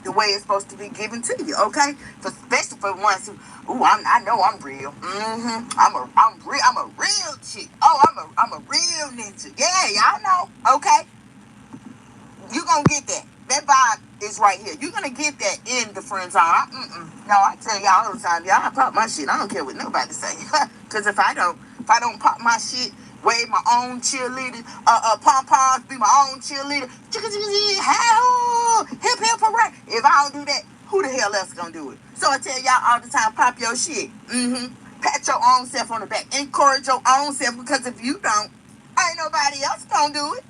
the way it's supposed to be given to you, okay? Especially for ones who, ooh, I know I'm real. I'm a real chick. Oh, I'm a real ninja. Yeah, y'all know, okay? You're gonna get that. That vibe is right here. You're gonna get that in the friend zone. No, I tell y'all all the time, y'all pop my shit. I don't care what nobody say. Cause if I don't pop my shit, wave my own cheerleader, pom-poms, be my own cheerleader, hip hip hooray. If I don't do that, who the hell else gonna do it? So I tell y'all all the time, pop your shit. Pat your own self on the back. Encourage your own self, because if you don't, ain't nobody else gonna do it.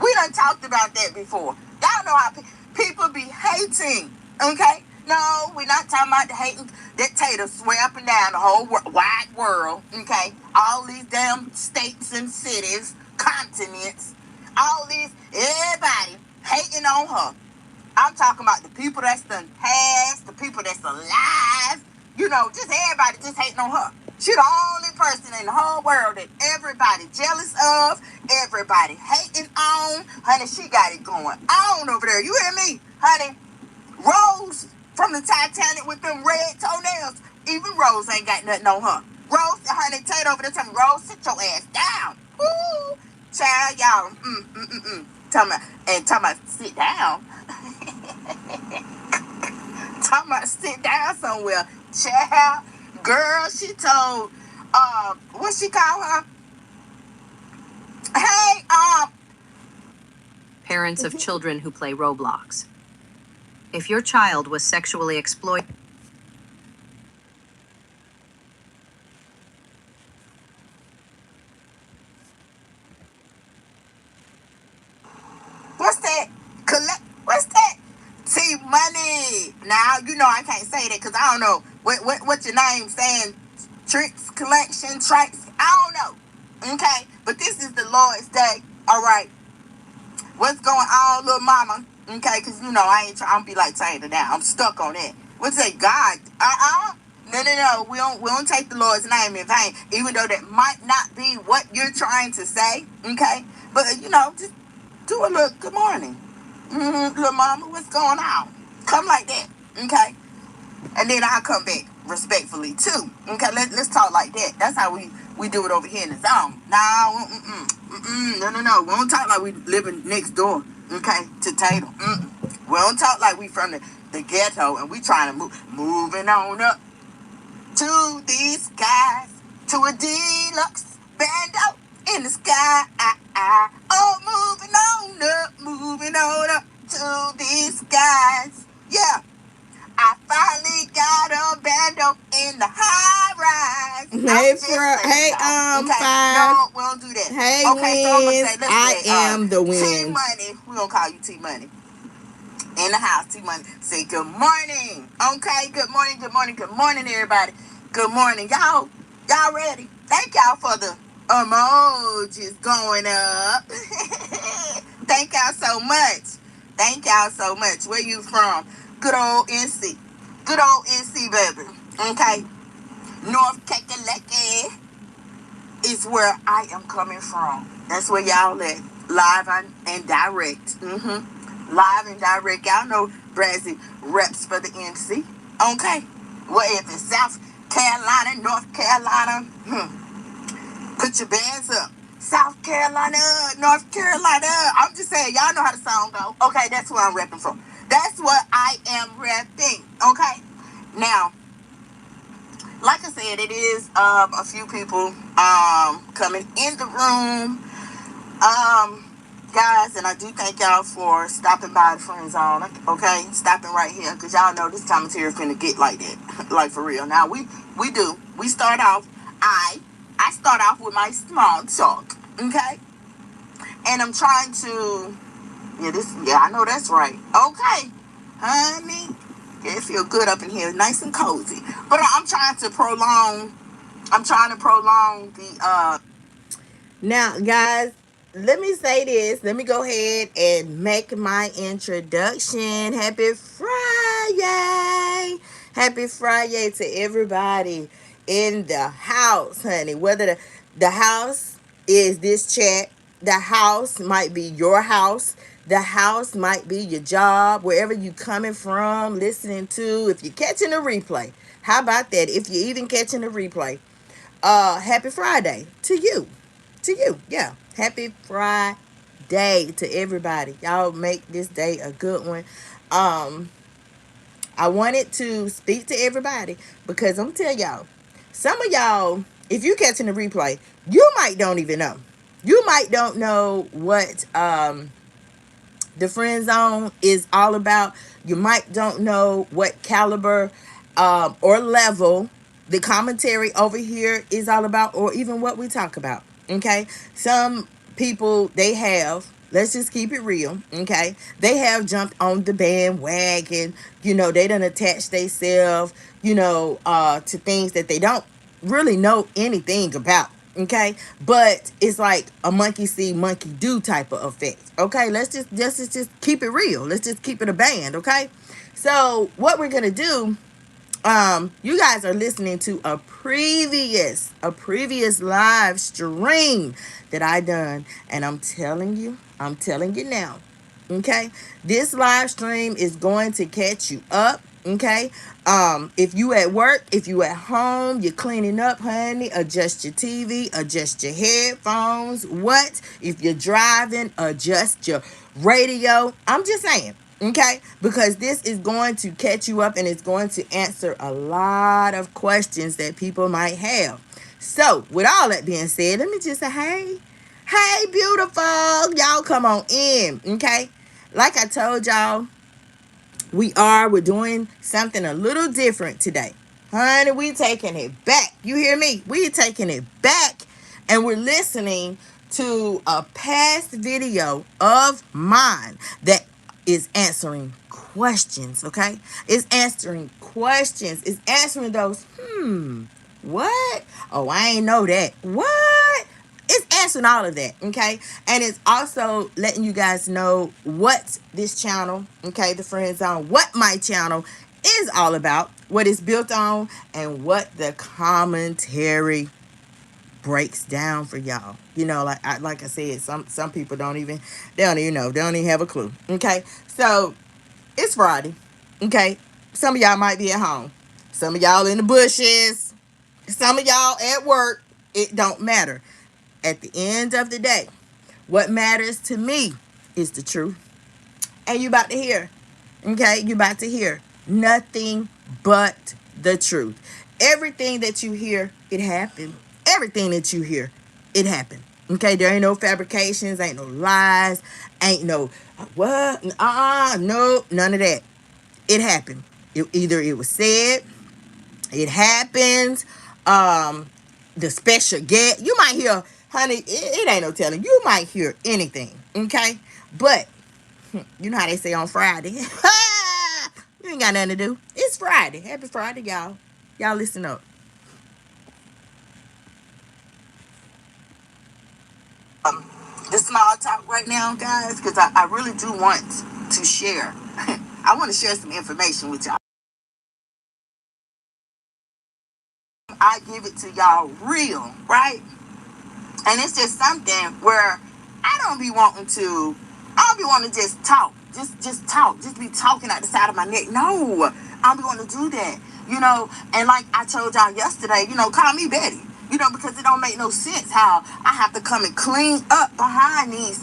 We done talked about that before. Y'all know how people be hating, okay? No, we're not talking about the hating dictators swear up and down the whole wide world, okay? All these damn states and cities, continents, all these, everybody hating on her. I'm talking about the people that's done passed, the people that's alive, you know, just everybody just hating on her. She the only person in the whole world that everybody jealous of, everybody hating on. Honey, she got it going on over there. You hear me? Honey, Rose from the Titanic with them red toenails. Even Rose ain't got nothing on her. Rose, honey, Tate over there telling me, Rose, sit your ass down. Ooh, child, y'all. Talking about sit down. Talking about sit down somewhere. Child, girl, she told, what she call her? Hey, Parents of children who play Roblox. If your child was sexually exploited, what's that? What's that? T-Money. Now, you know I can't say that because I don't know what your name saying. Tricks collection, tricks. I don't know. Okay? But this is the Lord's day. All right. What's going on, little mama? Okay? Because, you know, I don't be like saying it now. I'm stuck on that. What's that? God. No. We don't take the Lord's name in vain. Even though that might not be what you're trying to say. Okay? But, you know, just do a little good morning. Little mama, what's going on? Come like that, okay? And then I'll come back respectfully too. Okay, let's talk like that. That's how we do it over here in the zone. No. We don't talk like we living next door, okay, to Tatum. We don't talk like we from the ghetto and we trying to moving on up to these skies, to a deluxe bando in the sky. Oh, moving on up to these skies. Yeah, I finally got a bando in the high rise. Okay? Five. No, we don't do that. Hey, okay, so I'm gonna say, I am the win. T-Money. We're gonna call you T-Money. In the house, T-Money. Say good morning. Okay, good morning, everybody. Good morning. Y'all ready? Thank y'all for the emojis going up. Thank y'all so much. Where you from? Good old NC. Good old NC, baby. Okay. North Kakalaki is where I am coming from. That's where y'all at. Live and direct. Live and direct. Y'all know Brazzy reps for the NC. Okay. What if it's South Carolina, North Carolina? Put your bands up. South Carolina, North Carolina. I'm just saying, y'all know how the song go. Okay, that's where I'm repping from. That's what I am repping. Okay. Now, like I said, it is a few people coming in the room. Guys, and I do thank y'all for stopping by the friend zone. Okay, stopping right here because y'all know this commentary is finna get like that, like for real. Now we start off. I start off with my small talk. Okay, and I'm trying to. I know that's right. Okay, honey, yeah, it feel good up in here, nice and cozy. But I'm trying to prolong the. Now, guys, let me say this. Let me go ahead and make my introduction. Happy Friday. Happy Friday to everybody in the house, honey. Whether the house is this chat, the house might be your house. The house might be your job, wherever you coming from, listening to. If you're catching a replay, how about that? If you're even catching a replay, happy Friday to you. To you, yeah. Happy Friday to everybody. Y'all make this day a good one. I wanted to speak to everybody because I'm tell y'all, some of y'all, if you catching the replay, you might don't even know. You might don't know what the friend zone is all about. You might don't know what caliber or level the commentary over here is all about, or even what we talk about. Okay, some people, they have, let's just keep it real, okay, they have jumped on the bandwagon. They done attached themselves, to things that they don't really know anything about. Okay, but it's like a monkey see, monkey do type of effect. Okay, let's just keep it real. Let's just keep it a band. Okay, so what we're gonna do, you guys are listening to a previous live stream that I done, and I'm telling you now, okay, this live stream is going to catch you up. Okay, if you at work, if you at home, you're cleaning up, honey, adjust your TV, adjust your headphones. What if you're driving, adjust your radio. I'm just saying, okay, because this is going to catch you up, and it's going to answer a lot of questions that people might have. So with all that being said, let me just say, hey, beautiful, y'all come on in. Okay, like I told y'all, we're doing something a little different today. Honey, we taking it back. You hear me? We taking it back, and we're listening to a past video of mine that is answering questions, okay? It's answering questions. It's answering those, what? Oh, I ain't know that. What? It's answering all of that, okay? And it's also letting you guys know what this channel, okay, the Friend Zone, what my channel is all about, what it's built on, and what the commentary breaks down for y'all. Like I said, some people they don't even know, they don't even have a clue. Okay, so it's Friday. Okay, some of y'all might be at home, some of y'all in the bushes, some of y'all at work. It don't matter. At the end of the day, what matters to me is the truth. And you about to hear, okay? You about to hear nothing but the truth. Everything that you hear, it happened. Everything that you hear, it happened. Okay, there ain't no fabrications, ain't no lies, ain't no what, no, none of that. It happened. Either it was said, it happened. The special guest, you might hear, honey, it ain't no telling. You might hear anything, okay? But you know how they say on Friday, you ain't got nothing to do. It's Friday. Happy Friday, y'all. Y'all listen up. The small talk right now, guys, because I really do want to share. I want to share some information with y'all. I give it to y'all real, right? And it's just something where I don't be wanting to just talk. Just talk. Just be talking out the side of my neck. No, I don't be wanting to do that. And like I told y'all yesterday, call me Betty. Because it don't make no sense how I have to come and clean up behind these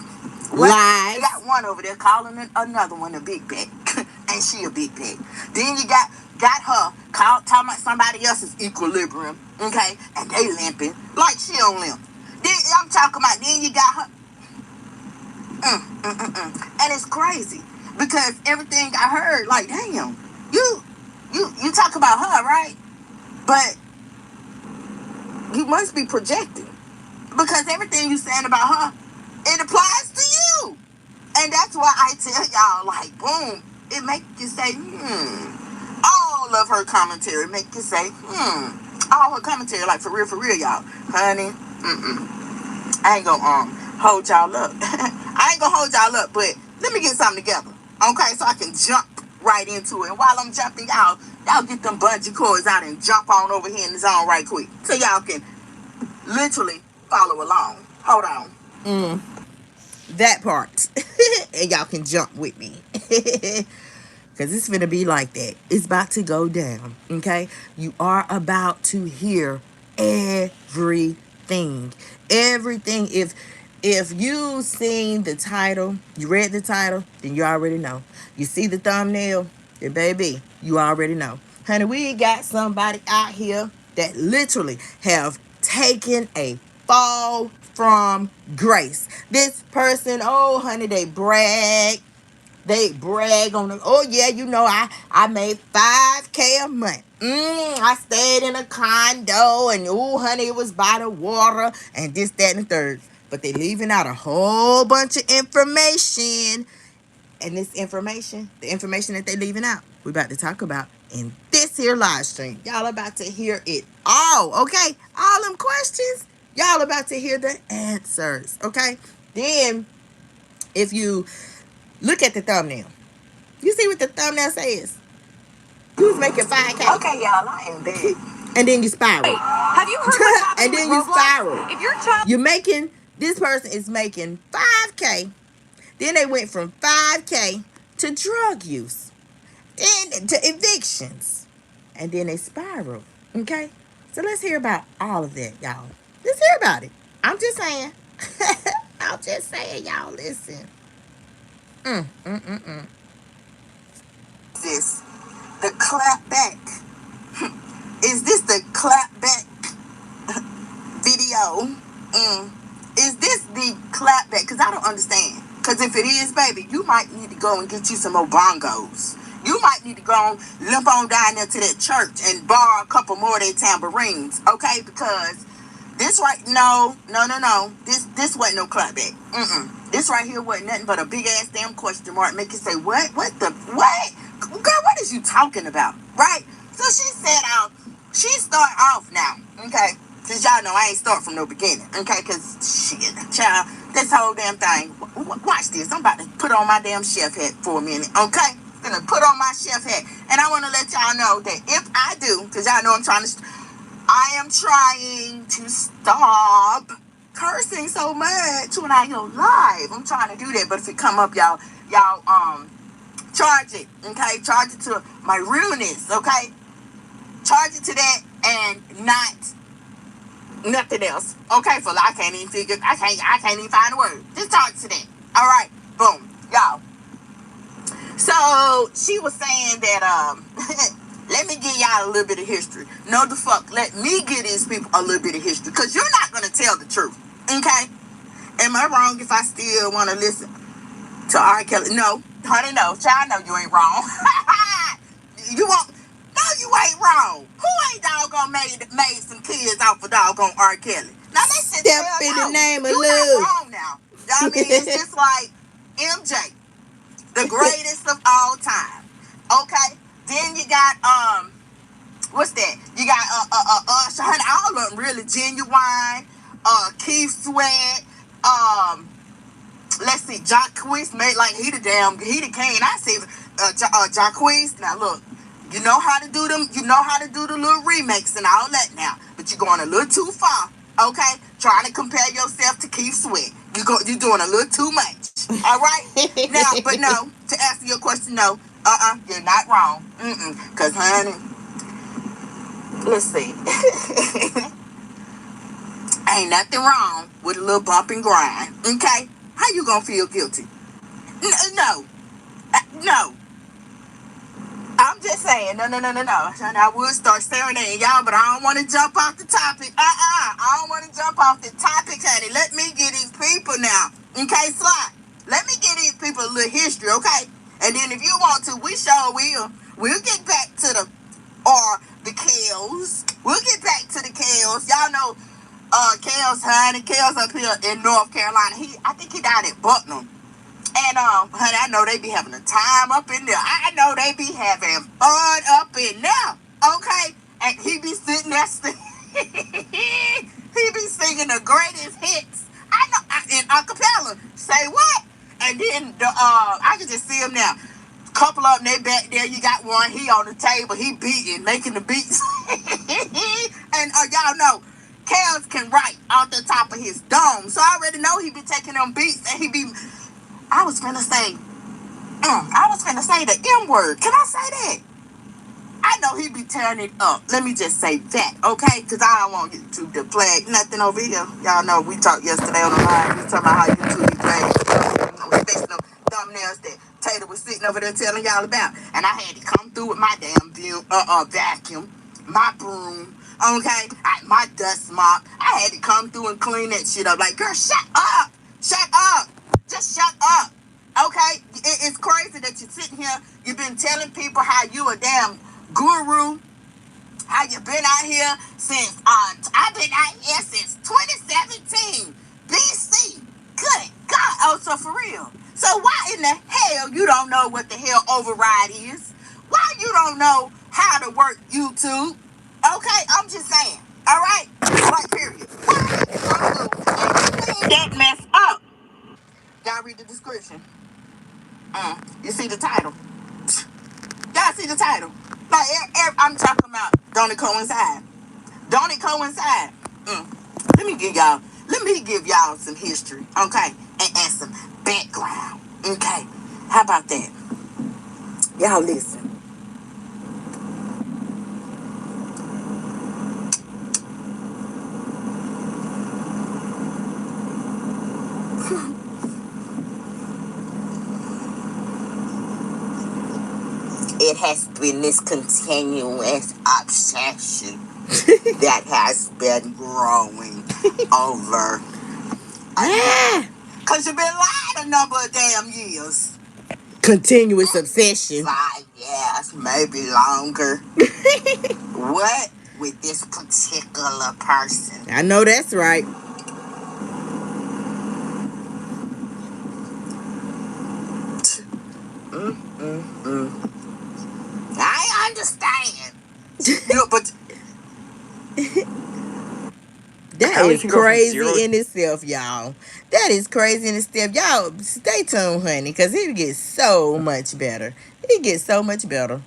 Lies. You got one over there calling another one a big bet. And she a big bet. Then you got her talking about somebody else's equilibrium. Okay? And they limping like she don't limp. Then I'm talking about, then you got her. And it's crazy. Because everything I heard, like, damn, you talk about her, right? But you must be projecting. Because everything you saying about her, it applies to you. And that's why I tell y'all, like, boom, it make you say, All of her commentary make you say, All her commentary, like, for real, y'all. Honey, I ain't gonna hold y'all up. I ain't gonna hold y'all up, but let me get something together. Okay, so I can jump right into it. And while I'm jumping, y'all get them bungee cords out and jump on over here in the zone right quick. So y'all can literally follow along. Hold on. That part. And y'all can jump with me. Because it's going to be like that. It's about to go down. Okay? You are about to hear everything. Everything. If you seen the title, you read the title, then you already know. You see the thumbnail, then baby, you already know. Honey, we got somebody out here that literally have taken a fall from grace. This person, oh honey, they brag. They brag on the, oh yeah, you know, I made 5K a month. I stayed in a condo and oh honey, it was by the water and this, that, and the third. But they leaving out a whole bunch of information. And this information, the information that they leaving out, we about to talk about in this here live stream. Y'all about to hear it all, okay? All them questions, y'all about to hear the answers, okay? Then, if you look at the thumbnail, you see what the thumbnail says? You was making 5K. Okay, y'all, I am big. And then you spiral. Have you heard what's happening And then with you Roblox? spiral. If your child You're making, this person is making 5K. Then they went from 5K to drug use. Then to evictions. And then they spiral. Okay? So let's hear about all of that, y'all. Let's hear about it. I'm just saying. I'm just saying, y'all, listen. This the clap back. Is this the clap back video? Is this the clap back? Because I don't understand. Because if it is, baby, you might need to go and get you some more bongos. You might need to go and limp on down there to that church and borrow a couple more of their tambourines, okay? Because this right, no. This wasn't no clap back. This right here wasn't nothing but a big ass damn question mark. Make you say, what? What? Girl, what is you talking about? Right? So she start off now, okay? Because y'all know I ain't start from no beginning, okay? Because shit, child, this whole damn thing. Watch this. I'm about to put on my damn chef hat for a minute, okay? I'm gonna put on my chef hat. And I want to let y'all know that if I do, because y'all know I am trying to stop cursing so much when I go live. I'm trying to do that, but if it come up, y'all charge it, okay? Charge it to my realness, okay? Charge it to that and not nothing else, okay? For I can't even find a word. Just charge it to that. All right, boom, y'all. So she was saying that let me give y'all a little bit of history. No, the fuck, let me give these people a little bit of history, because you're not gonna tell the truth, okay? Am I wrong if I still want to listen to R. Kelly? No, honey, no. Child, no, you ain't wrong. You won't. No, you ain't wrong. Who ain't doggone made some kids off of doggone R. Kelly? Now listen, Step in the name of you love. not wrong now. I mean, it's just like MJ, the greatest of all time. Okay. Then you got what's that? You got honey, all of them really genuine. Keith Sweat. Let's see, Jacquees made like he the king. I see Jacquees. Now look, you know how to do them. You know how to do the little remakes and all that now, but you're going a little too far. Okay, trying to compare yourself to Keith Sweat. You're doing a little too much. All right. Now, but no. To answer your question, no. You're not wrong. Cause honey, let's see. Ain't nothing wrong with a little bump and grind. Okay. How you gonna feel guilty? No. I'm just saying, no. And I would start staring at y'all, but I don't want to jump off the topic. I don't want to jump off the topic, honey. Let me get these people now. Okay, Sly? Let me get these people a little history, okay? And then if you want to, we sure will. We'll get back to the Kales. We'll get back to the Kales. Y'all know Kales, honey. Kales up here in North Carolina. I think he died at Bucknell. And honey, I know they be having a time up in there. I know they be having fun up in there. Okay? And he be sitting there he be singing the greatest hits. I know in acapella. Say what? And then I can just see him now. Couple of them, they back there. You got one. He on the table. He beating, making the beats. And y'all know, Kels can write off the top of his dome. So I already know he be taking them beats and he be I was finna say, the M word. Can I say that? I know he be tearing it up. Let me just say that, okay? Because I don't want YouTube to flag nothing over here. Y'all know we talked yesterday on the line. We was talking about how YouTube be flagging stuff, especially them thumbnails that Tater was sitting over there telling y'all about. And I had to come through with my damn vacuum, my broom, okay? My dust mop. I had to come through and clean that shit up. Like, girl, shut up. Shut up. Just shut up. Okay? It's crazy that you're sitting here. You've been telling people how you a damn guru, how you been out here since I've been out here since 2017 BC. Good God. Oh, so for real. So why in the hell you don't know what the hell override is? Why you don't know how to work YouTube? Okay, I'm just saying. All right, right. Period. Why did you come through and clean that mess up? Y'all read the description. You see the title. Y'all see the title. Like, I'm talking about, don't it coincide? Don't it coincide? Let me give y'all some history, okay? And some background, okay? How about that? Y'all listen. It has been this continuous obsession that has been growing over. Because you've been lying a number of damn years. Continuous obsession. 5 years, maybe longer. What with this particular person? I know that's right. I understand. But that is crazy in itself, y'all. That is crazy in itself. Y'all, stay tuned, honey, because it gets so much better. It gets so much better.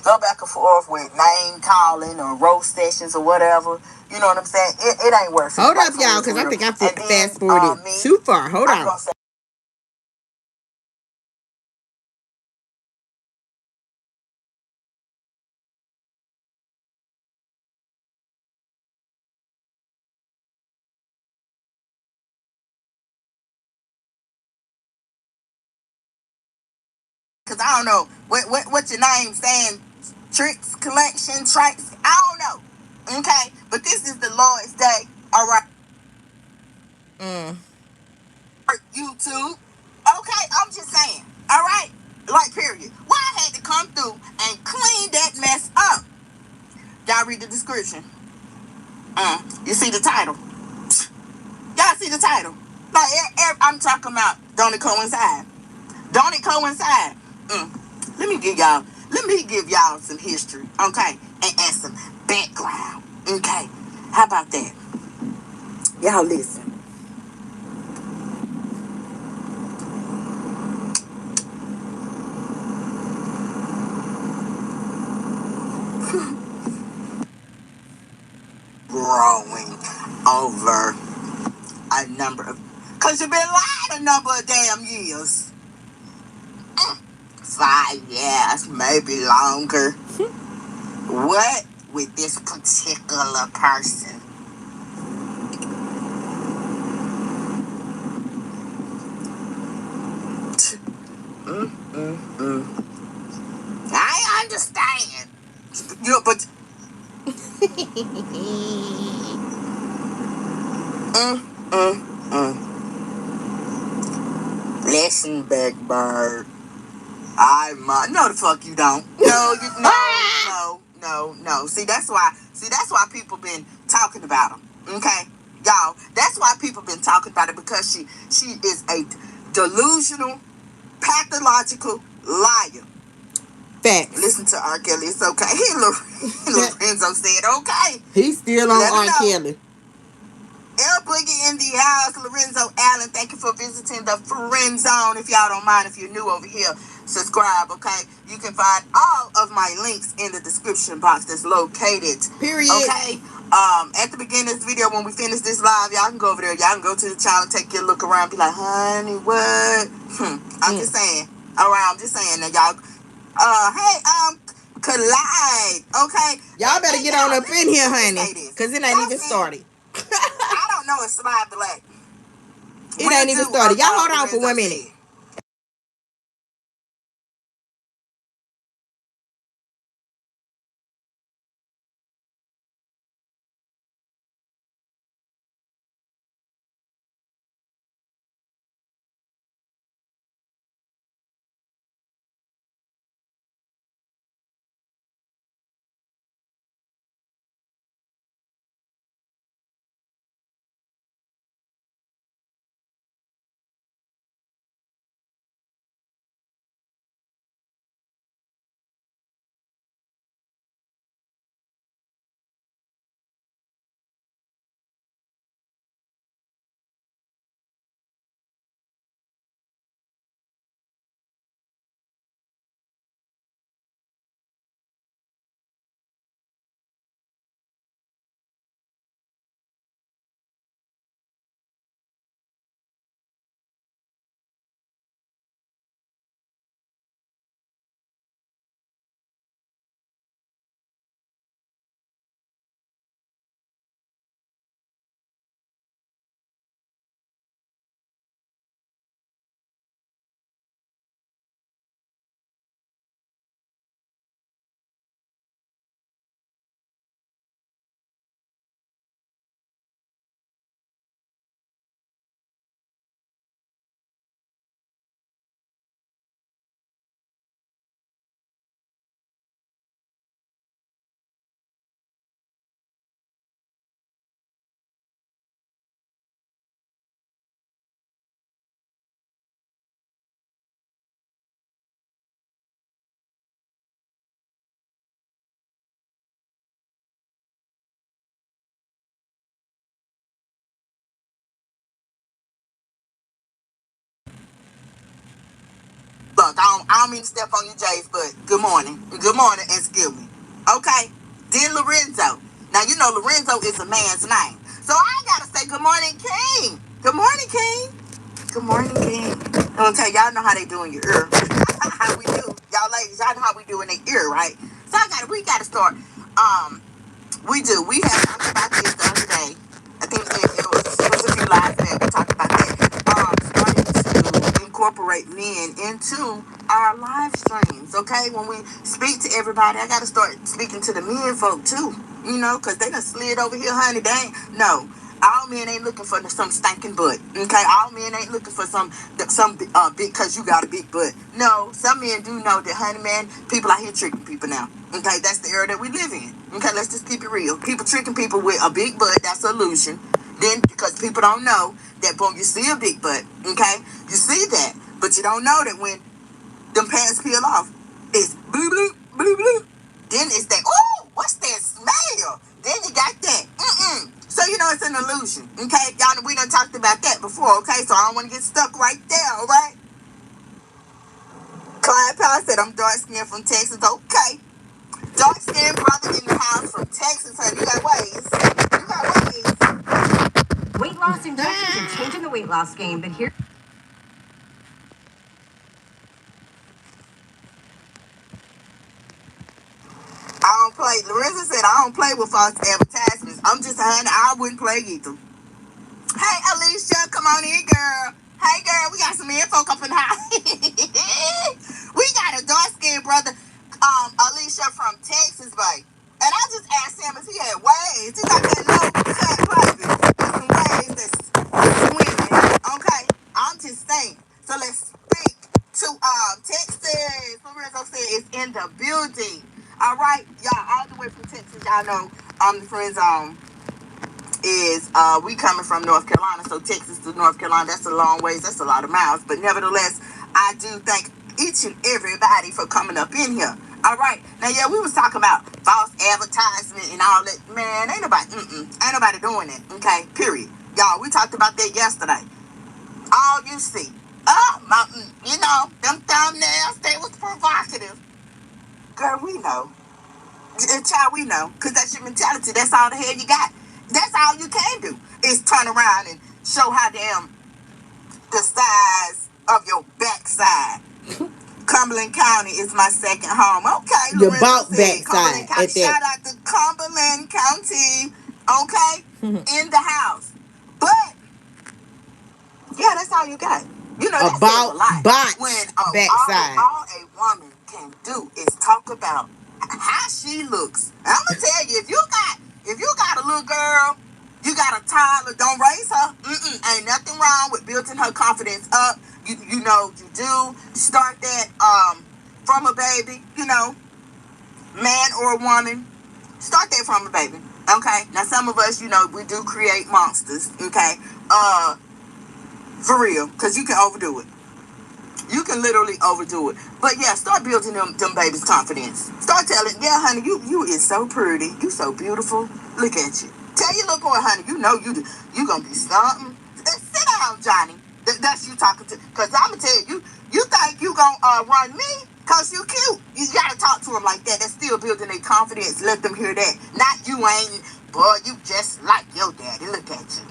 Go back and forth with name calling or roast sessions or whatever. You know what I'm saying? It ain't worth it. Hold up, y'all, because I think I fast forwarded too far. Hold on. Because I don't know what your name saying. Tricks collection tracks. I don't know. Okay, but this is the Lord's day. All right. YouTube. Okay, I'm just saying. All right, like period. Why I had to come through and clean that mess up? Y'all read the description. You see the title. Y'all see the title. Like I'm talking about. Don't it coincide? Don't it coincide? Let me give y'all some history, okay? And some background, okay? How about that? Y'all listen. Growing over a number of... Because you've been lying a number of damn years. 5 years, maybe longer. What with this particular person? I understand. But listen, big bird. No, the fuck you don't. No. See, that's why people been talking about him. Okay, y'all. That's why people been talking about it, because she is a delusional, pathological liar. Facts. Listen to R. Kelly. It's okay. Lorenzo said okay. He's still on R. Kelly. El Boogie in the house. Lorenzo Allen, thank you for visiting the Friend Zone. If y'all don't mind, if you're new over here, subscribe, okay? You can find all of my links in the description box that's located. Period. Okay? At the beginning of this video, when we finish this live, y'all can go over there. Y'all can go to the channel, take your look around, be like, honey, what? I'm just saying. All right, I'm just saying that y'all. Hey, collide. Okay. Y'all better get on up in here, honey, because it ain't even started. I don't know if Slide Black. It ain't even started. Y'all hold on for 1 minute. Look, I don't mean to step on you, Jace, but good morning. Good morning, and excuse me. Okay? Then Lorenzo. Now, you know Lorenzo is a man's name. So I gotta say good morning, King. Good morning, King. Good morning, King. I'm gonna tell y'all know how they do in your ear. How we do. Y'all ladies, y'all know how we do in their ear, right? So we gotta start. We do. We have talked about this the other day. I think it was a few lives that we talked about that. Starting to incorporate men into our live streams. Okay, when we speak to everybody, I got to start speaking to the men folk too. You know, because they done slid over here, honey. They ain't no. All men ain't looking for some stinking butt. Okay, all men ain't looking for some big because you got a big butt. No, some men do know that, honey, man, people out here tricking people now. Okay, that's the era that we live in. Okay, let's just keep it real. People tricking people with a big butt, that's an illusion. Then, because people don't know that, boom, you see a big butt. Okay, you see that, but you don't know that when them pants peel off, it's blue, blue, blue, blue. Then it's that, oh, what's that smell? Then you got that, So, you know, it's an illusion, okay? Y'all know we done talked about that before, okay? So I don't want to get stuck right there, all right? Clyde Powell said, I'm dark-skinned from Texas, okay. Dark-skinned brother in the house from Texas, honey. You got ways. You got ways. Weight loss injections are changing the weight loss game, but here. I don't play. Lorenzo said, I don't play with false advertisements. I'm just a honey. I wouldn't play either. Hey, Alicia, come on in, girl. Hey, girl, we got some men folk up in the house. We got a dark-skinned brother, Alicia from Texas, babe. And I just asked him if he had ways. He got that low fat puppy. There's some ways that's women. Okay, I'm just saying. So let's speak to Texas. Lorenzo said it's in the building. All right, y'all, all the way from Texas. Y'all know the friend zone is we coming from North Carolina, so Texas to North Carolina, that's a long ways, that's a lot of miles, but nevertheless, I do thank each and everybody for coming up in here. All right, now yeah, we was talking about false advertisement and all that. Man, ain't nobody doing it. Okay, period. Y'all, we talked about that yesterday. All you see, you know, them thumbnails, they was provocative. Girl, we know. Child, we know, because that's your mentality. That's all the hell you got. That's all you can do is turn around and show how damn the size of your backside. Cumberland County is my second home. Okay, Your Lorenzo bought said backside Cumberland County. at that. Shout out to Cumberland County. Okay, in the house. But yeah, that's all you got. You know, that says a lot. When backside. all a woman can do is talk about how she looks. And I'm gonna tell you, if you got a little girl, you got a toddler, don't raise her. Ain't nothing wrong with building her confidence up. You know, you do start that from a baby. You know, man or a woman, start that from a baby. Okay. Now some of us, you know, we do create monsters. Okay. For real, because you can overdo it. You can literally overdo it. But yeah, start building them babies' confidence. Start telling, yeah, honey, you is so pretty. You so beautiful. Look at you. Tell your little boy, honey, you know you gonna be something. Sit down, Johnny. That's you talking to. Because I'm gonna tell you, you think you gonna run me because you cute. You gotta talk to them like that. That's still building their confidence. Let them hear that. Not you ain't. Boy, you just like your daddy. Look at you.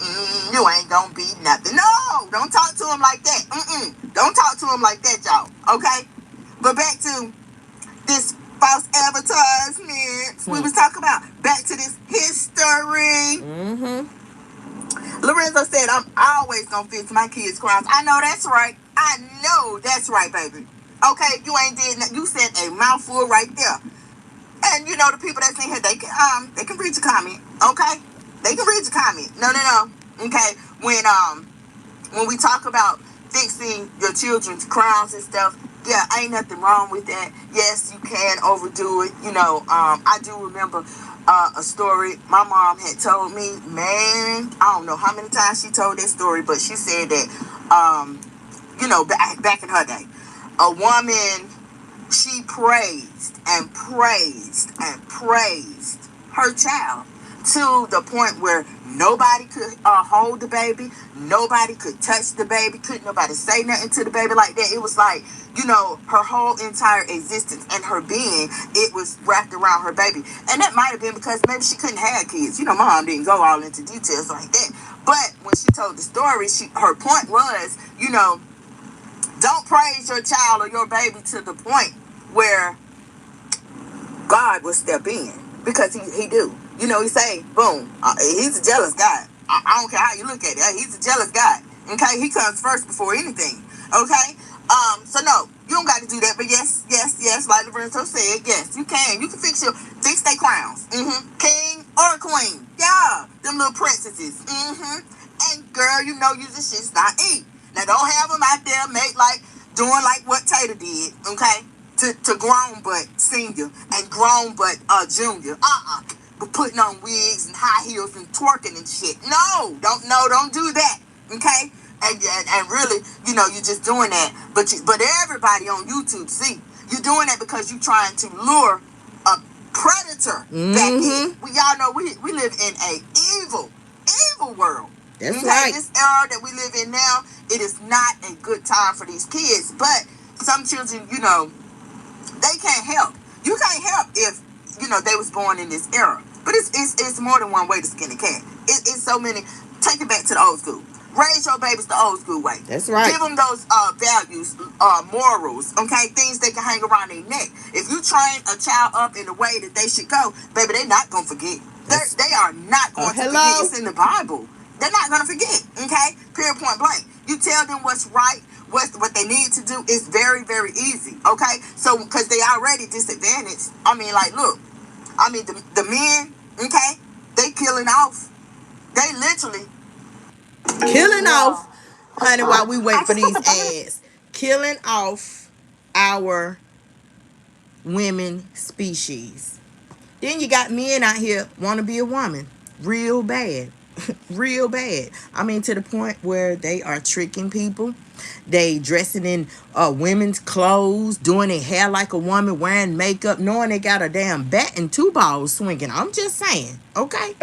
You ain't gonna be nothing. No, don't talk to him like that. Don't talk to him like that, y'all. Okay? But back to this false advertisements we was talking about. Back to this history. Lorenzo said, I'm always gonna fix my kids' crimes. I know that's right. I know that's right, baby. Okay, you ain't did nothing. You said a mouthful right there. And you know the people that's in here, they can read your comment, okay? They can read your comment. No. Okay. When we talk about fixing your children's crowns and stuff, yeah, ain't nothing wrong with that. Yes, you can overdo it. You know, I do remember a story my mom had told me. Man, I don't know how many times she told that story, but she said that, you know, back in her day, a woman, she praised and praised and praised her child to the point where nobody could hold the baby, nobody could touch the baby, couldn't nobody say nothing to the baby like that. It was like, you know, her whole entire existence and her being, it was wrapped around her baby. And that might have been because maybe she couldn't have kids. You know, mom didn't go all into details like that. But when she told the story, her point was, you know, don't praise your child or your baby to the point where God will step in, because he do. You know, he say, boom, he's a jealous guy. I don't care how you look at it. He's a jealous guy. Okay, he comes first before anything. Okay, so no, you don't got to do that. But yes, like Lorenzo said, yes, you can. You can fix their crowns. King or queen. Yeah, them little princesses. And girl, you know you just shit's not eat. Now don't have them out there doing like what Tater did. Okay. To grown but senior and grown but junior. But putting on wigs and high heels and twerking and shit. Don't do that. Okay? And really, you know, you're just doing that. But everybody on YouTube see you're doing that because you're trying to lure a predator back in. Y'all know we live in a evil world. That's right. This era that we live in now, it is not a good time for these kids. But some children, you know, they can't help. You can't help if, you know, they was born in this era. But it's more than one way to skin a cat. It's so many. Take it back to the old school. Raise your babies the old school way. That's right. Give them those values, morals, okay? Things they can hang around their neck. If you train a child up in the way that they should go, baby, they're not going to forget. They are not going to forget. It's in the Bible. They're not going to forget, okay? Period, point blank. You tell them what's right, what they need to do is very, very easy, okay? So, because they already disadvantaged. I mean, like, look. I mean, the men, okay? They killing off. They literally killing off, honey, while we wait for these ads. Killing off our women species. Then you got men out here want to be a woman real bad. Real bad. I mean, to the point where they are tricking people. They dressing in women's clothes, doing their hair like a woman, wearing makeup, knowing they got a damn bat and two balls swinging. I'm just saying, okay?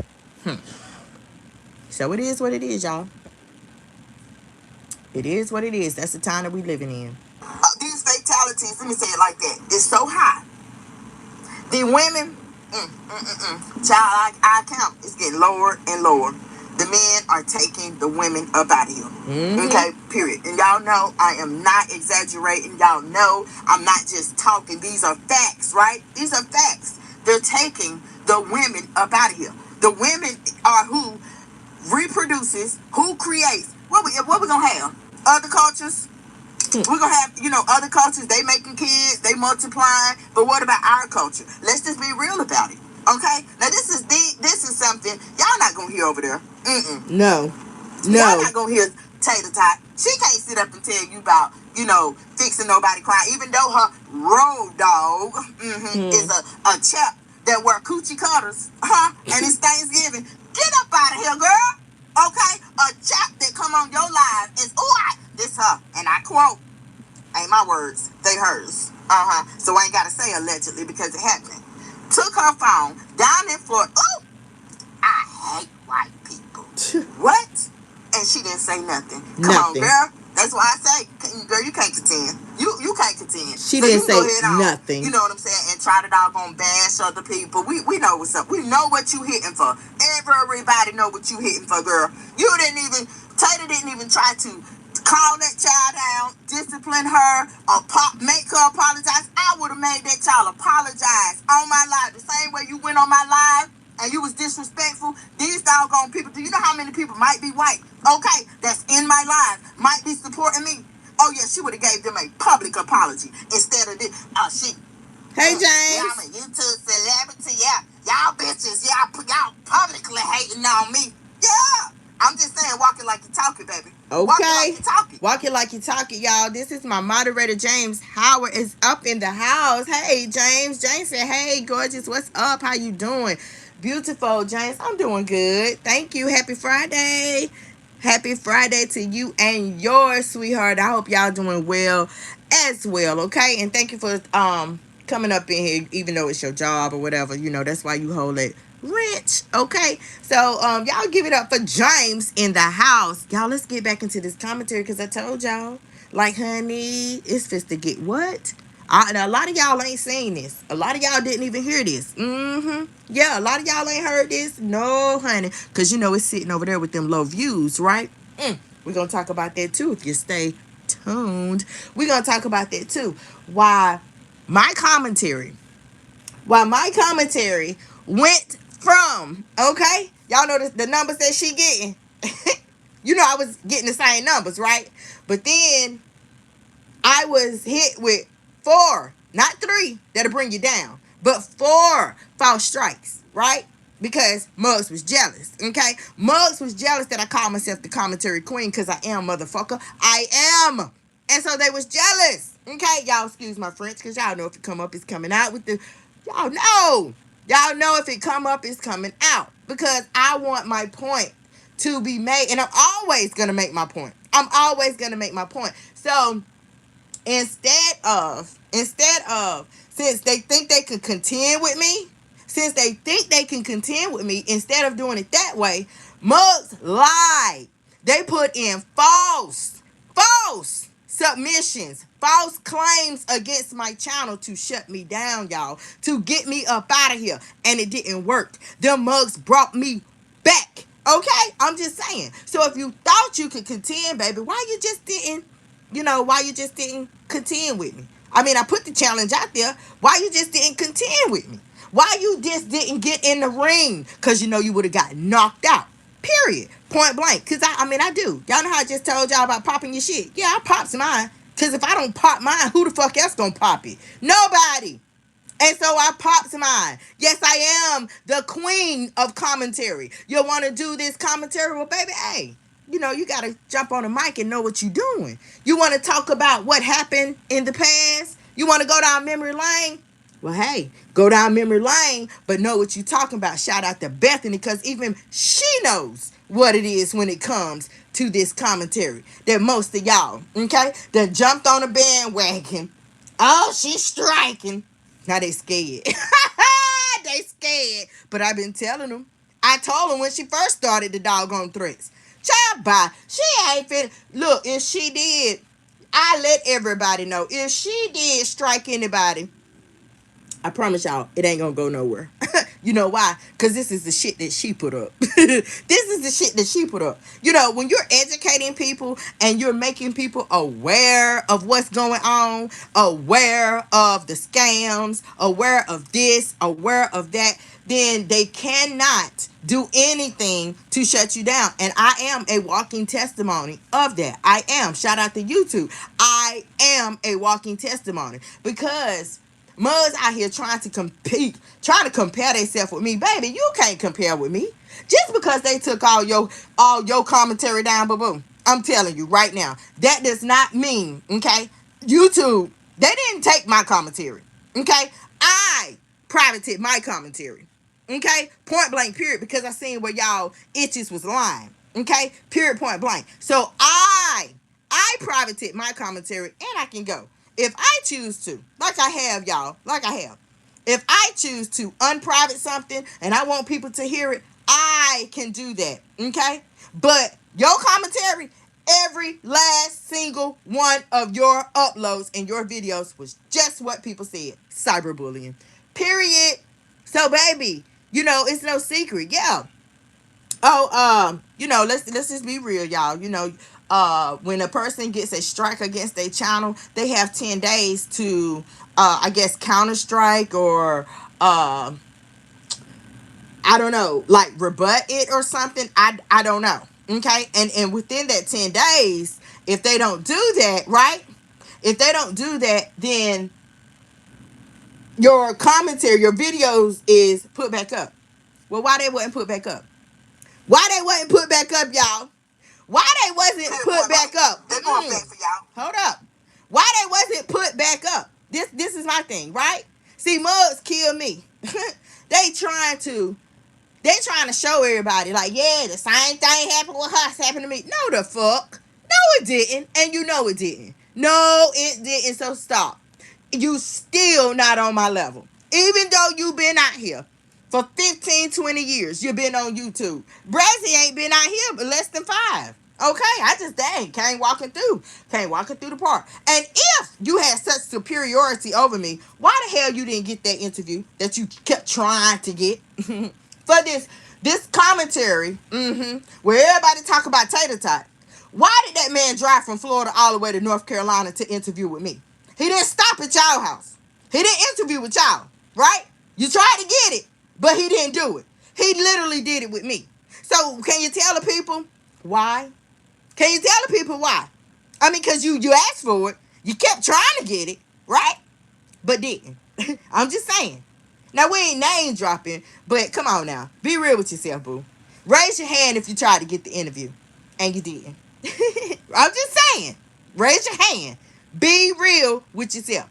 So it is what it is, y'all. It is what it is. That's the time that we living in. These fatalities, let me say it like that, is so high. The women, Child, I count. It's getting lower and lower. The men are taking the women up out of here. Okay, period. And y'all know I am not exaggerating. Y'all know I'm not just talking. These are facts, right? These are facts. They're taking the women up out of here. The women are who reproduces, who creates. What we gonna have? Other cultures. We're gonna have, other cultures, they making kids, they multiplying, but what about our culture? Let's just be real about it. Okay? Now this is something y'all not gonna hear over there. No. Y'all not gonna hear Tater Tot. She can't sit up and tell you about, fixing nobody crying, even though her road dog is a chap that wear coochie cutters, and it's Thanksgiving. Get up out of here, girl. Okay? A chap that come on your live is, this her, and I quote, ain't my words, they hers. So I ain't gotta say allegedly because it happened. Took her phone down in Florida. Ooh, I hate white people. What? And she didn't say nothing. Come on, girl. That's why I say, girl, you can't contend. You can't contend. She didn't say nothing. You know what I'm saying? And try to doggone bash other people. We know what's up. We know what you hitting for. Everybody know what you hitting for, girl. Tater didn't even try to call that child down, discipline her, or make her apologize. I would have made that child apologize on my live. The same way you went on my live and you was disrespectful. These doggone people, do you know how many people might be white? Okay, that's in my live, might be supporting me. Oh yeah, she would have gave them a public apology instead of this. Hey, James. Yeah, I'm a YouTube celebrity. Yeah, y'all bitches. Y'all publicly hating on me. Yeah. I'm just saying, walk it like you talk it, baby. Okay. Walk it like you talk it. Walk it like you talk it, y'all. This is my moderator, James Howard, is up in the house. Hey, James. James said, hey, gorgeous. What's up? How you doing? Beautiful, James. I'm doing good. Thank you. Happy Friday. Happy Friday to you and yours, sweetheart. I hope y'all doing well as well, okay? And thank you for coming up in here, even though it's your job or whatever. That's why you hold it rich, okay? So y'all give it up for James in the house. Y'all, let's get back into this commentary because I told y'all, like, honey, it's just to get what? And a lot of y'all ain't seen this. A lot of y'all didn't even hear this. Yeah, a lot of y'all ain't heard this. No, honey. Because it's sitting over there with them low views, right? We're going to talk about that too if you stay tuned. We're going to talk about that too. Why my commentary went from, okay? Y'all know the numbers that she getting. I was getting the same numbers, right? But then I was hit with 4, not 3, that'll bring you down, but 4 false strikes, right? Because Muggs was jealous, okay? Muggs was jealous that I called myself the commentary queen because I am, motherfucker. I am. And so they was jealous, okay? Y'all excuse my French because y'all know if it come up, it's coming out with the... Y'all know if it come up, it's coming out because I want my point to be made, and I'm always going to make my point. So instead of since they think they can contend with me, instead of doing it that way, Muggs lied. They put in false submissions, false claims against my channel to shut me down, y'all, to get me up out of here, and it didn't work. Them Mugs brought me back, okay? I'm just saying. So if you thought you could contend, baby, why you just didn't contend with me? I mean, I put the challenge out there. Why you just didn't contend with me? Why you just didn't get in the ring? Because you would have got knocked out. Period. Point blank. Because I do. Y'all know how I just told y'all about popping your shit? Yeah, I pops mine. Because if I don't pop mine, who the fuck else gonna pop it? Nobody. And so I pops mine. Yes, I am the queen of commentary. You want to do this commentary? Well, baby, hey, you got to jump on the mic and know what you're doing. You want to talk about what happened in the past? You want to go down memory lane? Well, hey, go down memory lane, but know what you're talking about. Shout out to Bethany, because even she knows what it is when it comes to this commentary that most of y'all, okay, that jumped on a bandwagon. Oh, she's striking. Now they scared. They scared. But I've been telling them. I told them when she first started the doggone threats. Child, bye. She ain't fit. Look, if she did, I let everybody know. If she did strike anybody, I promise y'all, it ain't gonna go nowhere. You know why? Because this is the shit that she put up. This is the shit that she put up. You know, when you're educating people and you're making people aware of what's going on, aware of the scams, aware of this, aware of that, then they cannot do anything to shut you down. And I am a walking testimony of that. I am. Shout out to YouTube. I am a walking testimony because mugs out here trying to compete, trying to compare themselves with me. Baby, you can't compare with me. Just because they took all your commentary down, boo boo. I'm telling you right now, that does not mean, okay? YouTube, they didn't take my commentary. Okay? I privated my commentary. Okay? Point blank, period, because I seen where y'all itches was lying. Okay? Period, point blank. So I privated my commentary and I can go. If I choose to, like I have, y'all, like I have, if I choose to unprivate something and I want people to hear it, I can do that. Okay? But your commentary, every last single one of your uploads and your videos was just what people said. Cyberbullying. Period. So baby, it's no secret. Yeah. Oh, let's just be real, y'all. When a person gets a strike against their channel, they have 10 days to I guess counter strike or I don't know, like rebut it or something. I don't know. Okay? And within that 10 days, if they don't do that, right? If they don't do that, then your commentary, your videos is put back up. Well, why they wasn't put back up? Why they wasn't put back up, y'all? Why they wasn't put back up? They're going back for y'all. Hold up. Why they wasn't put back up? This is my thing, right? See, mugs kill me. They trying to show everybody like, yeah, the same thing happened with us, happened to me. No, the fuck. No, it didn't. And you know it didn't. No, it didn't. So stop. You still not on my level. Even though you been out here for 15, 20 years, you been on YouTube. Brazzy ain't been out here but less than 5. Okay, I just can't walking through the park. And if you had such superiority over me, why the hell you didn't get that interview that you kept trying to get? For this commentary, where everybody talk about tater tot. Why did that man drive from Florida all the way to North Carolina to interview with me? He didn't stop at y'all house. He didn't interview with y'all, right? You tried to get it, but he didn't do it. He literally did it with me. So can you tell the people why? Can you tell the people why? I mean, because you asked for it. You kept trying to get it, right? But didn't. I'm just saying. Now, we ain't name dropping, but come on now. Be real with yourself, boo. Raise your hand if you tried to get the interview, and you didn't. I'm just saying. Raise your hand. Be real with yourself.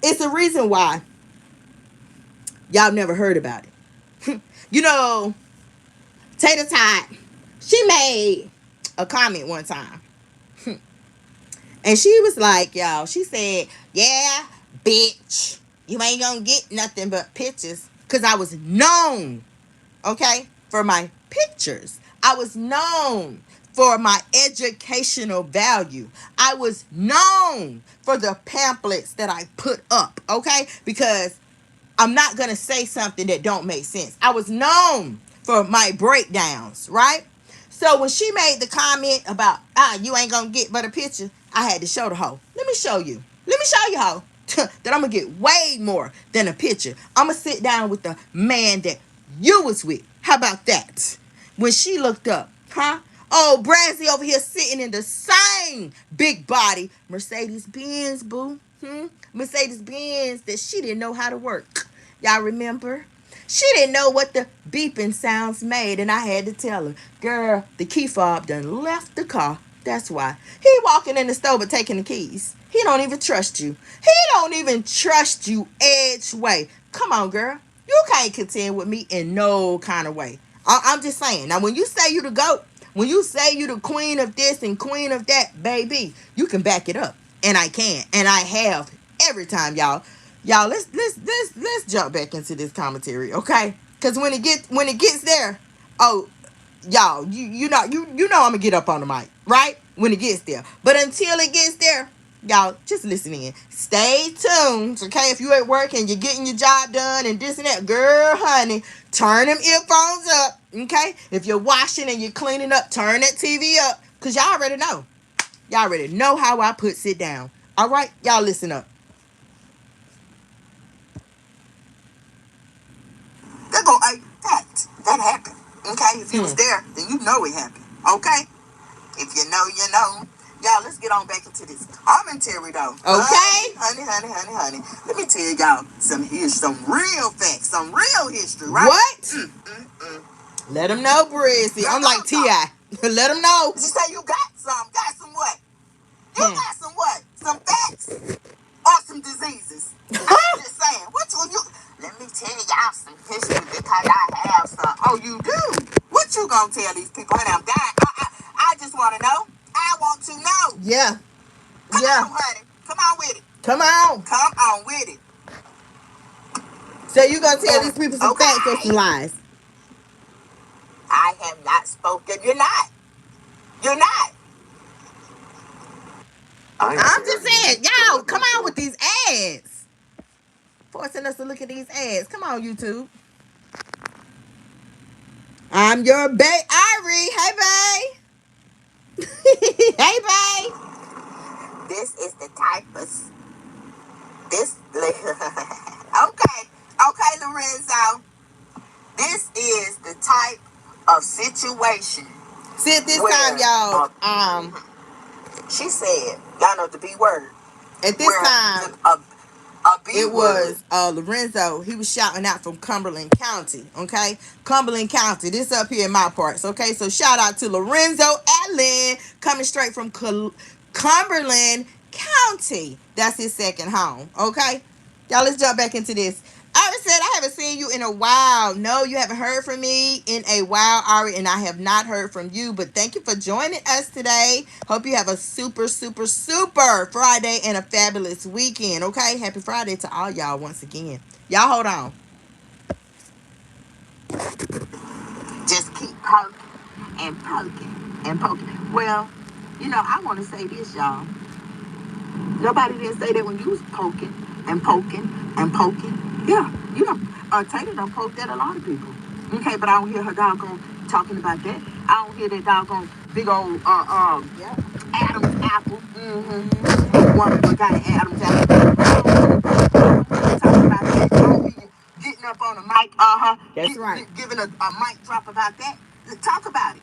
It's a reason why y'all never heard about it. Tater Tot, she made a comment one time. And she was like, y'all, she said, yeah, bitch, you ain't gonna get nothing but pictures. Because I was known, okay, for my pictures. I was known for my educational value. I was known for the pamphlets that I put up, okay? Because I'm not going to say something that don't make sense. I was known for my breakdowns, right? So when she made the comment about, you ain't going to get but a picture, I had to show the hoe. Let me show you. Let me show you, hoe, that I'm going to get way more than a picture. I'm going to sit down with the man that you was with. How about that? When she looked up, oh, Brazzy over here sitting in the same big body Mercedes-Benz, boo. Mercedes-Benz that she didn't know how to work. Y'all remember? She didn't know what the beeping sounds made, and I had to tell her, girl, the key fob done left the car. That's why. He walking in the store but taking the keys. He don't even trust you. He don't even trust you edge way. Come on, girl. You can't contend with me in no kind of way. I'm just saying. Now, when you say you the GOAT, when you say you the queen of this and queen of that, baby, you can back it up. And I can. And I have every time, y'all. Y'all, let's jump back into this commentary, okay? Because when it gets there, oh, y'all, you know I'm gonna get up on the mic, right? When it gets there. But until it gets there, Y'all, just listen in. Stay tuned, okay? If you at work and you're getting your job done and this and that, girl, honey, turn them earphones up, okay? If you're washing and you're cleaning up, turn that TV up, because y'all already know. Y'all already know how I put sit down. All right? Y'all listen up. They go, hey, fact, that happened. Okay? If you was there, then you know it happened. Okay? If you know, you know. Y'all, let's get on back into this commentary, though. Okay. Honey. Let me tell y'all some real facts, some real history, right? What? Let them know, Breezy. I'm like T.I. Let them know. You say you got some what? You got some what? Some facts or some diseases? I'm just saying. What you? Let me tell y'all some history because I have some. Oh, you do? What you gonna tell these people? Honey, I'm dying. I just want to know. I want to know. Yeah. Come on, honey. Come on with it. Come on. Come on with it. So you gonna tell these people some facts or some lies? I have not spoken. You're not. You're not. I'm just saying, y'all, come on with these ads. Forcing us to look at these ads. Come on, YouTube. I'm your bae, Irie. Hey, bae. Hey, bae. This is the type of this. Okay, Lorenzo. This is the type of situation. See, at this time, y'all, she said, y'all know the B word. At this time, a B it word. was Lorenzo. He was shouting out from Cumberland County. Okay, Cumberland County. This up here in my parts. Okay, so shout out to Lorenzo Allen coming straight from Cumberland County. That's his second home. Okay, y'all, let's jump back into this. Ari said, I haven't seen you in a while. No, you haven't heard from me in a while, Ari, and I have not heard from you. But thank you for joining us today. Hope you have a super, super, super Friday and a fabulous weekend, okay? Happy Friday to all y'all once again. Y'all hold on. Just keep poking and poking and poking. Well, I want to say this, y'all. Nobody didn't say that when you was poking and poking and poking. Yeah, Taylor done poked at a lot of people. Okay, but I don't hear her doggone talking about that. I don't hear that doggone big old Adam's apple. Woman who got an Adam's apple. Talking about that. I don't hear you getting up on a mic. That's right. Giving a mic drop about that. Talk about it.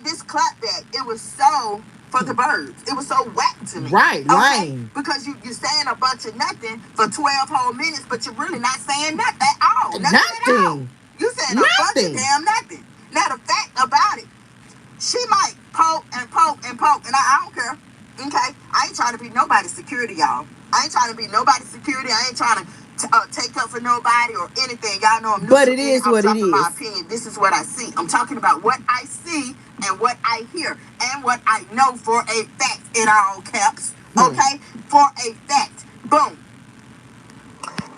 This clapback, it was so for the birds. It was so whack to me. Right, okay? Because you're saying a bunch of nothing for 12 whole minutes, but you're really not saying nothing at all. Nothing. At all. You saying a bunch of damn nothing. Now, the fact about it, she might poke and poke and poke, and I don't care. Okay? I ain't trying to be nobody's security, y'all. I ain't trying to be nobody's security. I ain't trying to take up for nobody or anything. Y'all know I'm neutral. But it is what it is. My opinion. This is what I see. I'm talking about what I see and what I hear and what I know for a fact in all caps. Okay? For a fact. Boom.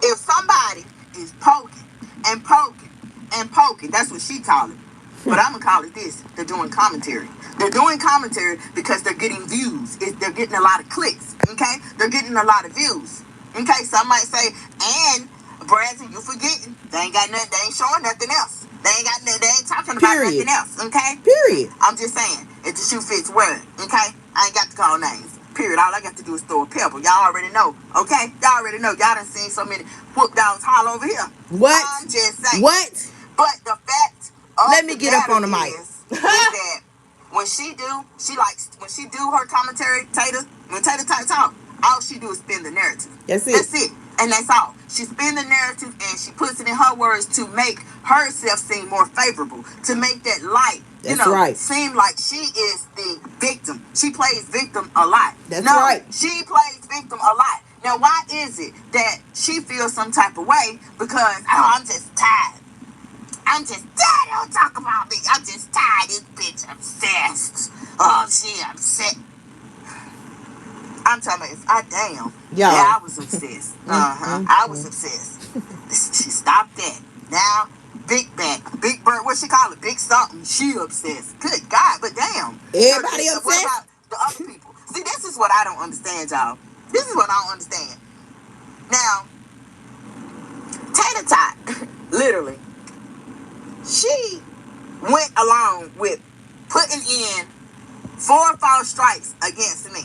If somebody is poking and poking and poking, that's what she call it. But I'm going to call it this. They're doing commentary. They're doing commentary because they're getting views. They're getting a lot of clicks. Okay? They're getting a lot of views. Okay? Some might say, and, Branson, you forgetting. They ain't got nothing. They ain't showing nothing else. They ain't talking about nothing else. Okay? Period. I'm just saying. If the shoe fits, wear it. Okay? I ain't got to call names. Period. All I got to do is throw a pebble. Y'all already know. Okay? Y'all already know. Y'all done seen so many whoop dogs holler over here. What? I'm just saying. What? But the fact let me get up on the mic. Is that when she do her commentary, when Tater talk, all she do is spin the narrative. That's it. And that's all. She spin the narrative and she puts it in her words to make herself seem more favorable, to make that light, seem like she is the victim. She plays victim a lot. That's right. She plays victim a lot. Now, why is it that she feels some type of way? Because, I'm just tired. I'm just tired. Don't talk about me. I'm just tired. This bitch obsessed. Oh, she upset. I'm talking about, damn. Yeah, I was obsessed. I was obsessed. She stopped that. Now, Big Back, Big Bird, what she call it? Big something. She obsessed. Good God, but damn. Everybody obsessed? What about the other people? See, this is what I don't understand, y'all. This is what I don't understand. Now, Tater Tot, literally, she went along with putting in 4 false strikes against me.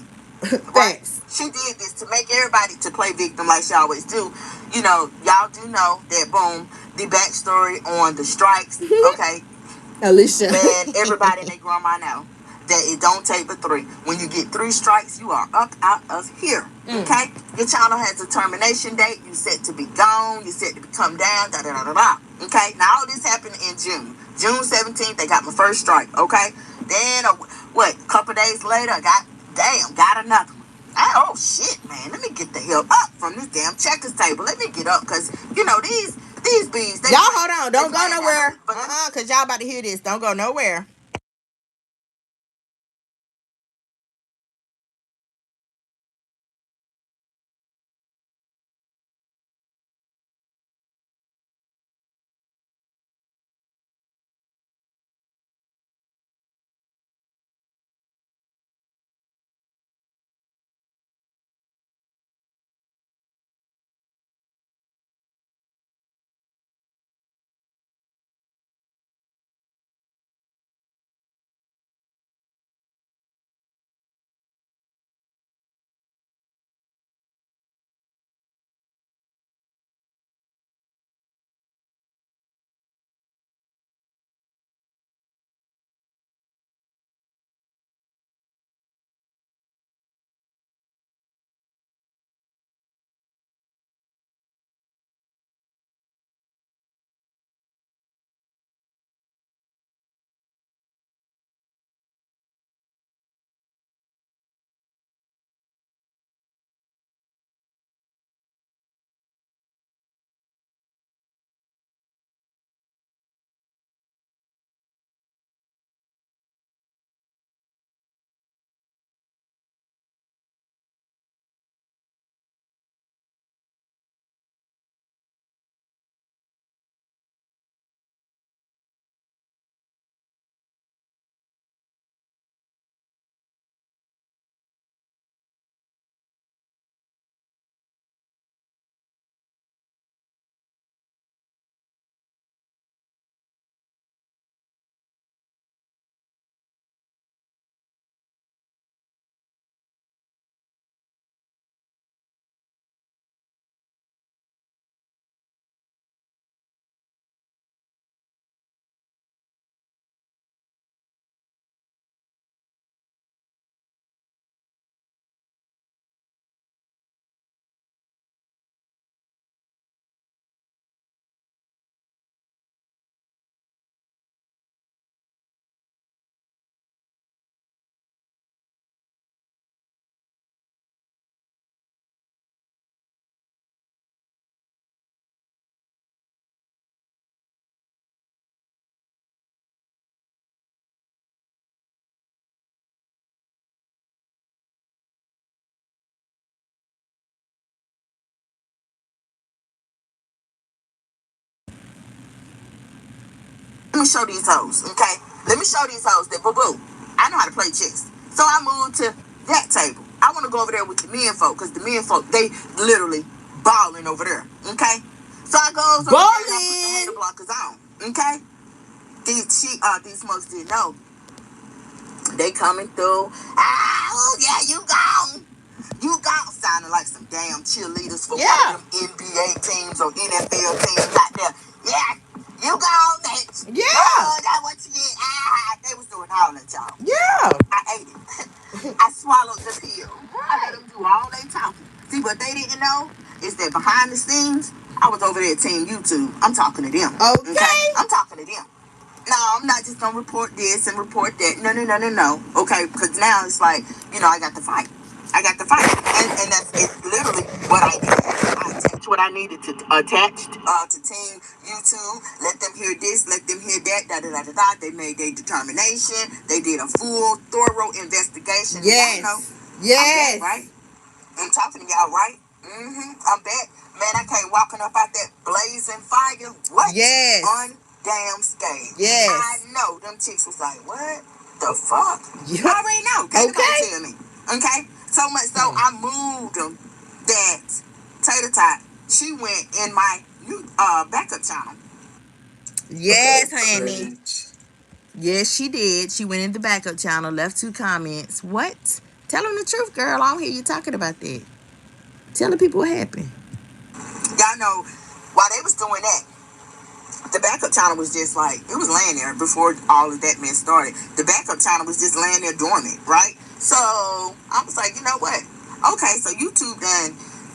Right? She did this to make everybody to play victim like she always do. You know, y'all do know that, boom, the backstory on the strikes, okay? Alicia. Man, everybody and their grandma know that it don't take but 3. When you get 3 strikes, you are up out of here. Okay? Your channel has a termination date. You set to be gone. You set to be come down. Da da da da da. Okay? Now all this happened in June. June 17th, they got my first strike. Okay? Then a couple days later, I got another one. Oh shit, man! Let me get the hell up from this damn checkers table. Let me get up, cause you know these bees. Y'all hold on, don't go nowhere. Cause y'all about to hear this. Don't go nowhere. Let me show these hoes, okay? Let me show these hoes that boo-boo. I know how to play chess. So I moved to that table. I want to go over there with the men folk, because the men folk, they literally balling over there, okay? So I goes over there and I put the hater blockers on, okay? These smokes didn't know. They coming through. Oh, yeah, you gone. You gone. Sounding like some damn cheerleaders for one of them NBA teams or NFL teams out there. Yeah, you gone, bitch. Yeah. Oh, that's what you did. They was doing all that, y'all. Yeah. I ate it. I swallowed the pill. I let them do all they talking. See, what they didn't know is that behind the scenes, I was over there at Team YouTube. I'm talking to them. Okay. I'm talking to them. No, I'm not just gonna report this and report that. No. Okay, because now it's like, I got to fight. And it's literally what I did. I attached what I needed to attach to Team YouTube. Let them hear this, let them hear that, da. They made their determination. They did a full, thorough investigation. Yes. I'm back, right? I'm talking to y'all, right? I'm back. Man, I came walking up out that blazing fire. What? Yes. Damn stage. Yes. I know them chicks was like, what the fuck? Yep. I already know. Can't nobody tell me. Okay? So much so I moved them that Tater Tot, she went in my new backup channel. Yes, honey. Yes, she did. She went in the backup channel, left 2 comments. What? Tell them the truth, girl. I don't hear you talking about that. Tell the people what happened. Y'all know, while they was doing that, the backup channel was just like, it was laying there before all of that mess started. The backup channel was just laying there dormant, right? So I was like, you know what? Okay, so YouTube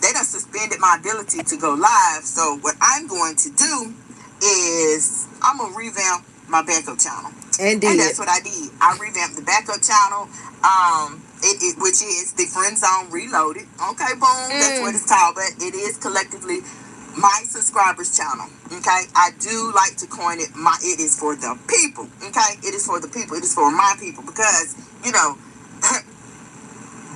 they done suspended my ability to go live. So what I'm going to do is I'm going to revamp my backup channel. And that's what I did. I revamped the backup channel, which is the Friend Zone Reloaded. Okay, boom, that's what it's called. But it is collectively my subscribers channel. Okay, I do like to coin it it is for the people. Okay, it is for the people. It is for my people, because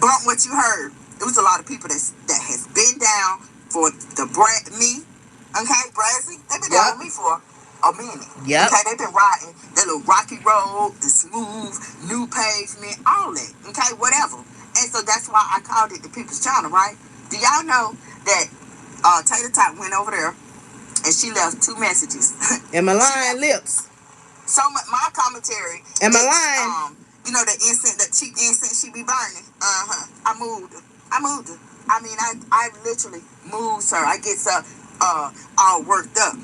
bump what you heard. It was a lot of people that has been down for the me. Okay, Brazzy, they've been down with me for a minute. Yep. Okay, they've been riding that little rocky road, the smooth new pavement, all that. Okay, whatever. And so that's why I called it the People's Channel, right? Do y'all know that Tater Tot went over there and she left 2 messages? Am I lying, lips? So my commentary. Am I lying? You know the incense, the cheap incense she be burning. I moved her. I mean, I literally moves her. I gets her all worked up.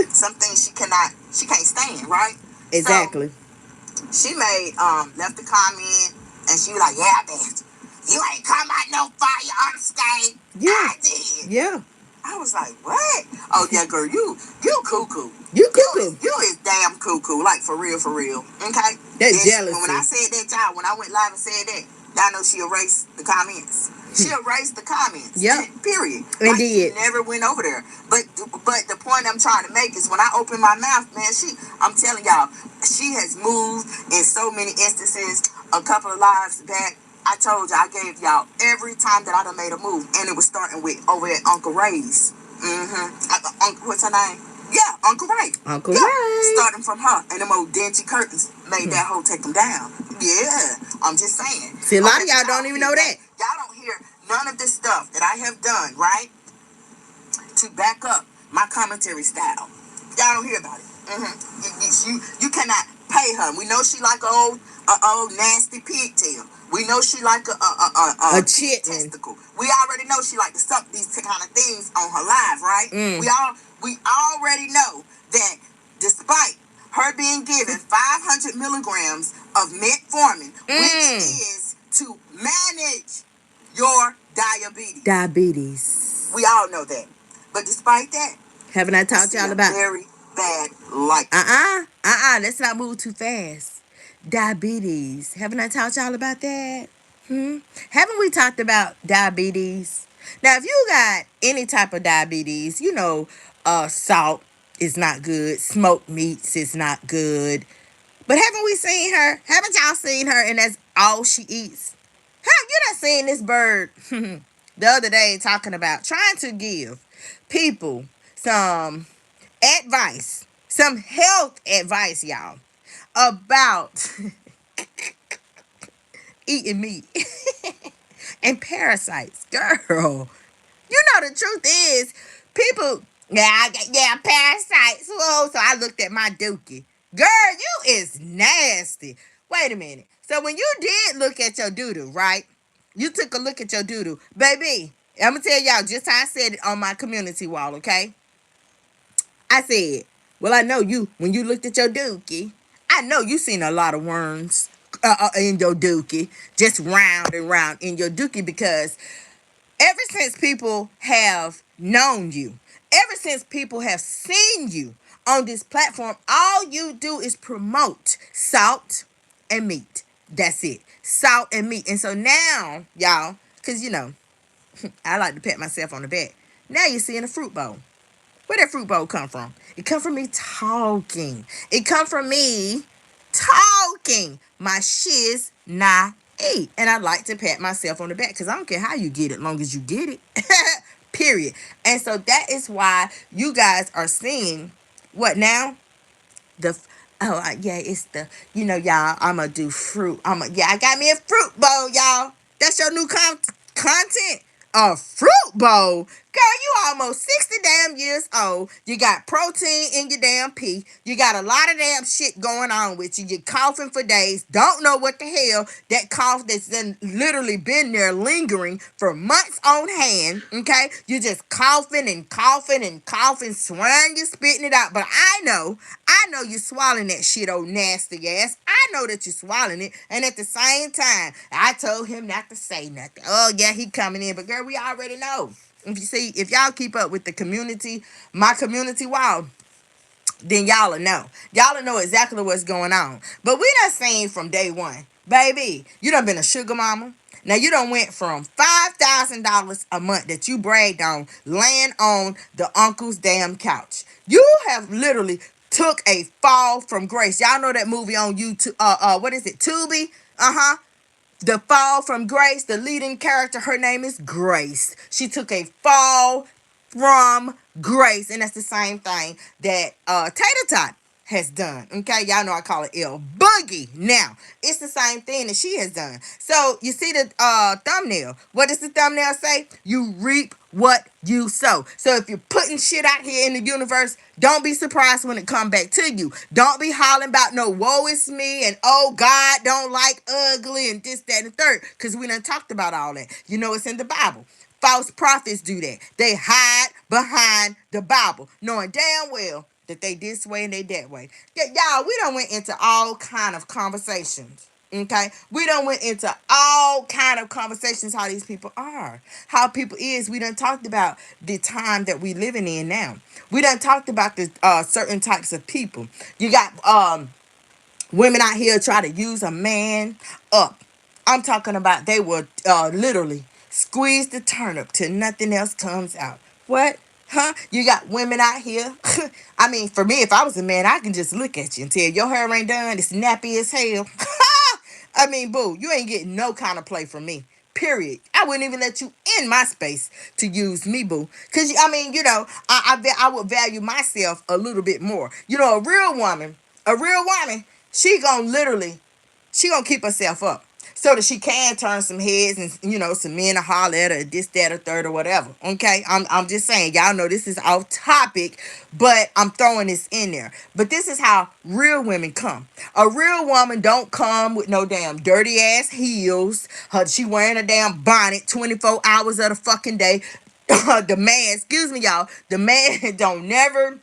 Some things she can't stand, right? Exactly. So she made left a comment and she was like, yeah, bitch, you ain't come out no fire unscathed. Yeah. I did. Yeah. I was like, what? Oh yeah, girl, you cuckoo. You cuckoo. You is damn cuckoo, like for real, okay? That's jealousy. When I said that, y'all, when I went live and said that, y'all know she erased the comments. She erased the comments. Yep. Period. Indeed. She never went over there. But the point I'm trying to make is when I open my mouth, man, I'm telling y'all, she has moved in so many instances. A couple of lives back, I told you, I gave y'all every time that I done made a move, and it was starting with over at Uncle Ray's. What's her name? Yeah, Uncle Ray. Uncle Ray. Starting from her, and them old dingy curtains made that hoe take them down. Yeah, I'm just saying. See, a lot of y'all don't even know that. Y'all don't hear none of this stuff that I have done, right, to back up my commentary style. Y'all don't hear about it. You cannot pay her. We know she like a old nasty pigtail. We know she like a chitlin. testicle. We already know she like to suck these kind of things on her live, right? We already know that despite her being given 500 milligrams of metformin, which is to manage your diabetes. We all know that. But despite that, haven't I taught y'all about very bad life? Let's not move too fast. Diabetes. Haven't I taught y'all about that? Haven't we talked about diabetes? Now, if you got any type of diabetes, salt is not good. Smoked meats is not good. But haven't we seen her? Haven't y'all seen her and that's all she eats? Have you not seen this bird the other day talking about trying to give people some advice, some health advice, y'all, about eating meat and parasites. Girl, you know the truth is, people, parasites. Whoa, so I looked at my dookie. Girl, you is nasty. Wait a minute. So when you did look at your doodoo, right? You took a look at your doodoo. Baby, I'm going to tell y'all just how I said it on my community wall, okay? I said, well, I know you, when you looked at your dookie, I know you seen a lot of worms in your dookie, just round and round in your dookie, because ever since people have known you, ever since people have seen you on this platform, all you do is promote salt and meat. That's it. Salt and meat. And so now, y'all, because, I like to pat myself on the back. Now you're seeing a fruit bowl. Where that fruit bowl come from? It come from me talking. It come from me talking. My shiz not eat. And I like to pat myself on the back because I don't care how you get it, long as you get it. Period. And so that is why you guys are seeing what now? It's the, y'all, I'm going to do fruit. I got me a fruit bowl, y'all. That's your new content? A fruit bowl? Girl, you almost 60 damn years old. You got protein in your damn pee. You got a lot of damn shit going on with you. You're coughing for days. Don't know what the hell that cough that's then literally been there lingering for months on hand. Okay? You're just coughing and coughing and coughing, swearing you're spitting it out. But I know you're swallowing that shit, old nasty ass. I know that you're swallowing it. And at the same time, I told him not to say nothing. Oh, yeah, he coming in. But girl, we already know. If y'all keep up with the community, my community wall, then y'all will know. Y'all will know exactly what's going on. But we done seen from day one. Baby, you done been a sugar mama. Now you done went from $5,000 a month that you bragged on laying on the uncle's damn couch. You have literally took a fall from grace. Y'all know that movie on YouTube, what is it, Tubi? The Fall from Grace, the leading character, her name is Grace. She took a fall from grace. And that's the same thing that Tater Tot has done. Okay, y'all know I call it L Boogie. Now, it's the same thing that she has done. So you see the thumbnail. What does the thumbnail say? You reap what you sow. So if you're putting shit out here in the universe, don't be surprised when it come back to you. Don't be hollering about no woe is me and oh God don't like ugly and this, that, and the third. Because we done talked about all that. You know it's in the Bible. False prophets do that. They hide behind the Bible, knowing damn well that they this way and they that way. Yeah, y'all, we done went into all kind of conversations. Okay, we done went into all kind of conversations how these people are, how people is. We done talked about the time that we living in now. We done talked about the certain types of people. You got women out here try to use a man up. I'm talking about they will literally squeeze the turnip till nothing else comes out. What? Huh? You got women out here. I mean, for me, if I was a man, I can just look at you and tell your hair ain't done. It's nappy as hell. I mean, boo, you ain't getting no kind of play from me. Period. I wouldn't even let you in my space to use me, boo. Because, I mean, you know, I would value myself a little bit more. You know, a real woman, she gonna keep herself up so that she can turn some heads and, you know, some men to holler at her, this, that, or third, or whatever. Okay, I'm just saying, y'all know this is off topic, but I'm throwing this in there. But this is how real women come. A real woman don't come with no damn dirty ass heels. She wearing a damn bonnet 24 hours of the fucking day. The man, excuse me, y'all, the man don't never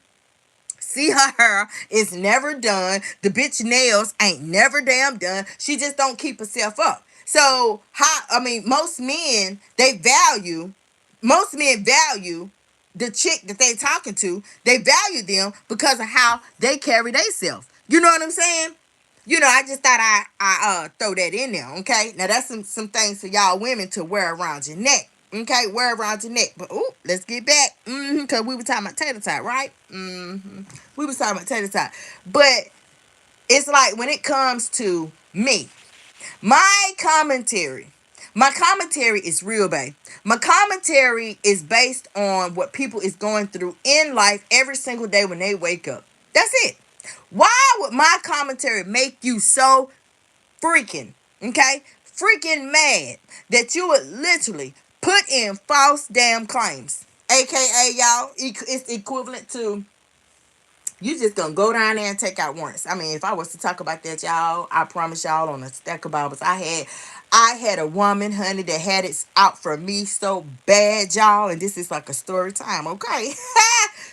see her hair is never done. The bitch nails ain't never damn done. She just don't keep herself up. So most men value the chick that they talking to. They value them because of how they carry themselves. You know what I'm saying? You know, I just thought I throw that in there, okay? Now that's some things for y'all women to wear around your neck. Okay, wear around your neck. But let's get back. Cause we were talking about tater tot, right? We was talking about tater tot. But it's like when it comes to me, my commentary. My commentary is real, babe. My commentary is based on what people is going through in life every single day when they wake up. That's it. Why would my commentary make you so freaking mad that you would literally put in false damn claims? AKA, y'all, it's equivalent to you just gonna go down there and take out warrants. I mean, if I was to talk about that, y'all, I promise y'all on a stack of Bibles, I had a woman, honey, that had it out for me so bad, y'all, and this is like a story time, okay?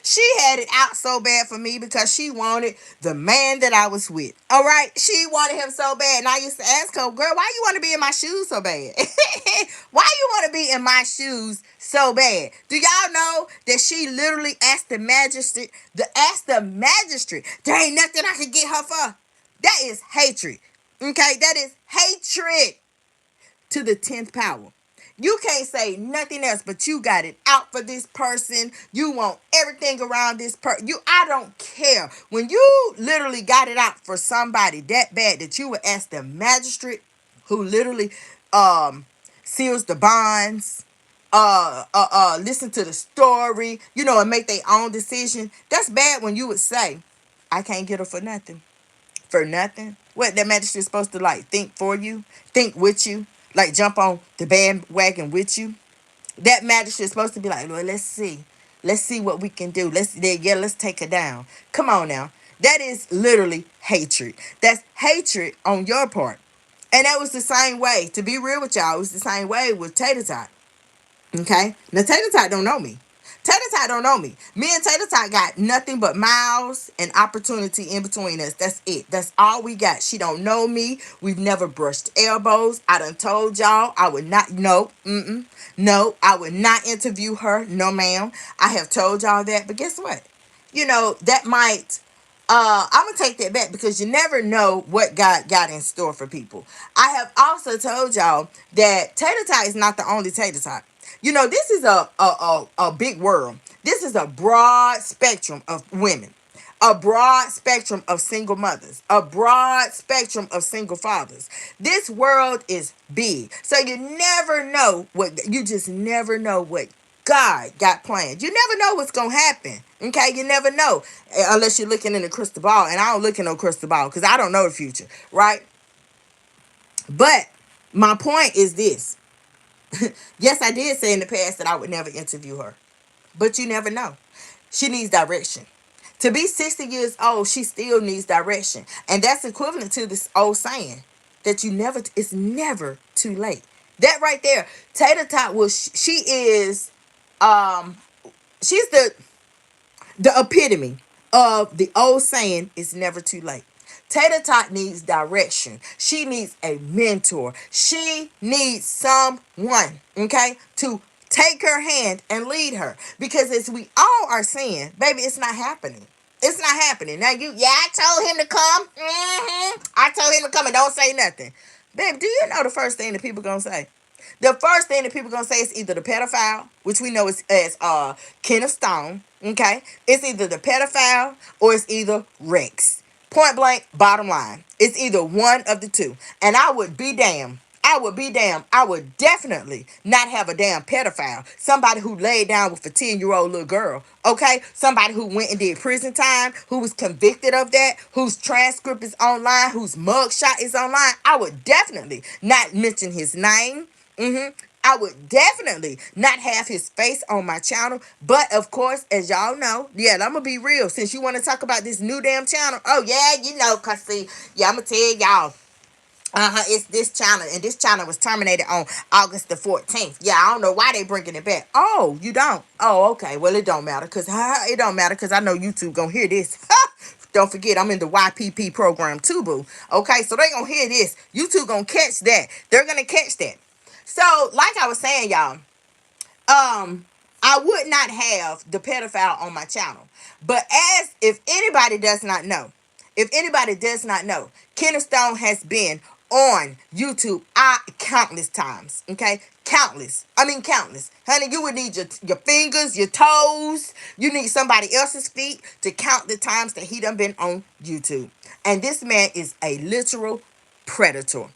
She had it out so bad for me because she wanted the man that I was with. All right, she wanted him so bad, and I used to ask her, girl, why you want to be in my shoes so bad? Why you want to be in my shoes so bad? Do y'all know that she literally asked the magistrate? There ain't nothing I can get her for. That is hatred. Okay, that is hatred to the 10th power. You can't say nothing else, but you got it out for this person. You want everything around this person. I don't care. When you literally got it out for somebody that bad that you would ask the magistrate who literally seals the bonds, listen to the story, and make their own decision. That's bad when you would say, I can't get her for nothing. For nothing? What, that magistrate's supposed to think for you? Think with you? like jump on the bandwagon with you. That magistrate is supposed to be like, well, let's see what we can do. Let's take her down. Come on now. That is literally hatred. That's hatred on your part. And that was the same way. To be real with y'all, it was the same way with Tater Tot. Okay? Now Tater Tot don't know me. Tater Tot don't know me. Me and Tater Tot got nothing but miles and opportunity in between us. That's it. That's all we got. She don't know me. We've never brushed elbows. I done told y'all I would not. No. No. I would not interview her. No, ma'am. I have told y'all that. But guess what? That might I'm gonna take that back because you never know what God got in store for people. I have also told y'all that Tater Tot is not the only Tater Tot. This is a big world. This is a broad spectrum of women, a broad spectrum of single mothers, a broad spectrum of single fathers. This world is big. So you just never know what God got planned. You never know what's going to happen. Okay, you never know unless you're looking in the crystal ball. And I don't look in no crystal ball because I don't know the future, right? But my point is this. Yes, I did say in the past that I would never interview her. But you never know. She needs direction. To be 60 years old, she still needs direction. And that's equivalent to this old saying that it's never too late. That right there, Tater Tot um, she's the epitome of the old saying, it's never too late. Tater Tot needs direction. She needs a mentor. She needs someone, okay, to take her hand and lead her. Because as we all are saying, baby, it's not happening. It's not happening. Now I told him to come. I told him to come and don't say nothing. Babe, do you know the first thing that people gonna say? The first thing that people gonna say is either the pedophile, which we know is as Kenneth Stone. Okay, it's either the pedophile or it's either Rex. Point blank, bottom line, it's either one of the two. And I would be damned. I would be damned. I would definitely not have a damn pedophile. Somebody who laid down with a 10-year-old little girl. Okay? Somebody who went and did prison time, who was convicted of that, whose transcript is online, whose mugshot is online. I would definitely not mention his name. I would definitely not have his face on my channel. But of course, as y'all know, yeah, I'm gonna be real. Since you want to talk about this new damn channel, oh yeah, cause see, yeah, I'm gonna tell y'all. It's this channel, and this channel was terminated on August the 14th. Yeah, I don't know why they bringing it back. Oh, you don't? Oh, okay. Well, it don't matter, cause it don't matter, cause I know YouTube gonna hear this. Don't forget, I'm in the YPP program too, boo. Okay, so they gonna hear this. YouTube gonna catch that. They're gonna catch that. So, like I was saying, y'all, I would not have the pedophile on my channel. But if anybody does not know, Kenneth Stone has been on YouTube countless times. Okay? Countless. I mean countless. Honey, you would need your fingers, your toes. You need somebody else's feet to count the times that he done been on YouTube. And this man is a literal predator.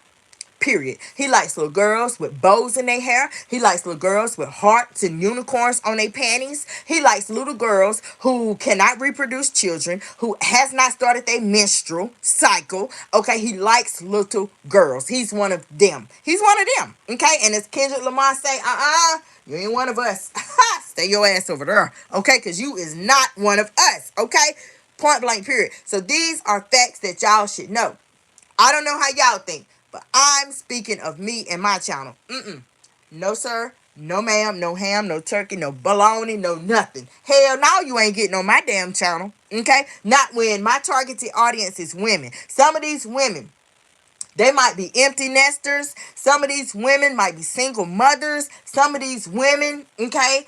Period. He likes little girls with bows in their hair. He likes little girls with hearts and unicorns on their panties. He likes little girls who cannot reproduce children, who has not started their menstrual cycle. Okay, he likes little girls. He's one of them. He's one of them. Okay, and as Kendrick Lamar say, you ain't one of us. Stay your ass over there. Okay, because you is not one of us. Okay, point blank period. So these are facts that y'all should know. I don't know how y'all think, but I'm speaking of me and my channel. No, sir. No, ma'am. No ham. No turkey. No bologna. No nothing. Hell no, you ain't getting on my damn channel. Okay? Not when my targeted audience is women. Some of these women, they might be empty nesters. Some of these women might be single mothers. Some of these women, okay,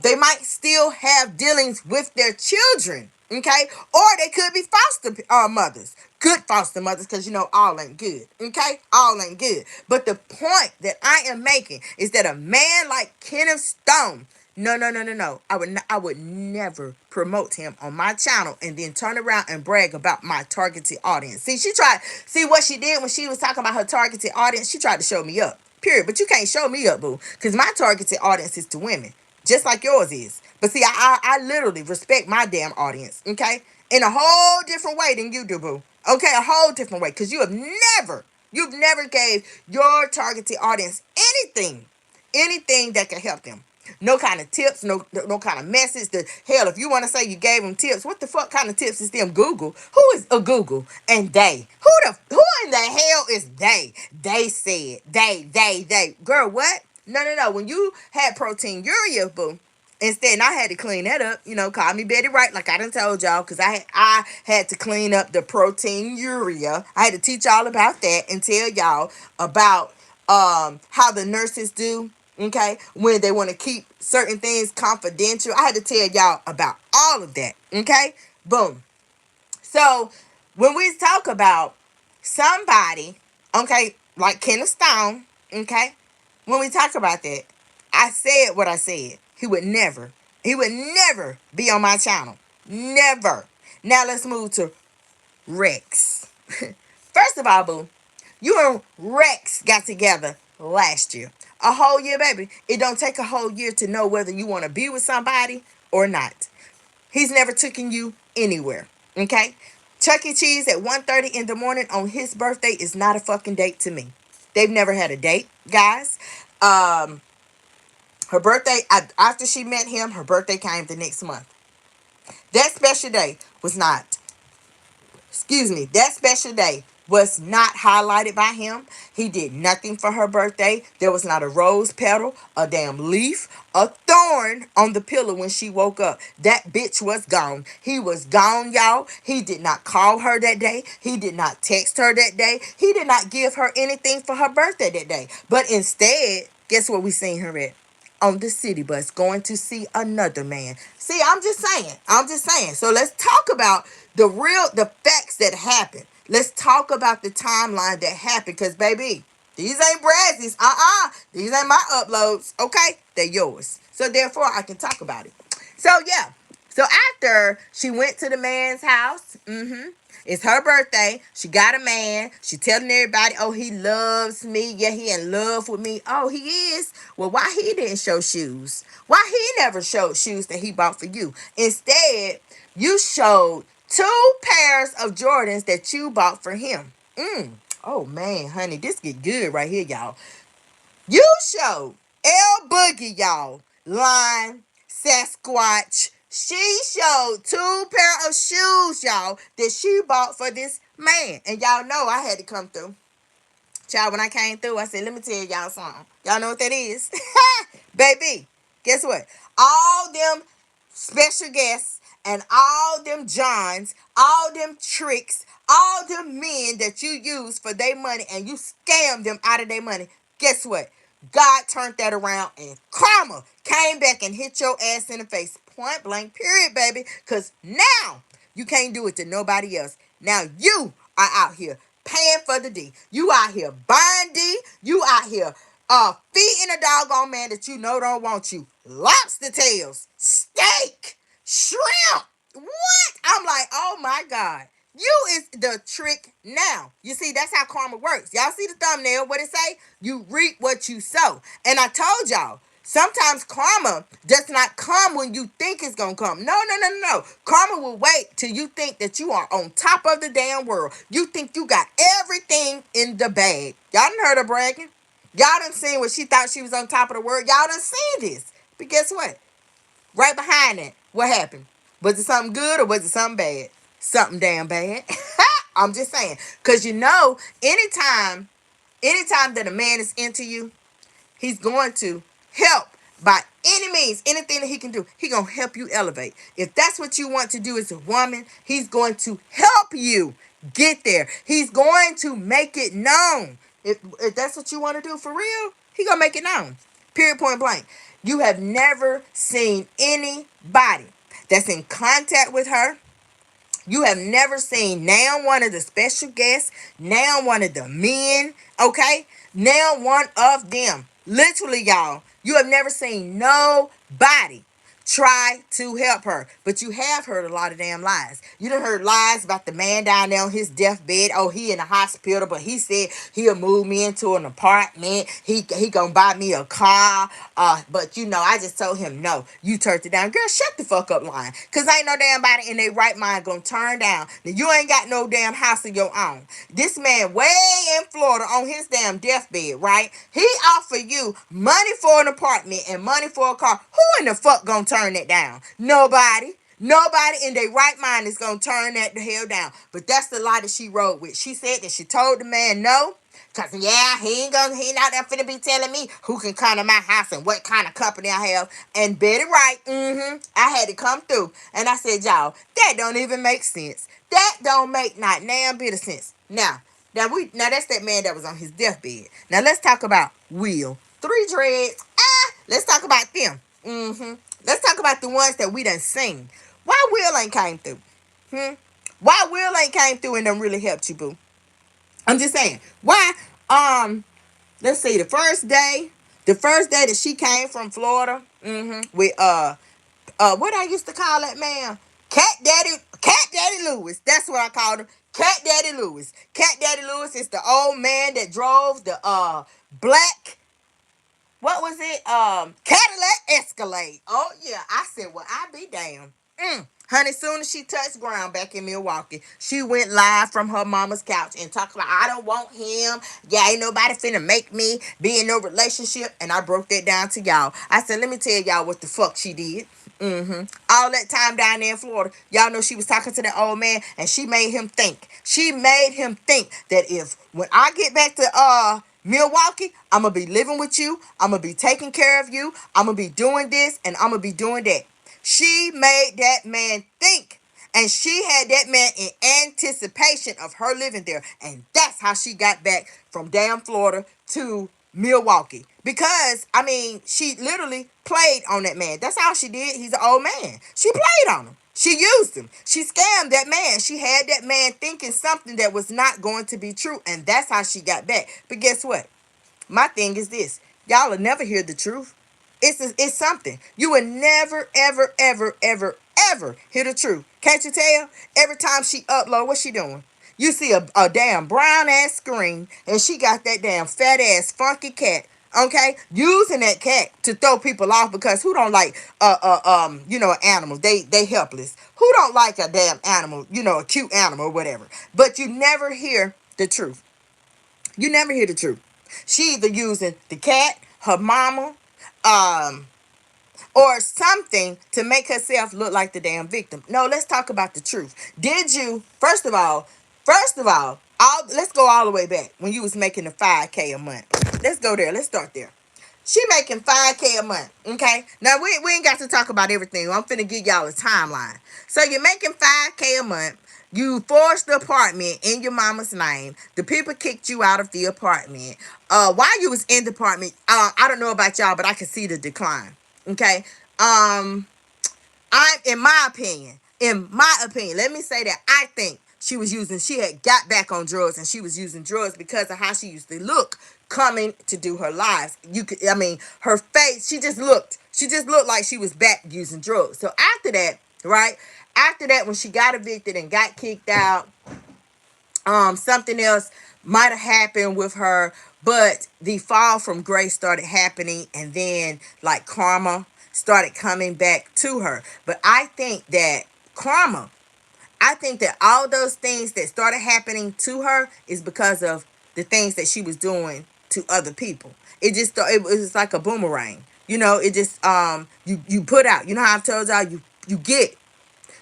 they might still have dealings with their children. Okay, or they could be foster mothers, good foster mothers, because all ain't good. Okay, all ain't good. But the point that I am making is that a man like Kenneth Stone, no. I would never promote him on my channel and then turn around and brag about my targeted audience. See what she did when she was talking about her targeted audience. She tried to show me up. Period. But you can't show me up, boo, because my targeted audience is to women, just like yours is. But see, I literally respect my damn audience, okay? In a whole different way than you do, boo. Okay, a whole different way. Because you have You've never gave your targeted audience anything that can help them. No kind of tips, no kind of message. Hell, if you want to say you gave them tips, what the fuck kind of tips is them? Google. Who is a Google? And they. Who in the hell is they? They said. They. Girl, what? No. When you had proteinuria, boo, instead, and I had to clean that up. Call me Betty Wright, like I done told y'all, because I had to clean up the proteinuria. I had to teach y'all about that and tell y'all about how the nurses do, okay, when they want to keep certain things confidential. I had to tell y'all about all of that, okay? Boom. So when we talk about somebody, okay, like Kenneth Stone, okay, when we talk about that, I said what I said. He would never be on my channel. Never. Now let's move to Rex. First of all, boo, you and Rex got together last year. A whole year, baby. It don't take a whole year to know whether you want to be with somebody or not. He's never taken you anywhere. Okay? Chuck E. Cheese at 1:30 in the morning on his birthday is not a fucking date to me. They've never had a date, guys. Her birthday, after she met him, her birthday came the next month. That special day was not, that special day was not highlighted by him. He did nothing for her birthday. There was not a rose petal, a damn leaf, a thorn on the pillow when she woke up. That bitch was gone. He was gone, y'all. He did not call her that day. He did not text her that day. He did not give her anything for her birthday that day. But instead, guess what we seen her at? On the city bus going to see another man. See, I'm just saying. So let's talk about the facts that happened. Let's talk about the timeline that happened. Because, baby, these ain't Brazzy's. These ain't my uploads. Okay? They're yours. So, therefore, I can talk about it. So, yeah. So, after she went to the man's house, it's her birthday. She got a man. She telling everybody, oh, he loves me. Yeah, he in love with me. Oh, he is? Well, why he didn't show shoes? Why he never showed shoes that he bought for you? Instead, you showed 2 pairs of Jordans that you bought for him. Oh, man, honey, this get good right here, y'all. You showed L Boogie, y'all, Line, Sasquatch. She showed 2 pair of shoes, y'all, that she bought for this man. And y'all know I had to come through. Child, when I came through, I said, let me tell y'all something. Y'all know what that is? Baby, guess what? All them special guests and all them Johns, all them tricks, all them men that you use for their money and you scam them out of their money, guess what? God turned that around and karma came back and hit your ass in the face. Point blank, period, baby. Because now you can't do it to nobody else. Now you are out here paying for the D. You out here buying D. You out here feeding a doggone man that you know don't want you. Lobster tails, steak, shrimp. What? I'm like, oh my God. You is the trick now. You see, that's how karma works. Y'all see the thumbnail, what it say? You reap what you sow. And I told y'all, sometimes karma does not come when you think it's going to come. No. Karma will wait till you think that you are on top of the damn world. You think you got everything in the bag. Y'all done heard her bragging. Y'all done seen what she thought she was on top of the world. Y'all done seen this. But guess what? Right behind that, what happened? Was it something good or was it something bad? Something damn bad. I'm just saying. Because anytime that a man is into you, he's going to help by any means, anything that he can do. He's going to help you elevate. If that's what you want to do as a woman, he's going to help you get there. He's going to make it known. If that's what you want to do for real, he's going to make it known. Period, point blank. You have never seen anybody that's in contact with her. You have never seen now one of the special guests, now one of the men, okay? Now one of them. Literally, y'all, you have never seen nobody try to help her. But you have heard a lot of damn lies. You done heard lies about the man down there on his deathbed. Oh, he in the hospital, but he said he'll move me into an apartment. He gonna buy me a car. But you know, I just told him no. You turned it down. Girl, shut the fuck up lying. Cause ain't no damn body in their right mind gonna turn down. Now, you ain't got no damn house of your own. This man way in Florida on his damn deathbed, right? He offered you money for an apartment and money for a car. Who in the fuck gonna turn it down? Nobody. Nobody in their right mind is gonna turn that the hell down. But that's the lie that she wrote with. She said that she told the man no. Cause yeah, he not there finna be telling me who can come to my house and what kind of company I have. And Betty right, I had to come through. And I said, y'all, that don't even make sense. That don't make not damn bit of sense. Now that's that man that was on his deathbed. Now let's talk about Will. Three dreads. Let's talk about them. Let's talk about the ones that we done seen. Why Will ain't came through? Why Will ain't came through and done really helped you, boo? I'm just saying. Why? Let's see. The first day that she came from Florida, with what I used to call that man, Cat Daddy Lewis. That's what I called him, Cat Daddy Lewis. Cat Daddy Lewis is the old man that drove the black, what was it? Cadillac Escalade. Oh yeah, I said, well, I be damned. Honey, soon as she touched ground back in Milwaukee, she went live from her mama's couch and talked about, I don't want him. Yeah, ain't nobody finna make me be in no relationship. And I broke that down to y'all. I said, let me tell y'all what the fuck she did. All that time down there in Florida, y'all know she was talking to that old man, and she made him think. She made him think that if when I get back to Milwaukee, I'm gonna be living with you, I'm gonna be taking care of you, I'm gonna be doing this, and I'm gonna be doing that. She made that man think. And she had that man in anticipation of her living there. And that's how she got back from damn Florida to Milwaukee. Because, I mean, she literally played on that man. That's all she did. He's an old man. She played on him. She used him. She scammed that man. She had that man thinking something that was not going to be true. And that's how she got back. But guess what? My thing is this. Y'all will never hear the truth. It's something. You will never, ever, ever, ever, ever hear the truth. Can't you tell? Every time she upload, what's she doing? You see a damn brown ass screen, and she got that damn fat ass funky cat. Okay, using that cat to throw people off, because who don't like animals? They helpless. Who don't like a damn animal? A cute animal or whatever. But you never hear the truth. You never hear the truth. She either using the cat, her mama, or something to make herself look like the damn victim. No, let's talk about the truth. Did you, let's go all the way back when you was making the 5K a month. Let's go there. Let's start there. She making 5K a month, okay? Now, we ain't got to talk about everything. I'm finna give y'all a timeline. So, you're making 5K a month. You forced the apartment in your mama's name. The people kicked you out of the apartment. While you was in the apartment, I don't know about y'all, but I can see the decline, okay? In my opinion, let me say that I think she had got back on drugs, and she was using drugs because of how she used to look coming to do her lives. Her face, she just looked like she was back using drugs. So after that, right? After that, when she got evicted and got kicked out, something else might have happened with her, but the fall from grace started happening, and then like karma started coming back to her. But I think that all those things that started happening to her is because of the things that she was doing to other people. It was like a boomerang. It just you put out. You know how I've told y'all,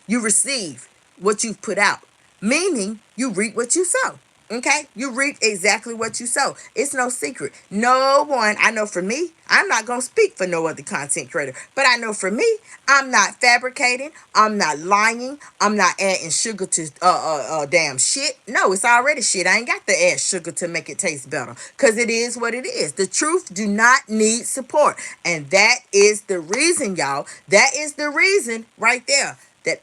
you receive what you've put out. Meaning you reap what you sow. Okay? You reap exactly what you sow. It's no secret. No one, I know for me, I'm not going to speak for no other content creator, but I know for me, I'm not fabricating. I'm not lying. I'm not adding sugar to damn shit. No, it's already shit. I ain't got to add sugar to make it taste better, because it is what it is. The truth do not need support. And that is the reason, y'all. That is the reason right there that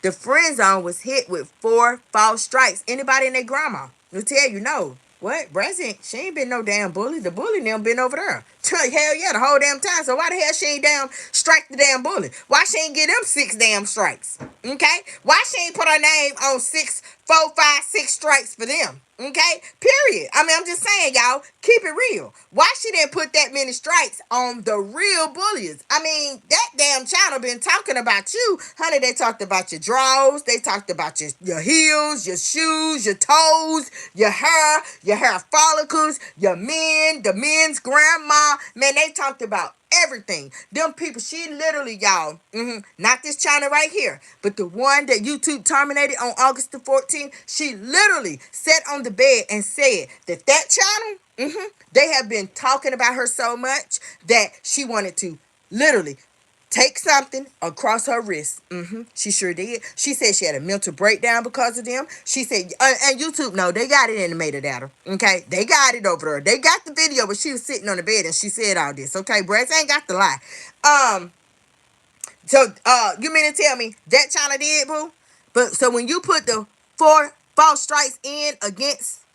the friend zone was hit with 4 false strikes. Anybody and their grandma will tell you no. What? Brazzy, she ain't been no damn bully. The bully never been over there. Hell yeah, the whole damn time. So why the hell she ain't damn strike the damn bully? Why she ain't get them 6 damn strikes? Okay? Why she ain't put her name on 6, 4, 5, 6 strikes for them? Okay? Period. I mean, I'm just saying, y'all, keep it real. Why she didn't put that many strikes on the real bullies? I mean, that damn channel been talking about you. Honey, they talked about your drawers. They talked about your heels, your shoes, your toes, your hair follicles, your men, the men's grandma. Man, they talked about everything. Them people, she literally, y'all, not this channel right here, but the one that YouTube terminated on August the 14th, she literally sat on the bed and said that channel, they have been talking about her so much that she wanted to literally take something across her wrist. She sure did. She said she had a mental breakdown because of them. She said, and YouTube, no, they got it in the metadata. Okay, they got it over there. They got the video where she was sitting on the bed and she said all this. Okay, Brad ain't got to lie. So you mean to tell me that China did, boo? But so when you put the 4 false strikes in against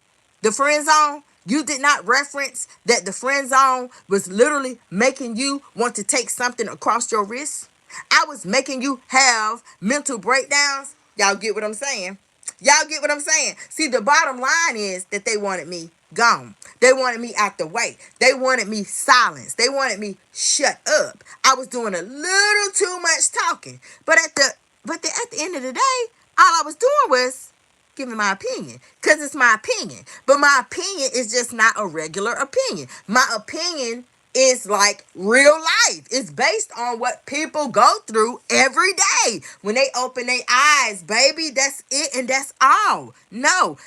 the friend zone, you did not reference that the friend zone was literally making you want to take something across your wrist. I was making you have mental breakdowns. Y'all get what I'm saying? Y'all get what I'm saying? See, the bottom line is that they wanted me gone. They wanted me out the way. They wanted me silenced. They wanted me shut up. I was doing a little too much talking. But at the end of the day, all I was doing was giving my opinion, because it's my opinion. But my opinion is just not a regular opinion. My opinion is like real life. It's based on what people go through every day when they open their eyes, baby. That's it, and that's all. No,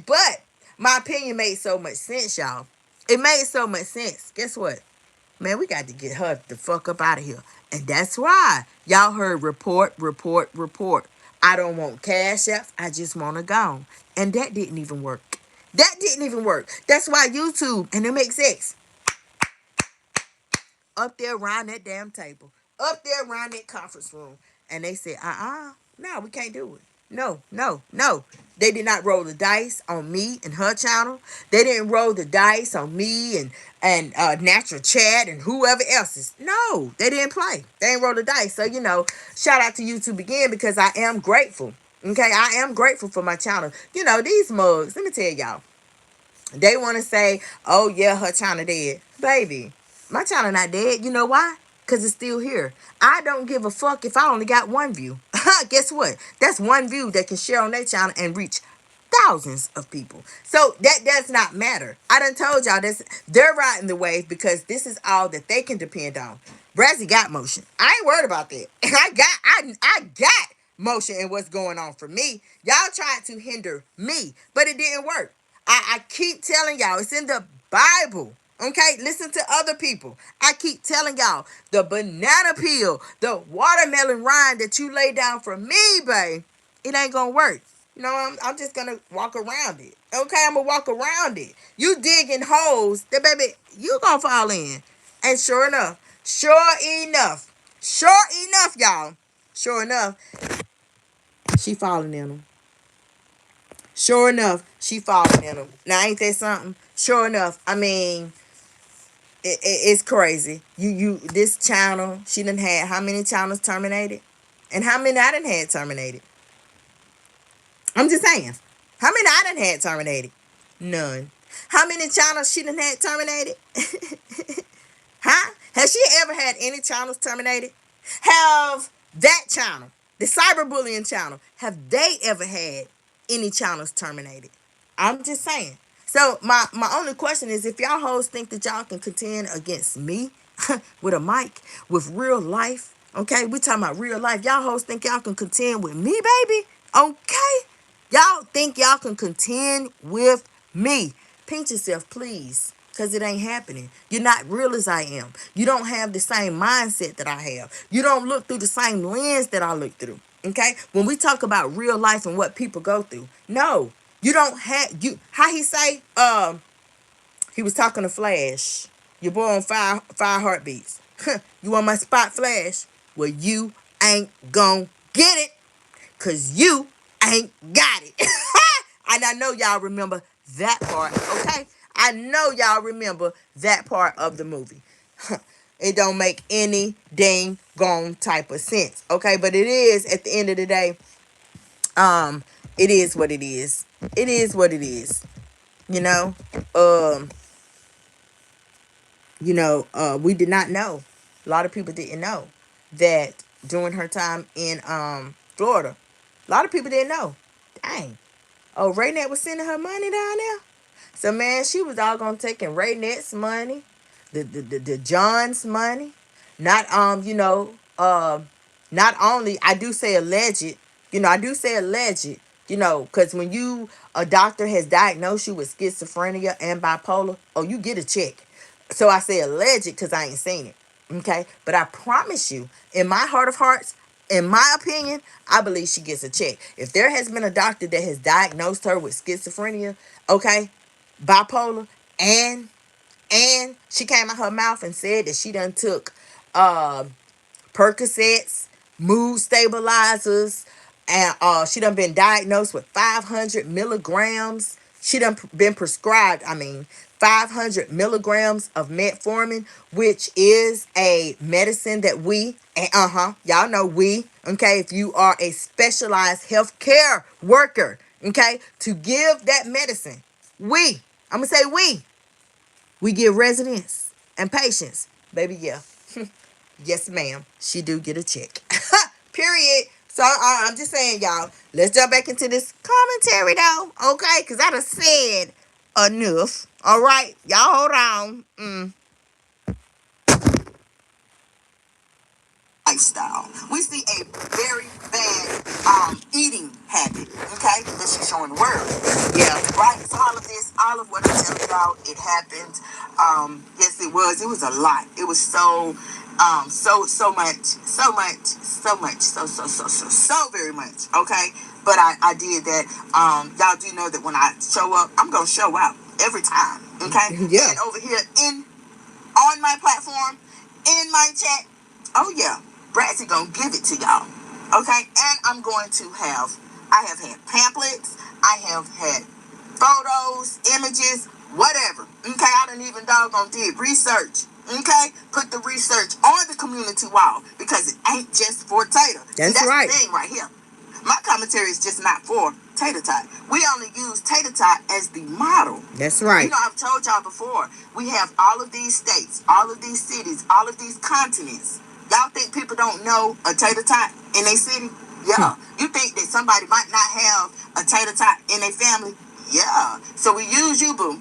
but my opinion made so much sense, y'all. It made so much sense. Guess what? Man, we got to get her the fuck up out of here. And that's why y'all heard report, report, report. I don't want cash apps. I just want to go. And that didn't even work. That didn't even work. That's why YouTube and MXX up there around that damn table, up there around that conference room. And they said, no, we can't do it. No, no, no. They did not roll the dice on me and her channel. They didn't roll the dice on me and Natural Chat and whoever else's. No, they didn't play. They didn't roll the dice. So, shout out to YouTube again, because I am grateful. Okay, I am grateful for my channel. These mugs, let me tell y'all. They want to say, oh, yeah, her channel dead. Baby, my channel not dead. You know why? Because it's still here. I don't give a fuck if I only got one view. Guess what? That's one view that can share on their channel and reach thousands of people. So that does not matter. I done told y'all this. They're riding the wave because this is all that they can depend on. Brazzy got motion. I ain't worried about that. I got motion in what's going on for me. Y'all tried to hinder me, but it didn't work. I keep telling y'all, it's in the Bible. Okay, listen to other people. I keep telling y'all, the banana peel, the watermelon rind that you lay down for me, babe, it ain't gonna work. I'm just gonna walk around it. Okay, I'm gonna walk around it. You digging holes, that baby, you gonna fall in. And sure enough, y'all, sure enough, she falling in them. Sure enough, she falling in them. Now, ain't that something? Sure enough, I mean, it's crazy. This channel, she done had how many channels terminated? And how many I done had terminated? I'm just saying. How many I done had terminated? None. How many channels she done had terminated? Huh? Has she ever had any channels terminated? Have that channel, the cyberbullying channel, have they ever had any channels terminated? I'm just saying. So my only question is, if y'all hoes think that y'all can contend against me with a mic, with real life, okay? We talking about real life. Y'all hoes think y'all can contend with me, baby? Okay? Y'all think y'all can contend with me? Pinch yourself, please. Because it ain't happening. You're not real as I am. You don't have the same mindset that I have. You don't look through the same lens that I look through. Okay? When we talk about real life and what people go through, no. You don't have, how he say, he was talking to Flash. Your boy on five heartbeats. You want my spot, Flash? Well, you ain't gonna get it. Because you ain't got it. And I know y'all remember That part, okay? I know y'all remember that part of the movie. It don't make any dang gone type of sense, okay? But it is, at the end of the day, um, it is what it is. It is what it is. You know, um, we did not know. A lot of people didn't know that during her time in Florida. A lot of people didn't know. Dang. Oh, Raynet was sending her money down there. So man, she was all gonna taking Raynet's money, the John's money. Not not only I do say alleged, I do say alleged, because when a doctor has diagnosed you with schizophrenia and bipolar, oh, you get a check. So I say alleged because I ain't seen it. Okay. But I promise you, in my heart of hearts, in my opinion, I believe she gets a check. If there has been a doctor that has diagnosed her with schizophrenia, okay, bipolar, and she came out her mouth and said that she done took uh Percocets, mood stabilizers, and she done been diagnosed with 500 milligrams. She done been prescribed, 500 milligrams of metformin, which is a medicine that y'all know okay, if you are a specialized healthcare worker, okay, to give that medicine, I'm gonna say we give residents and patients, baby, yeah. Yes, ma'am. She do get a check. Period. So I'm just saying, y'all. Let's jump back into this commentary, though. Okay? Because I done said enough. All right? Y'all hold on. Lifestyle. We see a very bad eating habit, okay, that she's showing the world. Yeah. Right? So all of what I'm telling y'all, it happened. Yes, it was. It was a lot. It was so very much. Okay. But I did that. Y'all do know that when I show up, I'm gonna show out every time. Okay. Yeah. And over here on my platform, in my chat, oh yeah, Bradsy gonna give it to y'all. Okay, and I have had pamphlets, I have had photos, images, whatever. Okay, I done even doggone did research. Okay, put the research on the community wall because it ain't just for Tater. That's See, right. The thing right here. My commentary is just not for Tater Tot. We only use Tater Tot as the model. That's right. I've told y'all before, we have all of these states, all of these cities, all of these continents. Y'all think people don't know a Tater Tot in their city? Yeah. You think that somebody might not have a Tater Tot in their family? Yeah. So we use you, boo.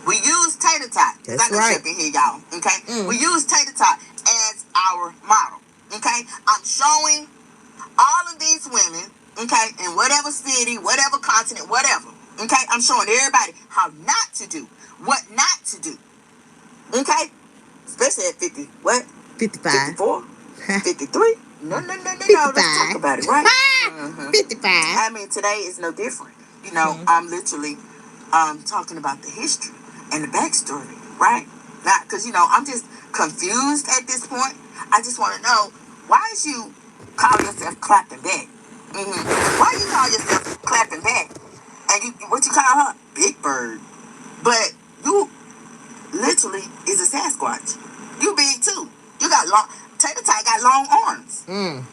We use Tater Tot. That's right. Up in here, y'all. Okay? We use Tater Tot as our model. Okay? I'm showing all of these women, okay, in whatever city, whatever continent, whatever, okay, I'm showing everybody how not to do, what not to do, okay, especially at 50, what? 55. 54? 53? No, let's talk about it, right? 55. I mean, today is no different. I'm literally talking about the history and the backstory, right? Not because, I'm just confused at this point. I just want to know, why is you call yourself clapping back? Why you call yourself clapping back? And what you call her? Big Bird. But you literally is a Sasquatch. You big too. You got long. Tater Tot got long arms.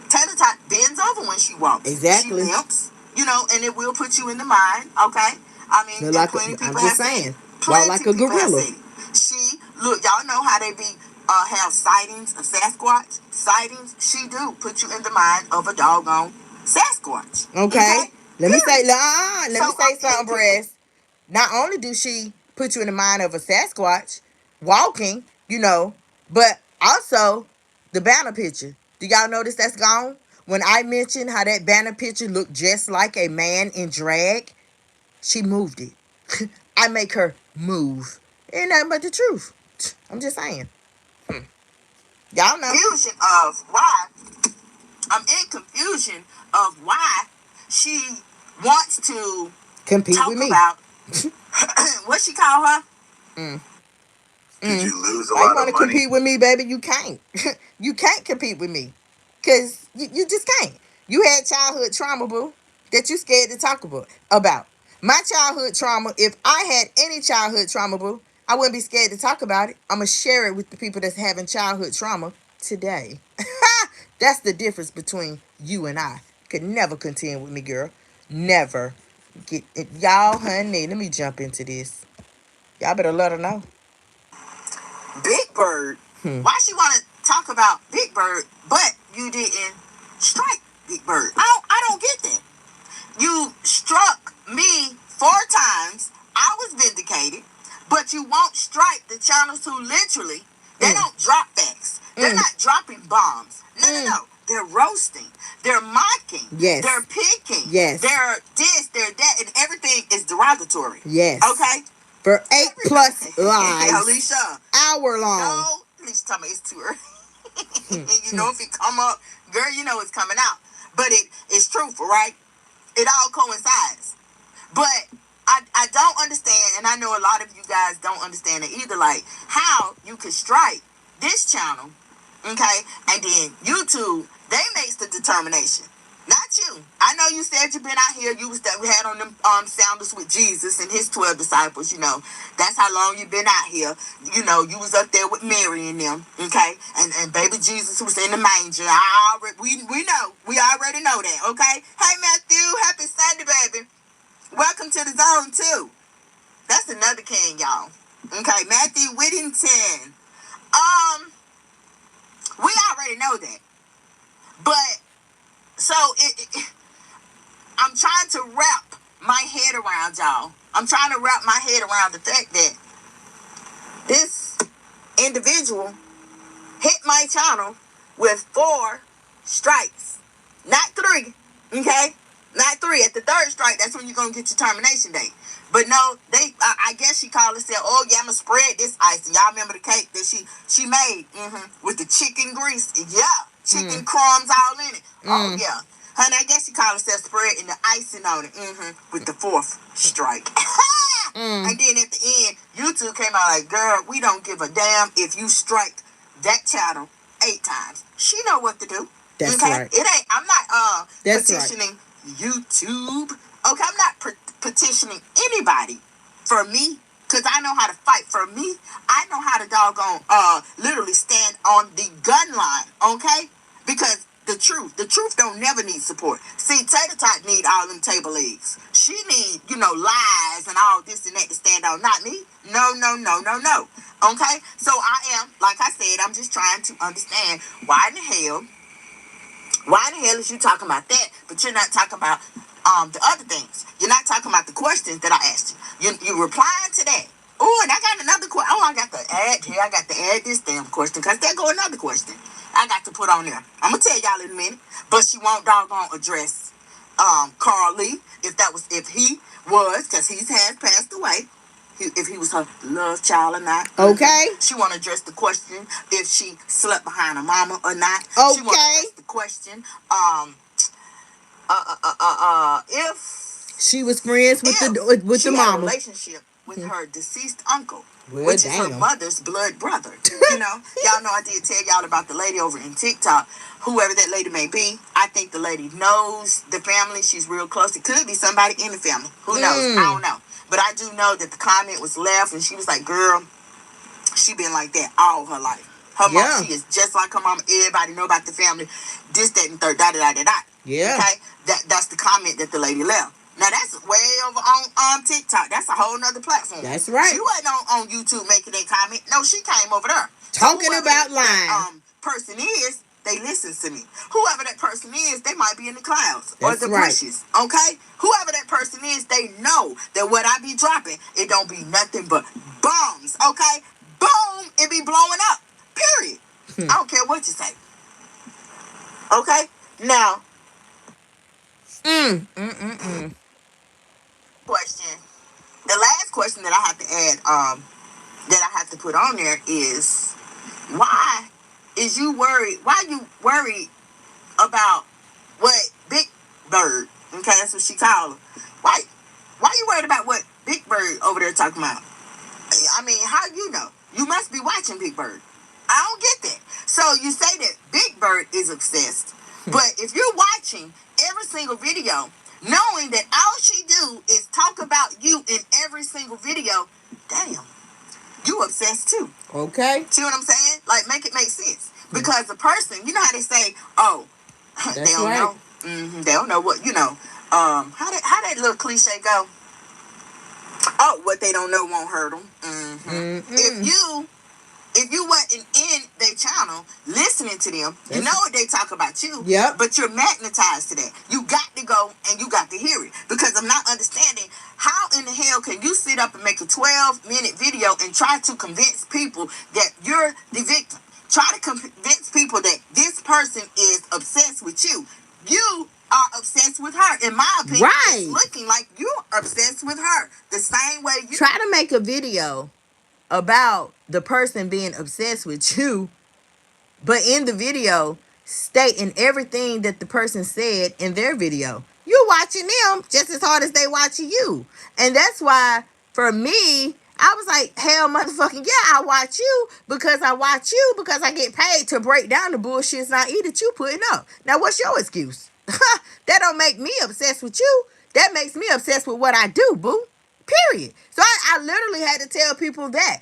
Tater Tot bends over when she walks. Exactly. She limps. And it will put you in the mind. Okay. I mean, like plenty I'm people just have saying. Plenty Like a gorilla. She look. Y'all know how they be have sightings of Sasquatch. Sightings. She do put you in the mind of a doggone Sasquatch. Okay. Let me say something, okay. Brez. Not only do she put you in the mind of a Sasquatch walking, but also the banner picture. Do y'all notice that's gone? When I mentioned how that banner picture looked just like a man in drag, she moved it. I make her move. Ain't nothing but the truth. I'm just saying. Y'all know. Confusion of why. I'm in confusion of why she wants to compete talk with me. About what she call her? Did you lose a lot of money? You want to compete with me, baby? You can't. You can't compete with me. Because you just can't. You had childhood trauma, boo, that you scared to talk about. My childhood trauma, if I had any childhood trauma, boo, I wouldn't be scared to talk about it. I'm going to share it with the people that's having childhood trauma today. That's the difference between you and I. Could never contend with me, girl. Never. Get it. Y'all, honey, let me jump into this. Y'all better let her know. Big Bird. Why she want to talk about Big Bird, but you didn't strike Big Bird? I don't get that. You struck me 4 times. I was vindicated, but you won't strike the channels who literally they don't drop facts. They're not dropping bombs. No. They're roasting. They're mocking. Yes. They're picking. Yes. They're this, they're that, and everything is derogatory. Yes. Okay? For 8+ lives. Alicia. Hour long. No, Alicia told me it's too early. And you know if it come up, girl, you know it's coming out. But it's truthful, right? It all coincides. But I don't understand, and I know a lot of you guys don't understand it either, like how you could strike this channel, okay, and then YouTube, they makes the determination. Not you. I know you said you've been out here. You was that we had on them sounders with Jesus and his 12 disciples. You know, that's how long you been out here. You know, you was up there with Mary and them. Okay, and baby Jesus was in the manger. We know. We already know that. Okay. Hey Matthew, happy Sunday, baby. Welcome to the zone too. That's another king, y'all. Okay, Matthew Whittington. We already know that, but. So I'm trying to wrap my head around, y'all. I'm trying to wrap my head around the fact that this individual hit my channel with 4 strikes, not 3. Okay, not 3. At the 3rd strike, that's when you're gonna get your termination date. But no, I guess she called herself, oh yeah, I'm gonna spread this ice. And y'all remember the cake that she made with the chicken grease? Yeah. Chicken crumbs all in it. Oh, yeah. Honey, I guess she called herself spreading the icing on it. With the 4th strike. And then at the end, YouTube came out like, girl, we don't give a damn if you strike that channel 8 times. She know what to do. That's right. It ain't, I'm not That's petitioning YouTube. Okay, I'm not petitioning anybody for me. Because I know how to fight. For me, I know how to doggone literally stand on the gun line, okay? Because the truth don't never need support. See, Tater Tot need all them table legs. She need, lies and all this and that to stand on. Not me. No. Okay? So I am, like I said, I'm just trying to understand why in the hell is you talking about that, but you're not talking about the other things. You're not talking about the questions that I asked you. You replying to that. Oh, and I got another question. Oh, I got to add here. I got to add this damn question because there go another question I got to put on there. I'm gonna tell y'all in a minute, but she won't doggone address Carl Lee if he was, because he has passed away. If he was her love child or not. Okay. She want to address the question if she slept behind her mama or not. Okay. She want to address the question if she was friends with the mama. Had a relationship with her deceased uncle, well, which damn. is her mother's blood brother. Y'all know I did tell y'all about the lady over in TikTok. Whoever that lady may be, I think the lady knows the family. She's real close. It could be somebody in the family. Who knows? I don't know. But I do know that the comment was left, and she was like, "Girl, she been like that all her life. Her mom, she is just like her mama. Everybody know about the family. This, that, and third. Da da da da da. Yeah. Okay. That's the comment that the lady left. Now that's way over on TikTok. That's a whole nother platform. That's right. She wasn't on YouTube making that comment. No, she came over there talking about lying. That person is, they listen to me. Whoever that person is, they might be in the clouds or the bushes. Okay? Whoever that person is, they know that what I be dropping, it don't be nothing but bombs. Okay? Boom, it be blowing up. Period. I don't care what you say. Okay? Now, question. The last question that I have to add, that I have to put on there is, why is you worried? Why you worried about what Big Bird? Okay, that's what she called him. Why you worried about what Big Bird over there talking about? I mean, how you know? You must be watching Big Bird. I don't get that. So you say that Big Bird is obsessed, but if you're watching every single video, knowing that all she do is talk about you in every single video, damn, you obsessed too. Okay. See what I'm saying? Like, make it make sense. Because the person, you know how they say, oh, they That's don't right. know. They don't know what, how that little cliche go? Oh, what they don't know won't hurt them. If you wasn't in their channel listening to them, you know what they talk about you. Yep. But you're magnetized to that. You got to go and you got to hear it. Because I'm not understanding how in the hell can you sit up and make a 12-minute video and try to convince people that you're the victim. Try to convince people that this person is obsessed with you. You are obsessed with her. In my opinion, Right. It's looking like you're obsessed with her. The same way you try to make a video about the person being obsessed with you, but in the video stating everything that the person said in their video. You're watching them just as hard as they watching you. And that's why, for me, I was like, hell motherfucking yeah, I watch you because I get paid to break down the bullshit it's not that you putting up. Now, what's your excuse? That don't make me obsessed with you. That makes me obsessed with what I do, boo. Period. So I literally had to tell people that.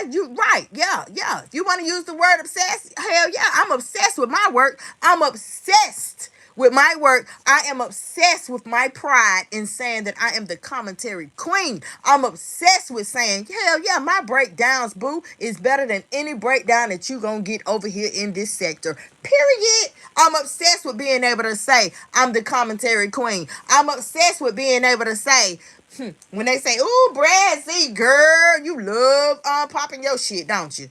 You right. Yeah. If you want to use the word obsessed, hell yeah, I'm obsessed with my work. I'm obsessed with my work. I am obsessed with my pride in saying that I am the commentary queen. I'm obsessed with saying, hell yeah, my breakdowns, boo, is better than any breakdown that you gonna get over here in this sector. Period. I'm obsessed with being able to say I'm the commentary queen. I'm obsessed with being able to say, when they say, ooh, Brad, see, girl, you love popping your shit, don't you?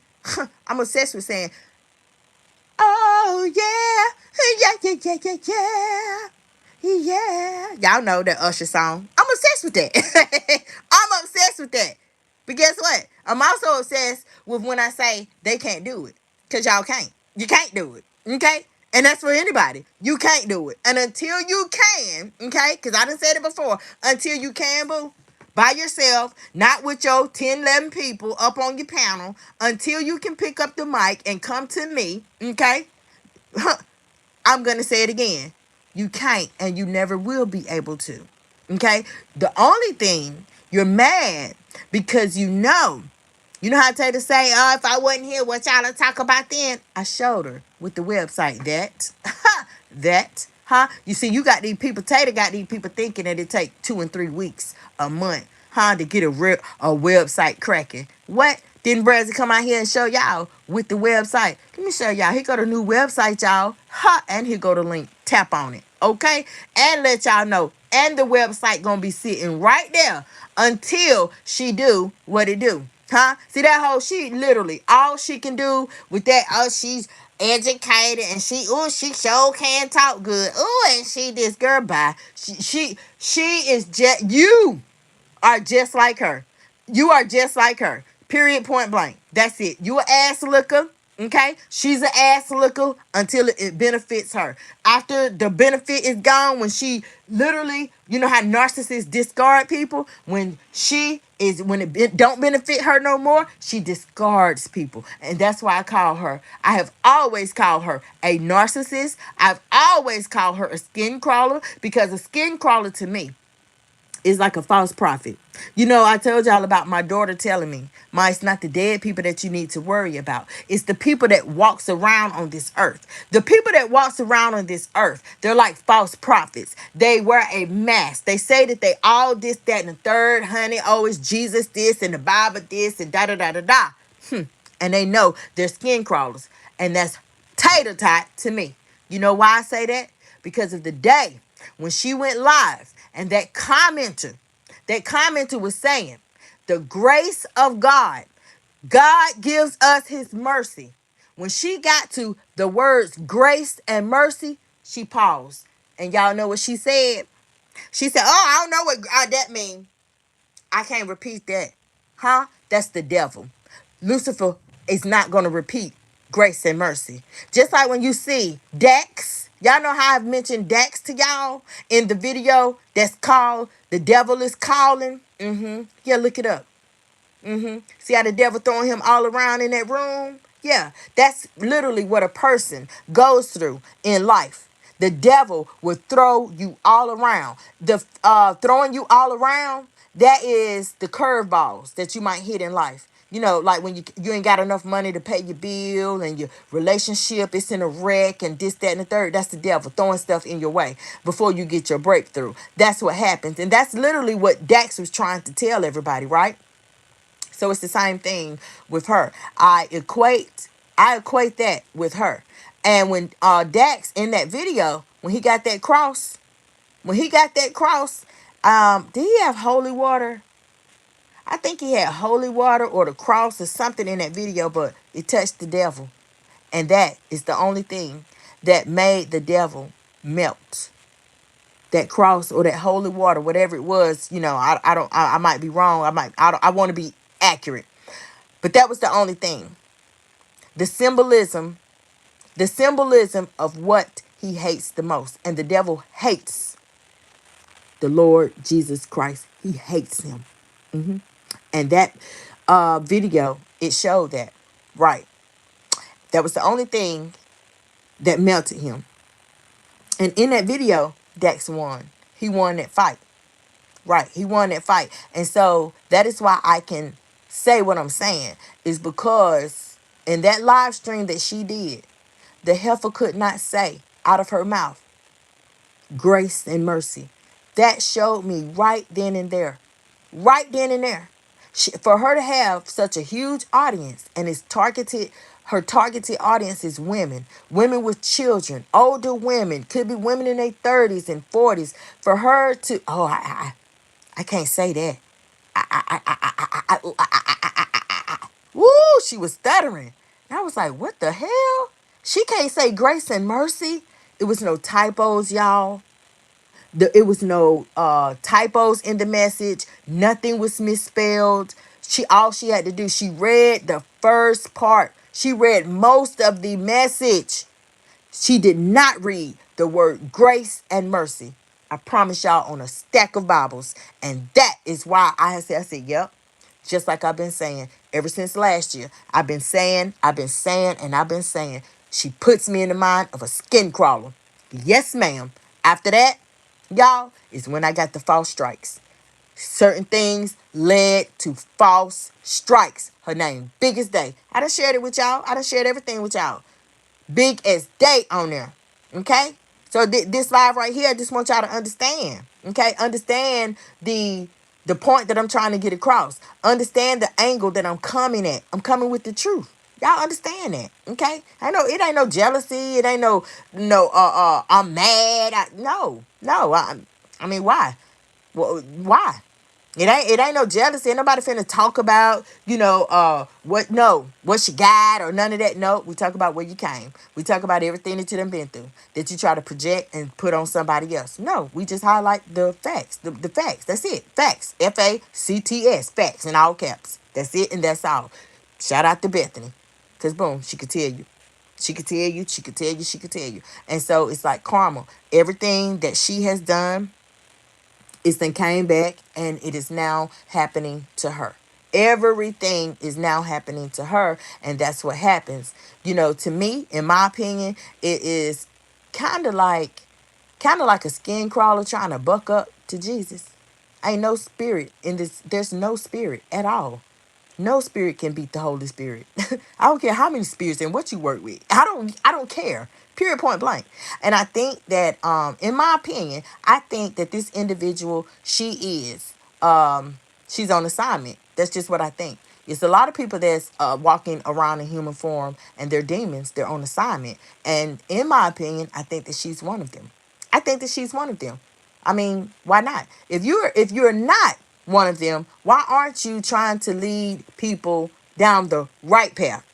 I'm obsessed with saying, oh, yeah. Y'all know that Usher song. I'm obsessed with that. I'm obsessed with that. But guess what? I'm also obsessed with when I say they can't do it. Because y'all can't. You can't do it. Okay? And that's for anybody. You can't do it. And until you can, okay? Because I done said it before. Until you can, boo, by yourself, not with your 10, 11 people up on your panel, until you can pick up the mic and come to me, okay? I'm going to say it again. You can't and you never will be able to, okay? The only thing, you're mad because you know how Tater say, oh, if I wasn't here, what y'all to talk about then? I showed her with the website that, you see, you got these people, Tater got these people thinking that it take 2 and 3 weeks, a month, to get a website cracking. What? Didn't Brazzy come out here and show y'all with the website? Let me show y'all. Here go the new website, y'all. And here go the link. Tap on it, okay? And let y'all know. And the website gonna be sitting right there until she do what it do. See that whole, she literally, all she can do with that, oh, she's educated and she sure can talk good. And she this girl bye. She is just, you are just like her. You are just like her. Period, point blank. That's it. You an ass looker. Okay? She's an ass looker until it benefits her. After the benefit is gone, when she literally, you know how narcissists discard people? When it don't benefit her no more, she discards people. And that's why I have always called her a narcissist. I've always called her a skin crawler, because a skin crawler to me is like a false prophet. I told y'all about my daughter telling me, Ma, it's not the dead people that you need to worry about. It's the people that walks around on this earth. The people that walks around on this earth, they're like false prophets. They wear a mask. They say that they all this, that, and the third, honey. Oh, it's Jesus this and the Bible this and da-da-da-da-da. And they know they're skin crawlers. And that's tater tot to me. You know why I say that? Because of the day when she went live and that commenter was saying, the grace of God gives us his mercy. When she got to the words grace and mercy, she paused. And y'all know what she said? She said, oh, I don't know what that means. I can't repeat that. That's the devil. Lucifer is not going to repeat grace and mercy. Just like when you see Dax, y'all know how I've mentioned Dax to y'all in the video that's called The Devil is Calling. Yeah, look it up. See how the devil throwing him all around in that room? Yeah, that's literally what a person goes through in life. The devil will throw you all around. The throwing you all around, that is the curveballs that you might hit in life. You know, like when you ain't got enough money to pay your bill and your relationship is in a wreck and this, that, and the third. That's the devil throwing stuff in your way before you get your breakthrough. That's what happens. And that's literally what Dax was trying to tell everybody, right? So it's the same thing with her. I equate that with her. And when Dax in that video, when he got that cross, did he have holy water? I think he had holy water or the cross or something in that video, but it touched the devil. And that is the only thing that made the devil melt. That cross or that holy water, whatever it was, I might be wrong. I want to be accurate. But that was the only thing. The symbolism, the symbolism of what he hates the most. And the devil hates the Lord Jesus Christ. He hates him. And that video, it showed that. Right. That was the only thing that melted him. And in that video, Dax won. He won that fight. Right. He won that fight. And so that is why I can say what I'm saying, is because in that live stream that she did, the heifer could not say out of her mouth, grace and mercy. That showed me right then and there. Right then and there. For her to have such a huge audience, and her targeted audience is women with children, older women, could be women in their 30s and 40s. For her to, I can't say that. Woo, she was stuttering. And I was like, what the hell? She can't say grace and mercy. It was no typos, y'all. It was no typos in the message. Nothing was misspelled. All she had to do, she read the first part. She read most of the message. She did not read the word grace and mercy. I promise y'all, on a stack of Bibles. And that is why I said, yep. Just like I've been saying ever since last year. I've been saying, and I've been saying. She puts me in the mind of a skin crawler. Yes, ma'am. After that, y'all, is when I got the false strikes. Certain things led to false strikes. Her name, Big as Day. I done shared it with y'all. I done shared everything with y'all. Big as Day on there. Okay? So this live right here, I just want y'all to understand. Okay? Understand the point that I'm trying to get across. Understand the angle that I'm coming at. I'm coming with the truth. Y'all understand that, okay? I know it ain't no jealousy. It ain't no I'm mad. I mean, why? Well, why? It ain't no jealousy. Ain't nobody finna talk about, what she got or none of that. No, we talk about where you came. We talk about everything that you done been through that you try to project and put on somebody else. No, we just highlight the facts. The facts. That's it. Facts. FACTS. Facts in all caps. That's it and that's all. Shout out to Bethany. Cause boom, she could tell you. She could tell you. She could tell you. She could tell you. And so it's like karma. Everything that she has done, it's then came back and it is now happening to her. Everything is now happening to her, and that's what happens. To me, in my opinion, it is kind of like a skin crawler trying to buck up to Jesus. Ain't no spirit in this. There's no spirit at all. No spirit can beat the Holy Spirit. I don't care how many spirits and what you work with. I don't care. Period, point blank. And I think that in my opinion, I think that this individual, she's on assignment. That's just what I think. It's a lot of people that's walking around in human form and they're demons. They're on assignment. And in my opinion, I think that she's one of them. I think that she's one of them. I mean, why not? If you're not one of them, why aren't you trying to lead people down the right path?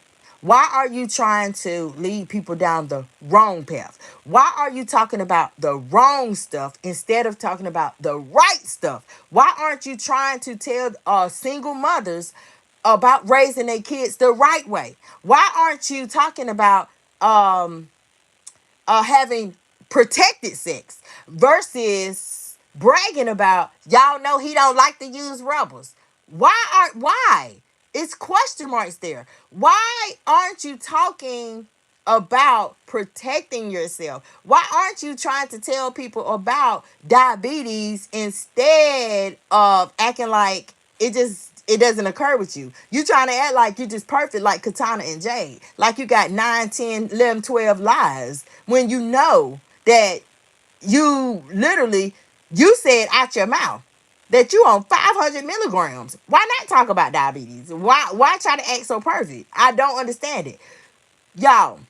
Why are you trying to lead people down the wrong path? Why are you talking about the wrong stuff instead of talking about the right stuff? Why aren't you trying to tell single mothers about raising their kids the right way? Why aren't you talking about having protected sex versus bragging about, y'all know he don't like to use rubbers? Why? It's question marks there. Why aren't you talking about protecting yourself? Why aren't you trying to tell people about diabetes instead of acting like it doesn't occur with you? You trying to act like you're just perfect, like Katana and Jade, like you got 9, 10, 11, 12 lives, when you know that you literally, you said out your mouth that you on 500 milligrams. Why not talk about diabetes? Why try to act so perfect? I don't understand it. Y'all,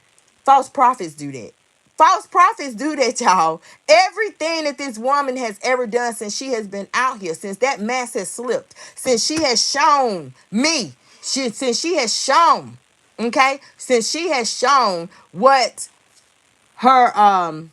false prophets do that. False prophets do that, y'all. Everything that this woman has ever done since she has been out here, since that mask has slipped, since she has shown me, since she has shown, okay, since she has shown her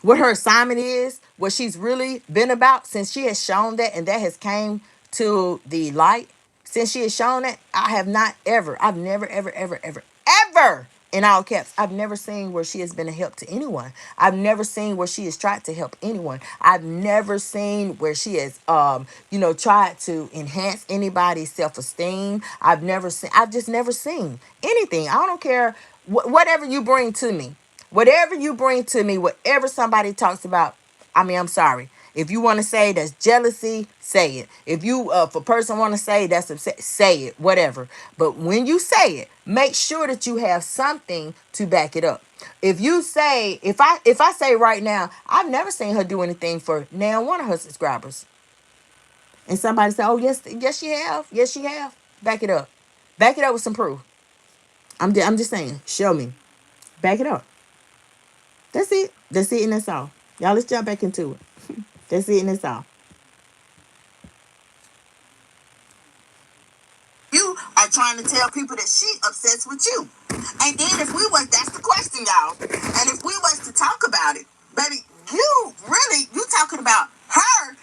what her assignment is, what she's really been about, since she has shown that and that has came to the light, since she has shown that, I have not ever, I've never, ever, ever, ever, ever, in all caps, I've never seen where she has been a help to anyone. I've never seen where she has tried to help anyone. I've never seen where she has, tried to enhance anybody's self-esteem. I've just never seen anything. I don't care whatever you bring to me. Whatever you bring to me, whatever somebody talks about, I mean, I'm sorry. If you want to say that's jealousy, say it. If you, if a person want to say that's upset, say it, whatever. But when you say it, make sure that you have something to back it up. If you say, if I say right now, I've never seen her do anything for now one of her subscribers, and somebody say, oh yes she have, yes she have, back it up, back it up with some proof. I'm just saying, show me, back it up. That's it. That's it and that's all. Y'all, let's jump back into it. That's it and that's all. You are trying to tell people that she obsessed with you. And then if we was, that's the question, y'all. And if we was to talk about it, baby, you talking about her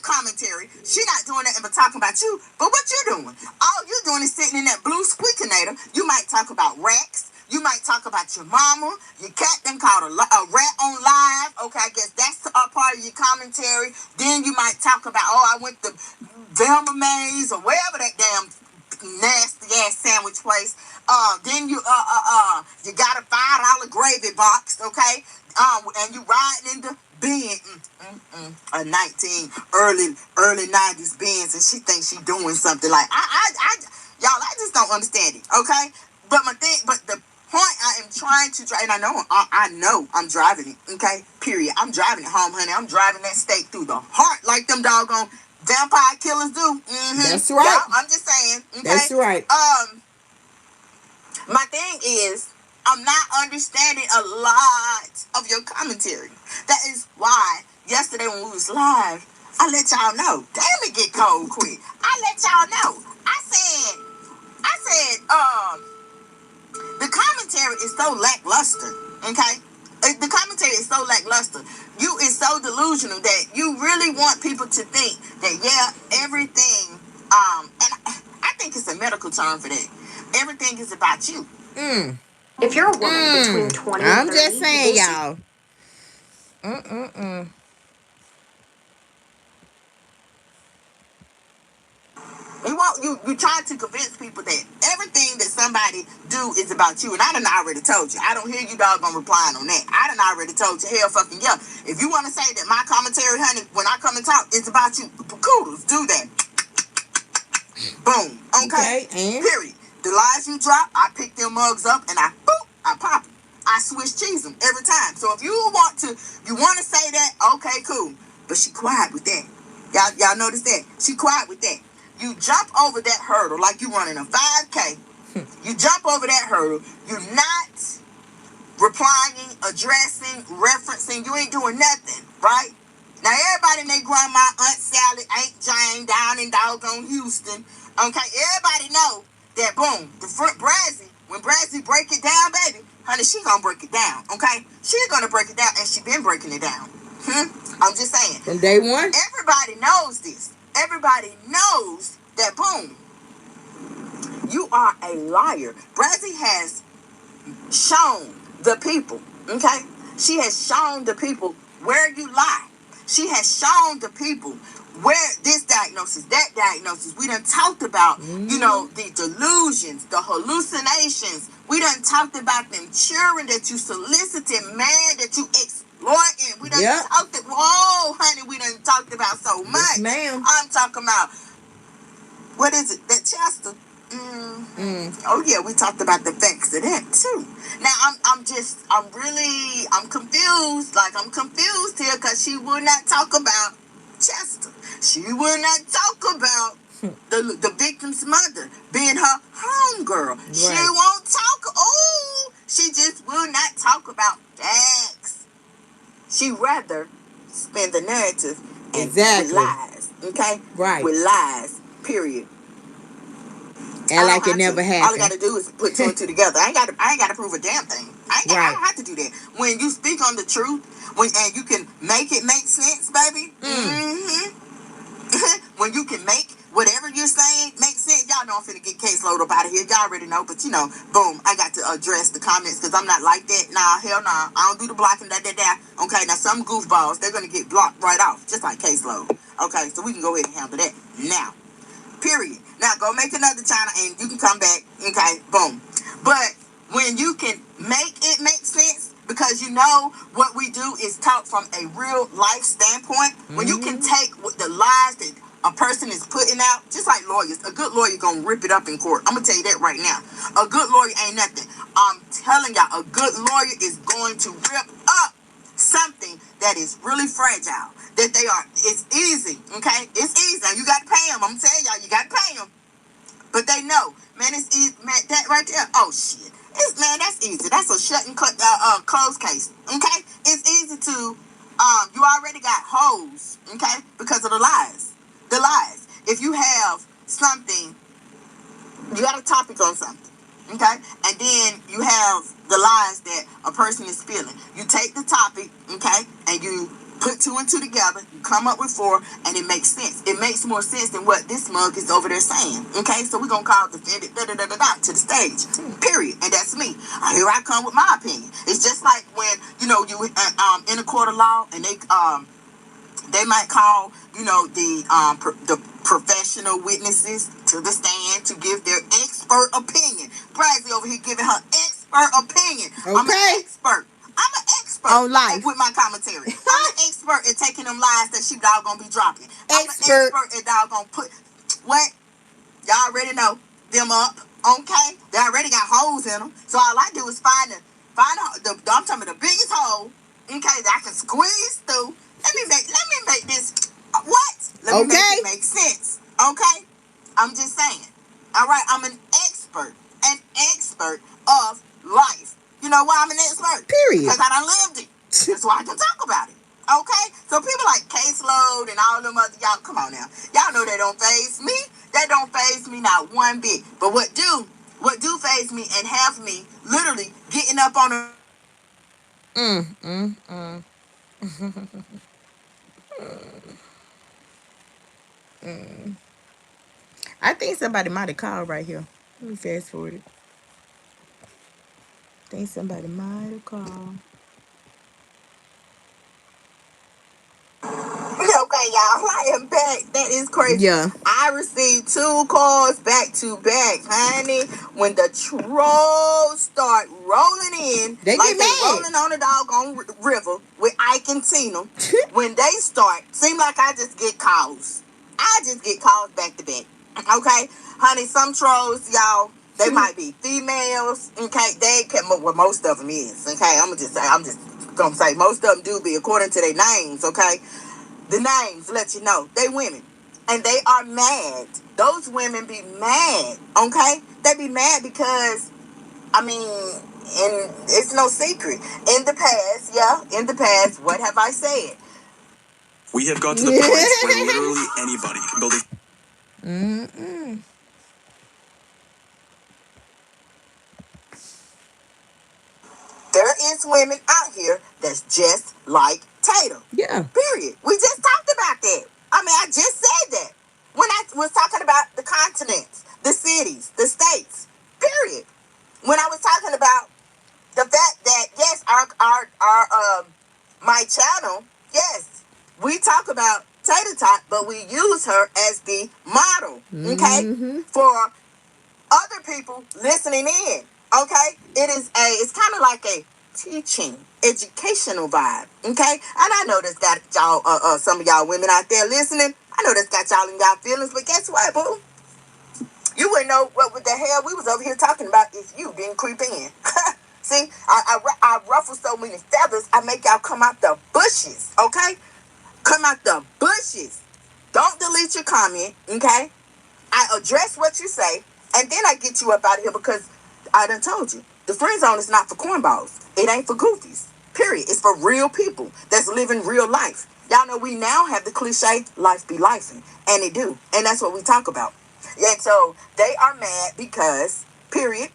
commentary. She not doing nothing but talking about you. But what you doing? All you doing is sitting in that blue squeakinator. You might talk about racks. You might talk about your mama, your cat then called a rat on live. Okay, I guess that's a part of your commentary. Then you might talk about, I went to Velma Mays or wherever that damn nasty ass sandwich place. Then you got a $5 gravy box, okay? And you riding in the Benz, a 19 early 90s Benz, and she thinks she doing something like y'all. I just don't understand it, okay? But the point I am trying to drive, and I know I'm driving it, okay? Period. I'm driving it home, honey. I'm driving that steak through the heart like them doggone vampire killers do. That's right. Yeah, I'm just saying. Okay? That's right. My thing is, I'm not understanding a lot of your commentary. That is why yesterday when we was live, I let y'all know. Damn, it get cold quick. I let y'all know. I said, the commentary is so lackluster. Okay, the commentary is so lackluster. You is so delusional that you really want people to think that everything. And I think it's a medical term for that. Everything is about you. If you're a woman between 20 and 30, I'm just saying, y'all. You trying to convince people that everything that somebody do is about you, and I done already told you. I don't hear you doggone replying on that. I done already told you. Hell fucking yeah. If you want to say that my commentary, honey, when I come and talk, it's about you, kudos, do that. Boom. Okay. Period. The lies you drop, I pick them mugs up and I pop them. I Swiss cheese them every time. So if you want to say that, okay, cool. But she quiet with that. Y'all notice that? She quiet with that. You jump over that hurdle like you running a 5K. You jump over that hurdle. You're not replying, addressing, referencing. You ain't doing nothing, right? Now, everybody and their grandma, Aunt Sally, Aunt Jane down in doggone Houston, okay, everybody know that, boom, the front Brazzy, when Brazzy break it down, baby, honey, she gonna break it down, okay? She gonna break it down, and she been breaking it down. I'm just saying. From day one? Everybody knows this. Everybody knows that, boom, you are a liar. Brazzy has shown the people, okay? She has shown the people where you lie. She has shown the people where this diagnosis, that diagnosis. We done talked about, you know, the delusions, the hallucinations. We done talked about them children that you solicited, man, that you exploiting. We done talked about, whoa, honey, we done talked about so much. Yes, ma'am. I'm talking about, what is it, that Chester? Oh yeah, we talked about the facts of that too. Now I'm confused. Like, I'm confused here because she would not talk about Chester. She would not talk about the victim's mother being her homegirl. Right. She won't talk. Oh, she just will not talk about facts. She rather spin the narrative and with lies. Okay, right, with lies. Period. And like it never happened. All I gotta do is put two and two together. I ain't gotta prove a damn thing. I don't have to do that. When you speak on the truth, and you can make it make sense, baby. When you can make whatever you're saying make sense, y'all know I'm finna get caseload up out of here. Y'all already know, but you know, boom, I got to address the comments because I'm not like that. Nah, hell nah. I don't do the blocking, that. Okay, now some goofballs, they're gonna get blocked right off, just like caseload. Okay, so we can go ahead and handle that now. Period. Now go make another channel and you can come back. Okay, boom. But when you can make it make sense, because you know what we do is talk from a real life standpoint. When you can take the lies that a person is putting out, just like lawyers, a good lawyer gonna rip it up in court. I'm gonna tell you that right now. A good lawyer ain't nothing. I'm telling y'all, a good lawyer is going to rip up something that is really fragile. That they are, it's easy, okay? It's easy. Now you gotta pay them. I'm telling y'all, you gotta pay them. But they know, man, it's easy, man, that right there. Oh shit, that's easy. That's a shut and close case, okay? It's easy to, you already got hoes, okay? Because of the lies. If you have something, you got a topic on something. Okay, and then you have the lies that a person is spilling. You take the topic, okay, and you put two and two together. You come up with four, and it makes sense. It makes more sense than what this mug is over there saying. Okay, so we're gonna call defendant to the stage. Period. And that's me. Here I come with my opinion. It's just like when you know you in a court of law, and they might call, you know, the professional witnesses to the stand to give their expert opinion. Bradley over here giving her expert opinion. Okay. I'm an expert on life with my commentary. I'm an expert at taking them lies that she dog gonna be dropping. I'm an expert at dog gonna put what y'all already know them up. Okay, they already got holes in them. So all I do is find the I'm talking about the biggest hole. Okay, that I can squeeze through. Let me make this. What? Let me make it make sense. Okay? I'm just saying. All right? I'm an expert of life. You know why I'm an expert? Period. Because I done lived it. That's why I can talk about it. Okay? So people like caseload and all them other, y'all, come on now. Y'all know they don't faze me. That don't faze me not one bit. But what do faze me and have me literally getting up on a I think somebody might have called right here. Let me fast forward it. I think somebody might have called. Okay, y'all, I am back. That is crazy. Yeah. I received 2 calls back to back, honey. When the trolls start rolling in, they like get mad. They rolling on the doggone river with Ike and Tina. When they start, seem like I just get calls. Back to back. Okay, honey, some trolls, y'all, they might be females. Okay, they can. Well, most of them is. Okay, I'm just gonna say most of them do be according to their names. Okay. The names let you know they women, and they are mad. Those women be mad, okay? They be mad because, I mean, and it's no secret. In the past, what have I said? We have got to the point where literally anybody can build a... There is women out here that's just like Tatum. Yeah. Period. We just talked about that. I mean, I just said that. When I was talking about the continents, the cities, the states. Period. When I was talking about the fact that, yes, our my channel, yes, we talk about Tater Tot, but we the model, okay, for other people listening in, okay? It's kind of like a teaching, educational vibe, okay? And I know that's got y'all, some of y'all women out there listening. I know that's got y'all in y'all feelings, but guess what, boo? You wouldn't know what the hell we was over here talking about if you didn't creep in. See, I ruffle so many feathers, I make y'all come out the bushes, okay? Come out the bushes. Don't delete your comment, okay? I address what you say, and then I get you up out of here because I done told you. The friend zone is not for cornballs. It ain't for goofies. Period. It's for real people that's living real life. Y'all know we now have the cliche, life be lifing. And it do. And that's what we talk about. And so they are mad because, period,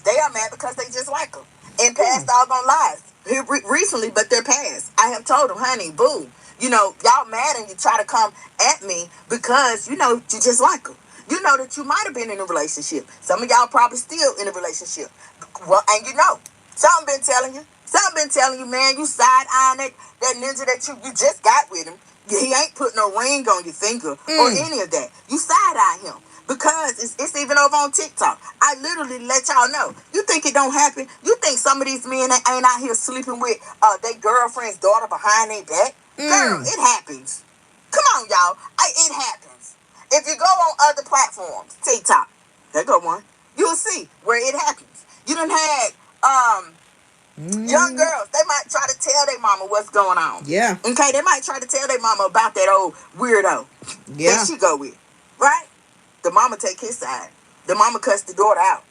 they are mad because they just like them. In past doggone lives. Here recently, but they're past. I have told them, honey, boo, you know, y'all mad and you try to come at me because, you know, you just like them. You know that you might have been in a relationship. Some of y'all probably still in a relationship. Well, and you know, something been telling you. Something been telling you, man, you side-eyeing that ninja that you just got with him. He ain't put no ring on your finger or any of that. You side-eye him. Because it's even over on TikTok. I literally let y'all know. You think it don't happen? You think some of these men that ain't out here sleeping with their girlfriend's daughter behind their back? Girl, it happens. Come on, y'all. It happens. If you go on other platforms, TikTok, there go one, you'll see where it happens. You done had young girls, they might try to tell their mama what's going on. Yeah. Okay, they might try to tell their mama about that old weirdo that she go with. Right? The mama take his side. The mama cuts the daughter out.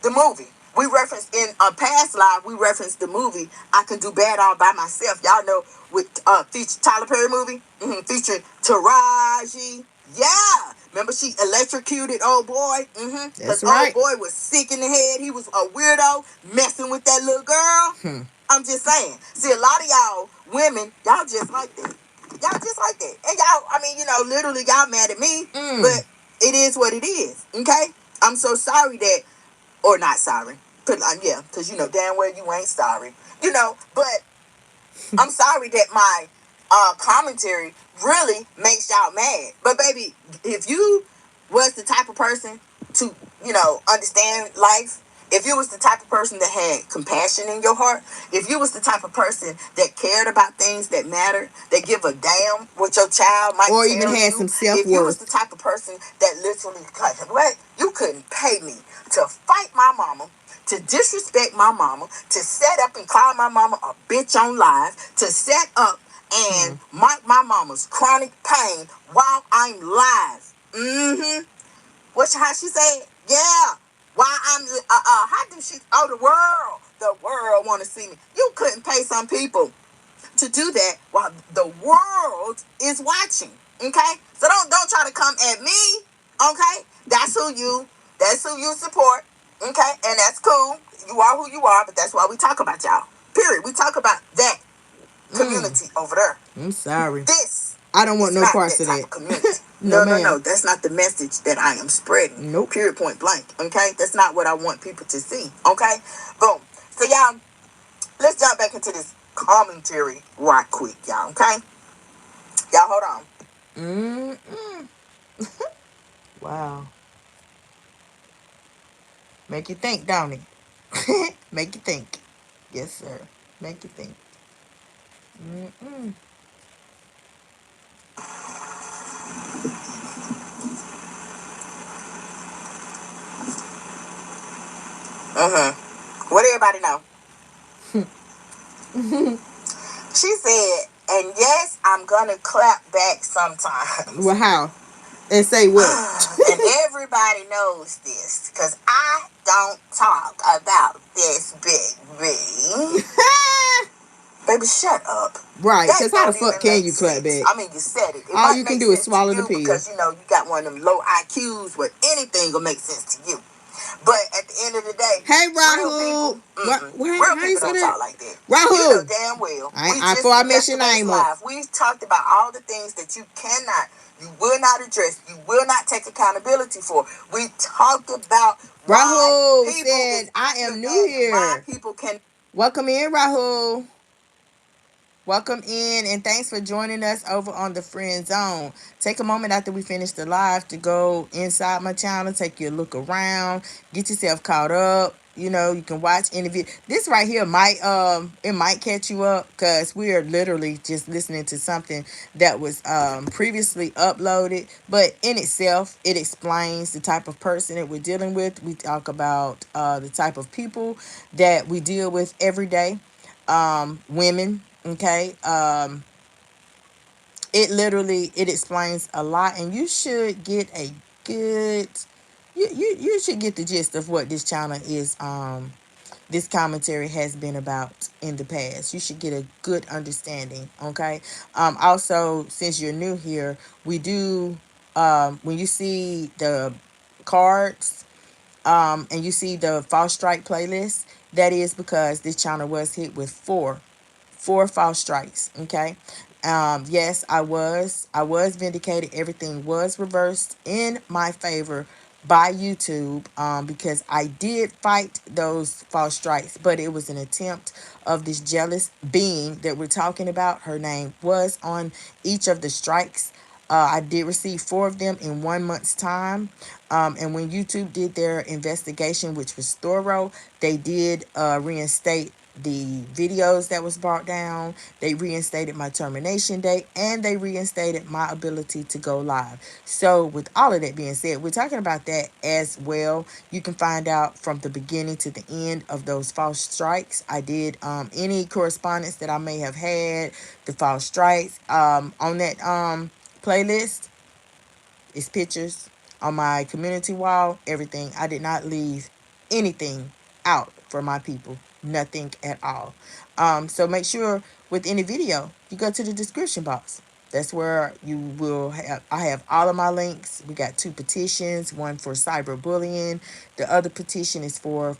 The movie. We referenced in a past live, we referenced the movie I Can Do Bad All By Myself. Y'all know with feature Tyler Perry movie, featuring Taraji. Yeah. Remember she electrocuted old boy? That's Because right. old boy was sick in the head. He was a weirdo messing with that little girl. I'm just saying. See, a lot of y'all women, y'all just like that. Y'all just like that. And y'all, I mean, you know, literally y'all mad at me, but it is what it is. Okay? I'm so sorry that, or not sorry. Yeah, because you know damn well you ain't sorry. You know, but I'm sorry that my commentary really makes y'all mad. But baby, if you was the type of person to, you know, understand life, if you was the type of person that had compassion in your heart, if you was the type of person that cared about things that matter, that give a damn what your child might Or tell even had you, some if you was self-worth. the type of person that literally, what? You couldn't pay me to fight my mama, to disrespect my mama, to set up and call my mama a bitch on live, to set up and mock my mama's chronic pain while I'm live. What's how she said? Yeah. Why I'm how do she the world want to see me. You couldn't pay some people to do that while the world is watching. Okay? So don't try to come at me. Okay? That's who you support. Okay? And that's cool. You are who you are, but that's why we talk about y'all. Period. We talk about that community over there. I'm sorry. This I don't want no parts of type that. of community. No, No. That's not the message that I am spreading. Nope. Period, point blank. Okay? That's not what I want people to see. Okay? Boom. So y'all, let's jump back into this commentary right quick, y'all. Okay? Y'all hold on. Wow. Make you think, don't it? Make you think. Yes, sir. Make you think. What everybody know? She said, and yes, I'm gonna clap back sometimes. Well, how? And say what? And everybody knows this, because I don't talk about this big B. Baby, shut up. Right, That because how the don't fuck even can make you clap sense. back? I mean, you said it. It All might you can make do is sense swallow to the you pill. because, you know, you got one of them low IQs where anything will make sense to you. But at the end of the day, Hey, real Rahul. people, real How you people say don't that? talk like that. Rahul. You know damn well. Before I mess your name up. Live, we talked about all the things that you cannot, you will not address, you will not take accountability for. We talked about Rahul why people said, I am new here. why people can. Welcome in, Rahul. Welcome in, and thanks for joining us over on the Friend Zone. Take a moment after we finish the live to go inside my channel, take your look around, get yourself caught up. You know, you can watch any video. This right here might it might catch you up because we are literally just listening to something that was previously uploaded, but in itself it explains the type of person that we're dealing with. We talk about the type of people that we deal with every day, women. Okay. It literally it explains a lot, and you should get a good you should get the gist of what this channel is, this commentary has been about in the past. You should get a good understanding. Okay. Also, since you're new here, we do, when you see the cards, and you see the false strike playlist, that is because this channel was hit with four false strikes. Okay. Yes, I was vindicated. Everything was reversed in my favor by YouTube, because I did fight those false strikes, but it was an attempt of this jealous being that we're talking about. Her name was on each of the strikes. I did receive four of them in 1 month's time. And when YouTube did their investigation, which was thorough, they did reinstate the videos that was brought down. They reinstated my termination date, and they reinstated my ability to go live. So with all of that being said, we're talking about that as well. You can find out from the beginning to the end of those false strikes. I did any correspondence that I may have had, the false strikes, on that playlist. It's pictures on my community wall, everything. I did not leave anything out for my people. Nothing at all. So make sure with any video, you go to the description box. That's where you will have, I have all of my links. We got two petitions, one for cyberbullying. The other petition is for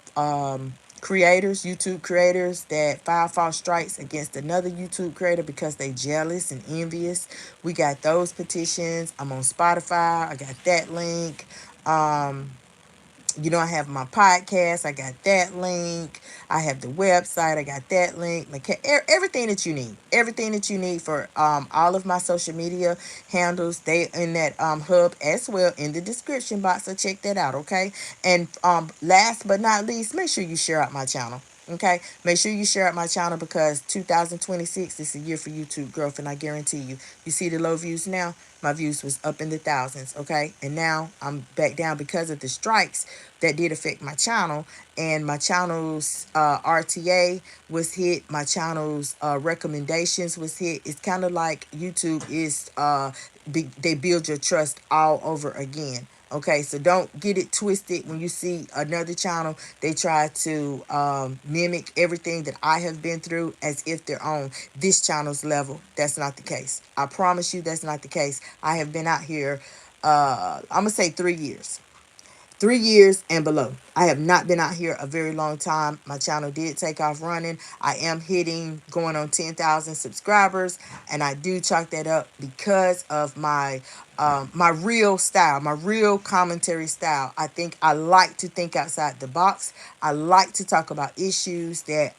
creators, YouTube creators that file false strikes against another YouTube creator because they jealous and envious. We got those petitions. I'm on Spotify. I got that link. I have my podcast. I got that link. I have the website. I got that link. Everything that you need. Everything that you need for all of my social media handles. They in that hub as well in the description box. So check that out, okay? And last but not least, make sure you share out my channel. Okay, make sure you share out my channel because 2026 is a year for YouTube growth, and I guarantee you. You see the low views now? My views was up in the thousands, okay? And now I'm back down because of the strikes that did affect my channel, and my channel's RTA was hit. My channel's recommendations was hit. It's kind of like YouTube is they build your trust all over again. Okay, so don't get it twisted. When you see another channel, they try to mimic everything that I have been through as if they're on this channel's level. That's not the case. I promise you that's not the case. I have been out here, I'm going to say 3 years. 3 years and below. I have not been out here a very long time. My channel did take off running. I am going on 10,000 subscribers, and I do chalk that up because of my real style, my real commentary style. I think I like to think outside the box. I like to talk about issues that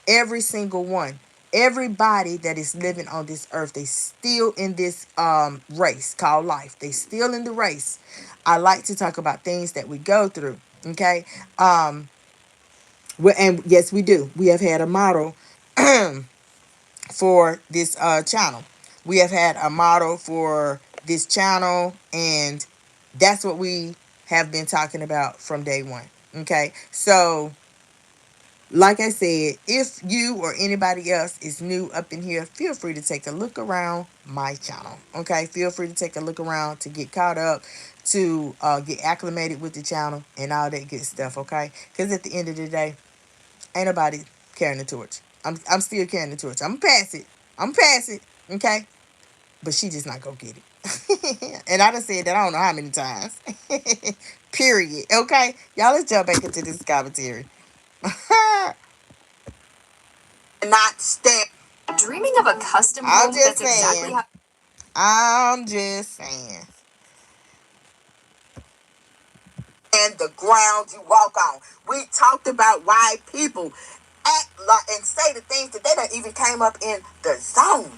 every single one, everybody that is living on this earth, they still in this race called life. They still in the race. I like to talk about things that we go through. Okay. And yes, we do. We have had a model for this channel. We have had a model for this channel, and that's what we have been talking about from day one. Okay. So like I said, if you or anybody else is new up in here, feel free to take a look around my channel. Okay, feel free to take a look around to get caught up, to get acclimated with the channel and all that good stuff. Okay, because at the end of the day, ain't nobody carrying the torch. I'm still carrying the torch. I'm gonna pass it. I'm gonna pass it. Okay, but she just not gonna get it. And I done said that I don't know how many times. Period. Okay, y'all, let's jump back into this commentary. Not stand. Dreaming of a custom I'm home just that's exactly saying. how I'm just saying. And the ground you walk on. We talked about why people act and say the things that they done even came up in the zone.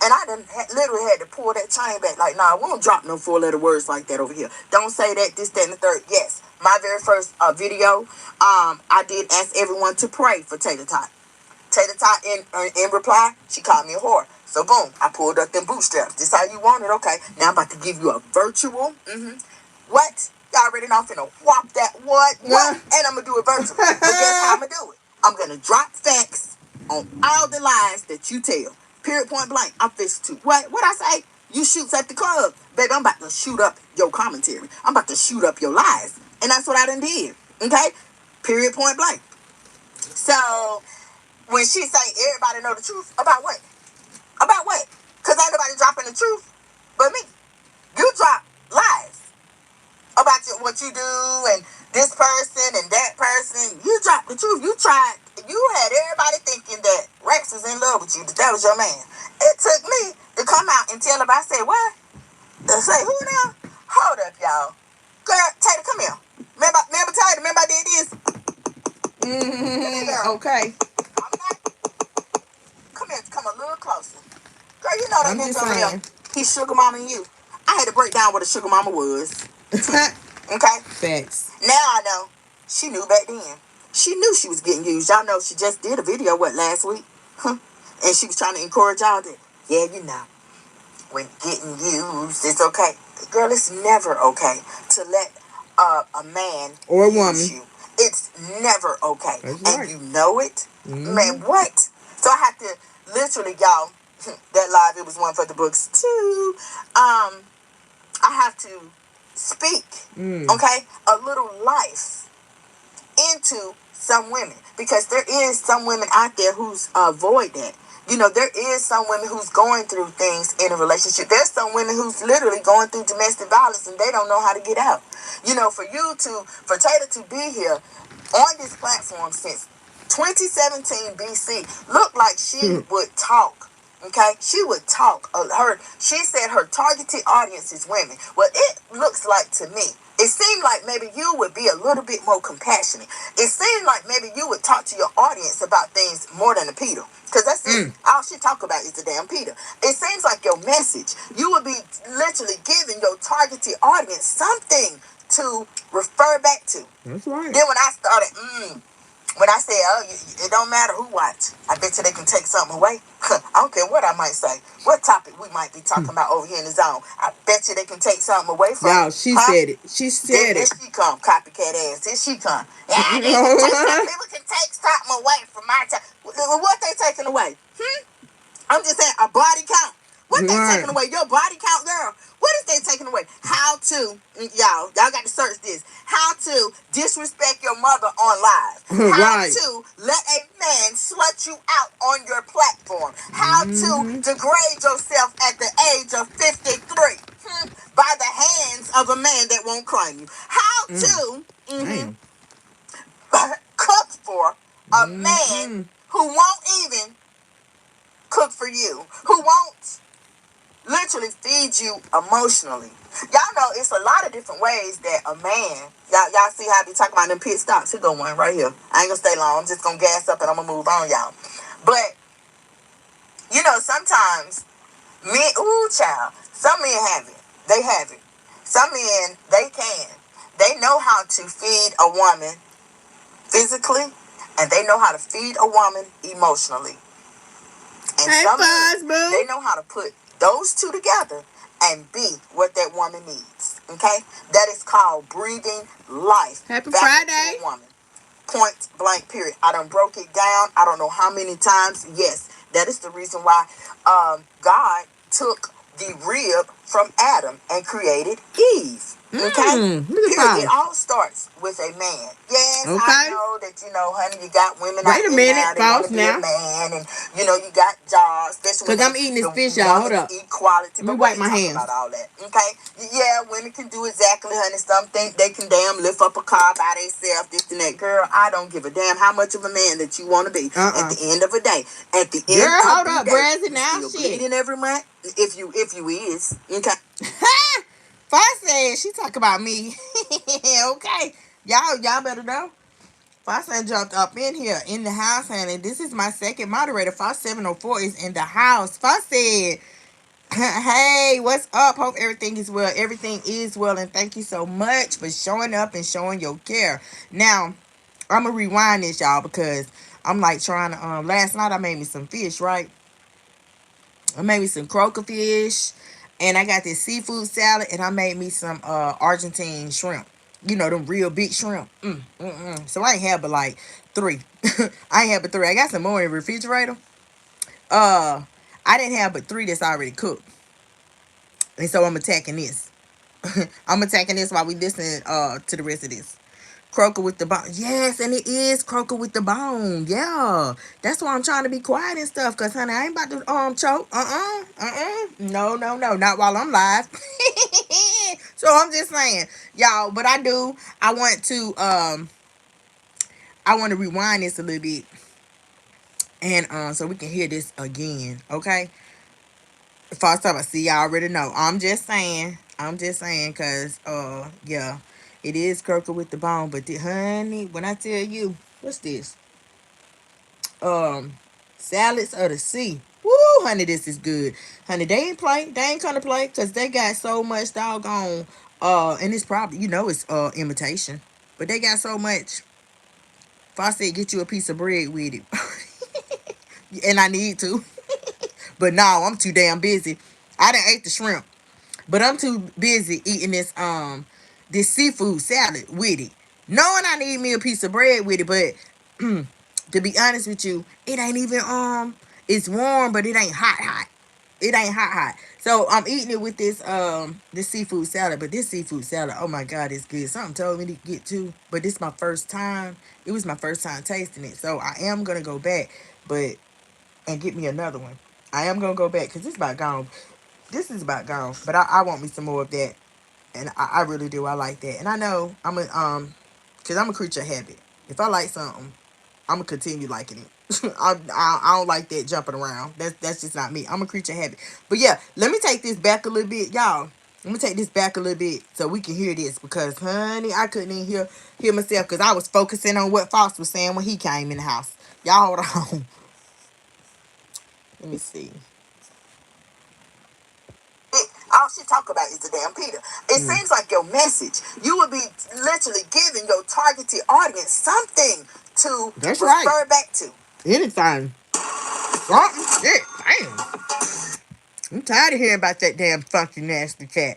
And I done literally had to pull that chain back. Like, nah, we don't drop no 4-letter words like that over here. Don't say that, this, that, and the third. Yes, my very first video, I did ask everyone to pray for Tater Tot. Tater Tot, in reply, she called me a whore. So, boom, I pulled up them bootstraps. This how you want it? Okay. Now I'm about to give you a virtual. What? Y'all already know I'm finna whop that. What? And I'm going to do it virtual. But guess how I'm going to do it? I'm going to drop facts on all the lies that you tell. Period, point blank. I'm fixed to. What I say? You shoots at the club. Baby, I'm about to shoot up your commentary. I'm about to shoot up your lies. And that's what I done did. Okay? Period, point blank. So, when she say everybody know the truth, about what? About what? Because ain't nobody dropping the truth but me. You drop lies about what you do and this person and that person. You dropped the truth. You had everybody thinking that Rex was in love with you, that was your man. It took me to come out and tell them. I said, what? They say, who now? Hold up, y'all. Girl, Tater, come here. Remember Tater, remember I did this? Okay. I'm not. Come here, come a little closer. Girl, you know that nigga over there. He's sugar mama and you. I had to break down what a sugar mama was. Okay? Facts. Now I know. She knew back then. She knew she was getting used. Y'all know she just did a video, last week? And she was trying to encourage y'all that, yeah, you know, when getting used, it's okay. Girl, it's never okay to let a man or a woman use you. It's never okay. That's and right. You know it. Man, what? So I have to literally, y'all, that live, it was one for the books too. I have to speak, okay, a little life into some women, because there is some women out there who's avoid that. You know, there is some women who's going through things in a relationship. There's some women who's literally going through domestic violence and they don't know how to get out. You know, for Tater to be here on this platform since 2017 BC, looked like she would talk. Okay, she would talk. She said her targeted audience is women. Well, it looks like to me, it seemed like maybe you would be a little bit more compassionate. It seemed like maybe you would talk to your audience about things more than a Peter. Because that's it. All she talk about is the damn Peter. It seems like your message, you would be literally giving your targeted audience something to refer back to. That's right. Then when I started, when I said, it don't matter who watch, I bet you they can take something away. I don't care what I might say, what topic we might be talking about over here in the zone. I bet you they can take something away from y'all. She said it. She said it. Here she come, copycat ass. Here she come. Yeah, people can take something away from my time. What they taking away? I'm just saying, a body count. What they taking away? Your body count, girl. What is they taking away? How to, y'all got to search this. How to disrespect your mother on live. How to let a man slut you out on your platform. How to degrade yourself at the age of 53 by the hands of a man that won't claim you. How to cook for a man who won't even cook for you, who won't literally feed you emotionally. Y'all know it's a lot of different ways that a man, y'all see how I be talking about them pit stops. Here go one right here. I ain't gonna stay long. I'm just gonna gas up and I'm gonna move on, y'all. But you know, sometimes men, child, some men have it. They have it. Some men, they can. They know how to feed a woman physically, and they know how to feed a woman emotionally. And some men, they know how to put those two together and be what that woman needs. Okay? That is called breathing life. Happy back Friday. into a woman. Point blank period. I done broke it down. I don't know how many times. Yes, that is the reason why God took the rib from Adam and created Eve. Okay? Period. It all starts with a man. Yes, I know that, honey, you got women out there now. They want to be a man, and you got jobs, especially because I'm eating this fish, y'all. Hold up. Equality. Let me wipe my hands. About all that. Okay? Yeah, women can do exactly, honey. Some think they can damn lift up a car by themselves, this and that. Girl, I don't give a damn how much of a man that you want to be. At the end of the day, at the end of the day, you're bleeding every month. If you is, okay. First said she talk about me. Okay, y'all better know. Fawson jumped up in here in the house, honey. This is my second moderator. Foss 704 is in the house. Foss said, hey, what's up? Hope everything is well. Everything is well, and thank you so much for showing up and showing your care. Now, I'm gonna rewind this, y'all, because I'm like trying to last night I made me some fish, right? I made me some croaker fish, and I got this seafood salad, and I made me some Argentine shrimp. You know, them real big shrimp. So I ain't had but like 3. I ain't had but 3. I got some more in the refrigerator. I didn't have but 3 that's already cooked. And so I'm attacking this. I'm attacking this while we listen to the rest of this. Croaker with the bone. Yes, and it is croaker with the bone. Yeah. That's why I'm trying to be quiet and stuff. Cause honey, I ain't about to choke. No, no, no. Not while I'm live. So I'm just saying, y'all, but I want to rewind this a little bit. And so we can hear this again. Okay. First time I see, y'all already know. I'm just saying, cause yeah, it is croaker with the bone. But honey, when I tell you, what's this? Salads of the sea. Woo, honey, this is good. Honey, they ain't play. They ain't gonna play, cause they got so much doggone. And it's probably, it's imitation, but they got so much. If I said get you a piece of bread with it, and I need to, but no, I'm too damn busy. I done ate the shrimp. But I'm too busy eating this seafood salad with it. Knowing I need me a piece of bread with it, but to be honest with you, it ain't even it's warm, but it ain't hot. It ain't hot. So I'm eating it with this seafood salad. But this seafood salad, oh my God, it's good. Something told me to get to, but this is my first time. It was my first time tasting it. So I am gonna go back, and get me another one. I am gonna go back because this about gone. This is about gone. But I want me some more of that. And I really do. I like that. And I know because I'm a creature of habit. If I like something, I'm gonna continue liking it. I don't like that jumping around. That's just not me. I'm a creature of habit. But yeah, let me take this back a little bit, y'all. Let me take this back a little bit so we can hear this, because honey, I couldn't even hear myself because I was focusing on what Fox was saying when he came in the house. Y'all hold on. Let me see. All she talk about is the damn Peter. It seems like your message, you would be literally giving your targeted audience something to That's refer right. back to. Anytime. Something. Shit. Damn. I'm tired of hearing about that damn funky nasty cat.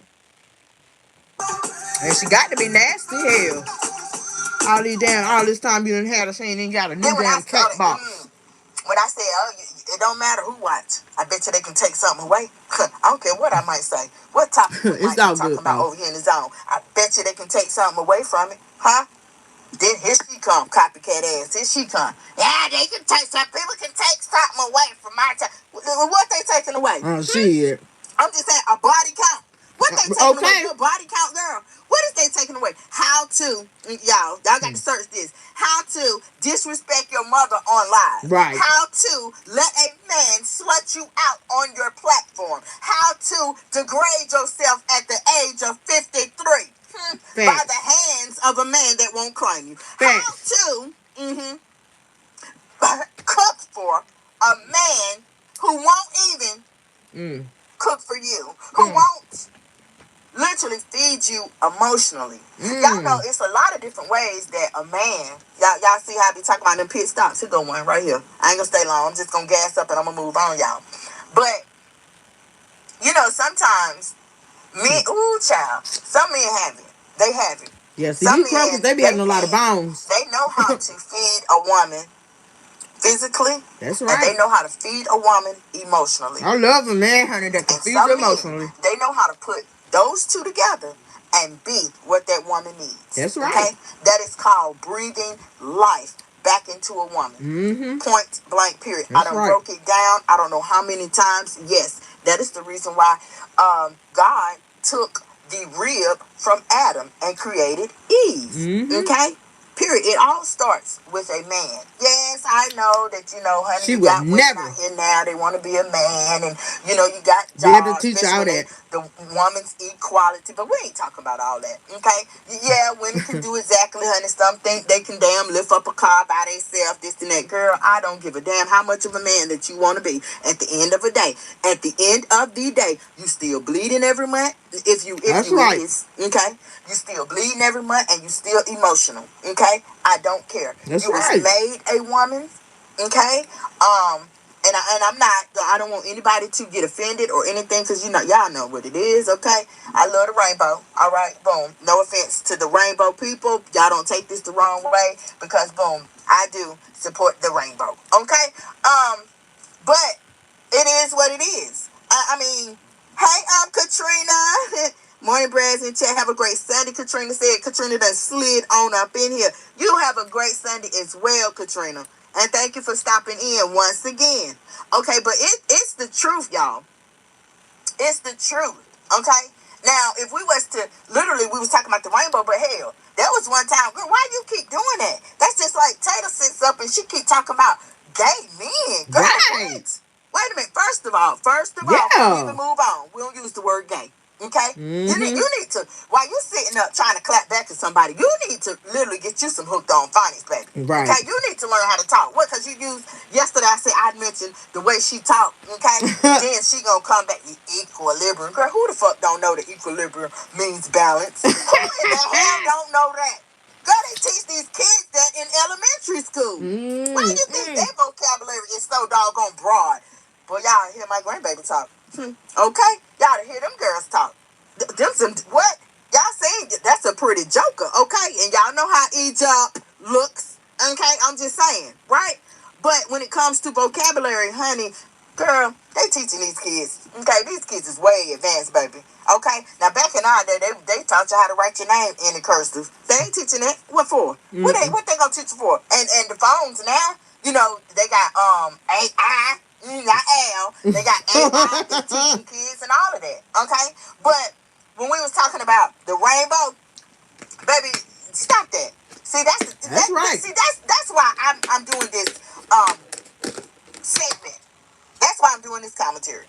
And she got to be nasty hell. All this time you done had her saying ain't got a new Then when I damn cat started, box. when I said, it don't matter who watch, I bet you they can take something away. I don't care what I might say, what topic we It's might be all talking good about though. over here in the zone. I bet you they can take something away from it, huh? Then here she come, copycat ass. Here she come. Yeah, they can take some. People can take something away from my time. What they taking away? Shit. I'm just saying a body count. What they taking away? Okay. Your body count, girl. What is they taking away? How to, y'all got to search this. How to disrespect your mother on live. Right. How to let a man slut you out on your platform. How to degrade yourself at the age of 53. By the hands of a man that won't claim you. Facts. How to cook for a man who won't even cook for you, who won't literally feed you emotionally. Y'all know it's a lot of different ways that a man, y'all see how I be talking about them pit stops. Here go one right here. I ain't gonna stay long. I'm just gonna gas up and I'm gonna move on, y'all. But sometimes men, child, some men have it. They have it. Yeah, see, Some these croakers, men, they be having a lot of bones. they know how to feed a woman physically. That's And they right. know how to feed a woman emotionally. I love a man, honey, that can And feed you some emotionally. men, they know how to put those two together and be what that woman needs. That's right. Okay? That is called breathing life back into a woman. Point blank, period. That's I done right. broke it down. I don't know how many times. Yes, that is the reason why God took the rib from Adam and created Eve. Okay? Period. It all starts with a man. Yes, I know that, honey, She you would got women never out here now, they want to be a man, and, you got be able to jobs, teach especially all when that. the woman's equality, but we ain't talking about all that, okay? Yeah, women can do exactly, honey, something. They can damn lift up a car by themselves, this and that. Girl, I don't give a damn how much of a man that you want to be. At the end of the day, you still bleeding every month, That's right. okay? You still bleeding every month, and you still emotional, okay? I don't care. That's You was right. made a woman, okay? I don't want anybody to get offended or anything, because y'all know what it is, okay? I love the rainbow. All right, boom. No offense to the rainbow people. Y'all don't take this the wrong way, because boom, I do support the rainbow, okay? But it is what it is. I mean, hey, I'm Katrina. Morning, Brads in chat. Have a great Sunday. Katrina said. Katrina done slid on up in here. You have a great Sunday as well, Katrina. And thank you for stopping in once again. Okay, but it's the truth, y'all. It's the truth. Okay? Now, if we was to, literally, we was talking about the rainbow, but hell, there was one time, girl, why you keep doing that? That's just like Tater sits up and she keep talking about gay men. Girl, Right. what? Wait a minute. First of all, before we Yeah. even move on, we don't use the word gay. Okay? You Mm-hmm. need to, while you sitting up trying to clap back at somebody, you need to literally get you some hooked on phonics, baby. Right. Okay? You need to learn how to talk. What? Because you used, yesterday I mentioned the way she talked, okay? Then she gonna come back, equilibrium. Girl, who the fuck don't know that equilibrium means balance? Who in the hell don't know that? Girl, they teach these kids that in elementary school. Why do you think their vocabulary is so doggone broad? Boy, y'all hear my grandbaby talk. Okay? Y'all hear them girls talk. What? Y'all saying that's a pretty joker, okay? And y'all know how Egypt looks, okay? I'm just saying, right? But when it comes to vocabulary, honey, girl, they teaching these kids. Okay, these kids is way advanced, baby. Okay? Now, back in our day, they taught you how to write your name in the cursive. They ain't teaching that. What for? What they gonna teach you for? And the phones now, they got AI, not L. They got AI that's teaching kids and all of that. Okay? But when we was talking about the rainbow, baby, stop that. See, that's right. See, that's why I'm doing this segment. That's why I'm doing this commentary.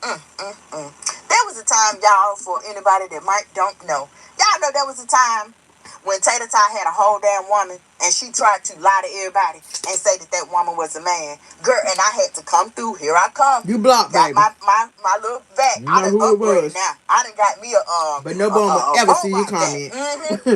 There was a time, y'all, for anybody that might don't know. Y'all know there was a time when Tater Tot had a whole damn woman and she tried to lie to everybody and say that woman was a man. Girl, and I had to come through. Here I come. You blocked, got baby. my little vac. You I know done who it upgraded was. now. I done got me a But no one will ever see your comment.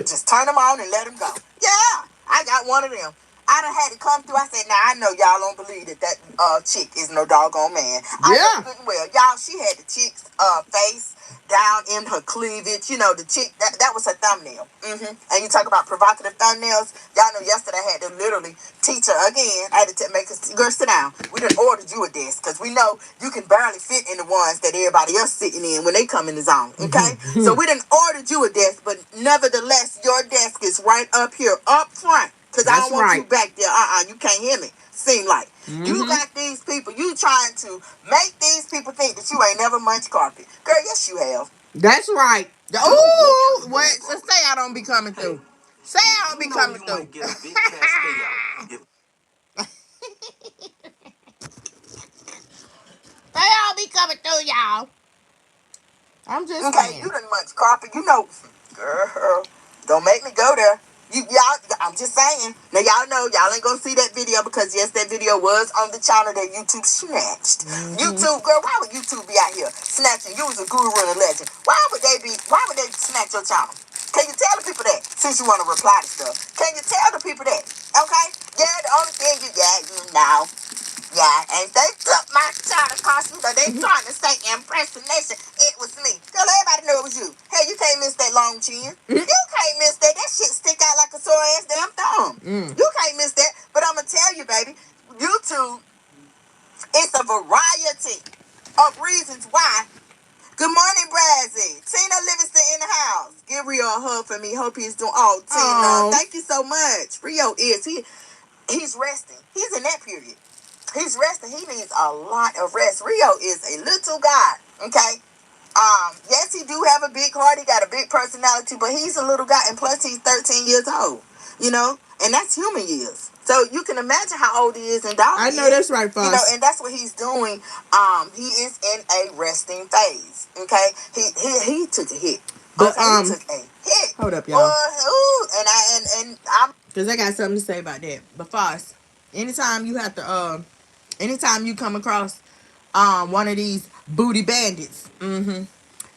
Just turn them on and let them go. Yeah, I got one of them. I done had to come through. I said, now I know y'all don't believe that chick is no doggone man. I know good and well. Y'all, she had the chick's face down in her cleavage. The chick, that was her thumbnail. And you talk about provocative thumbnails. Y'all know yesterday I had to literally teach her again. I had to make her, girl, sit down. We done ordered you a desk because we know you can barely fit in the ones that everybody else sitting in when they come in the zone. Okay? So we done ordered you a desk, but nevertheless, your desk is right up here, up front. Because I don't want you back there. You can't hear me. Seem like. You got these people. You trying to make these people think that you ain't never munched carpet. Girl, yes, you have. That's right. Ooh, wait. So say I don't be coming through. Say I don't be coming through. Get a big cash payout. Say I don't be coming through, y'all. I'm just saying. You done munched carpet. Girl, don't make me go there. I'm just saying. Now, y'all know, y'all ain't gonna see that video because, yes, that video was on the channel that YouTube snatched. YouTube, girl, why would YouTube be out here snatching? You was a guru and a legend. Why would they snatch your channel? Can you tell the people that, since you want to reply to stuff? Can you tell the people that? Okay? Yeah, the only thing you know. Yeah, and they took my child across me, but they trying to say impersonation. It was me. Girl, everybody knew it was you. Hey, you can't miss that long chin. You can't miss that. That shit stick out like a sore ass damn thumb. You can't miss that. But I'm going to tell you, baby, YouTube, it's a variety of reasons why. Good morning, Brazzy. Tina Livingston in the house. Give Rio a hug for me. Hope he's doing. Oh, Tina, thank you so much. Rio he's resting. He's in that period. He's resting. He needs a lot of rest. Rio is a little guy. Okay. Yes, he do have a big heart. He got a big personality, but he's a little guy, and plus he's 13 years old. you know, and that's human years. So you can imagine how old he is in dollar. I know that's right, Foss. You know, and that's what he's doing. He is in a resting phase. Okay, he took a hit. But okay, he took a hit. hold up, y'all. Ooh, and I'm because I got something to say about that. But Foss, anytime you have to anytime you come across one of these booty bandits,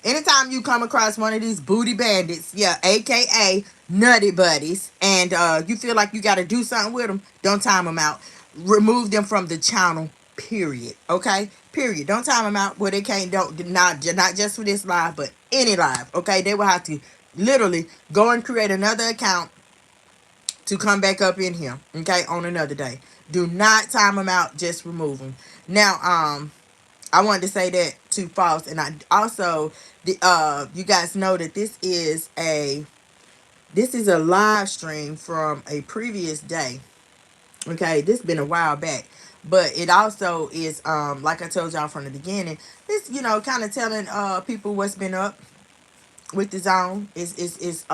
anytime you come across one of these booty bandits, yeah, aka nutty buddies, and you feel like you got to do something with them, don't time them out. Remove them from the channel. Period. Okay. Period. Don't time them out where they can't. Don't not just for this live, but any live. Okay. They will have to literally go and create another account to come back up in here. Okay, on another day. Do not time them out. Just remove them. Now, I wanted to say that to False, and I also you guys know that this is a live stream from a previous day. Okay, this been a while back, but it also is like I told y'all from the beginning, it's kind of telling people what's been up with the zone. Is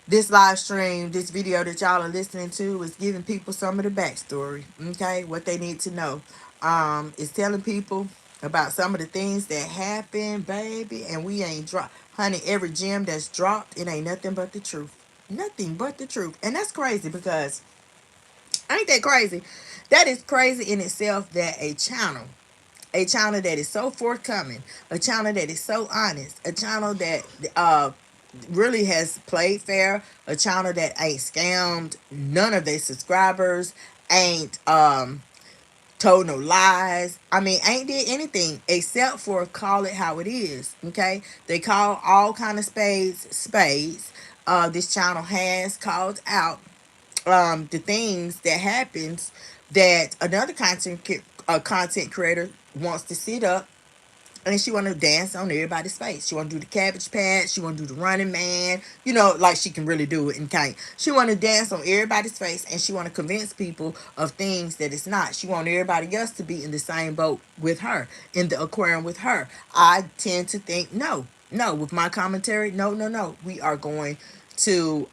this live stream, this video that y'all are listening to, is giving people some of the backstory. Okay, what they need to know. It's telling people about some of the things that happened, baby, and we ain't dropped, honey. Every gem that's dropped, it ain't nothing but the truth. Nothing but the truth, and that's crazy because ain't that crazy? That is crazy in itself that a channel that is so forthcoming, a channel that is so honest, a channel that really has played fair, a channel that ain't scammed none of their subscribers, ain't told no lies. I mean, ain't did anything except for call it how it is. Okay, they call all kind of spades. This channel has called out the things that happens that another content creator wants to sit up and she want to dance on everybody's face. She want to do the cabbage patch. She want to do the running man. Like she can really do it and can't. She want to dance on everybody's face, and she want to convince people of things that it's not. She want everybody else to be in the same boat with her, in the aquarium with her. I tend to think no, with my commentary, no. We are going to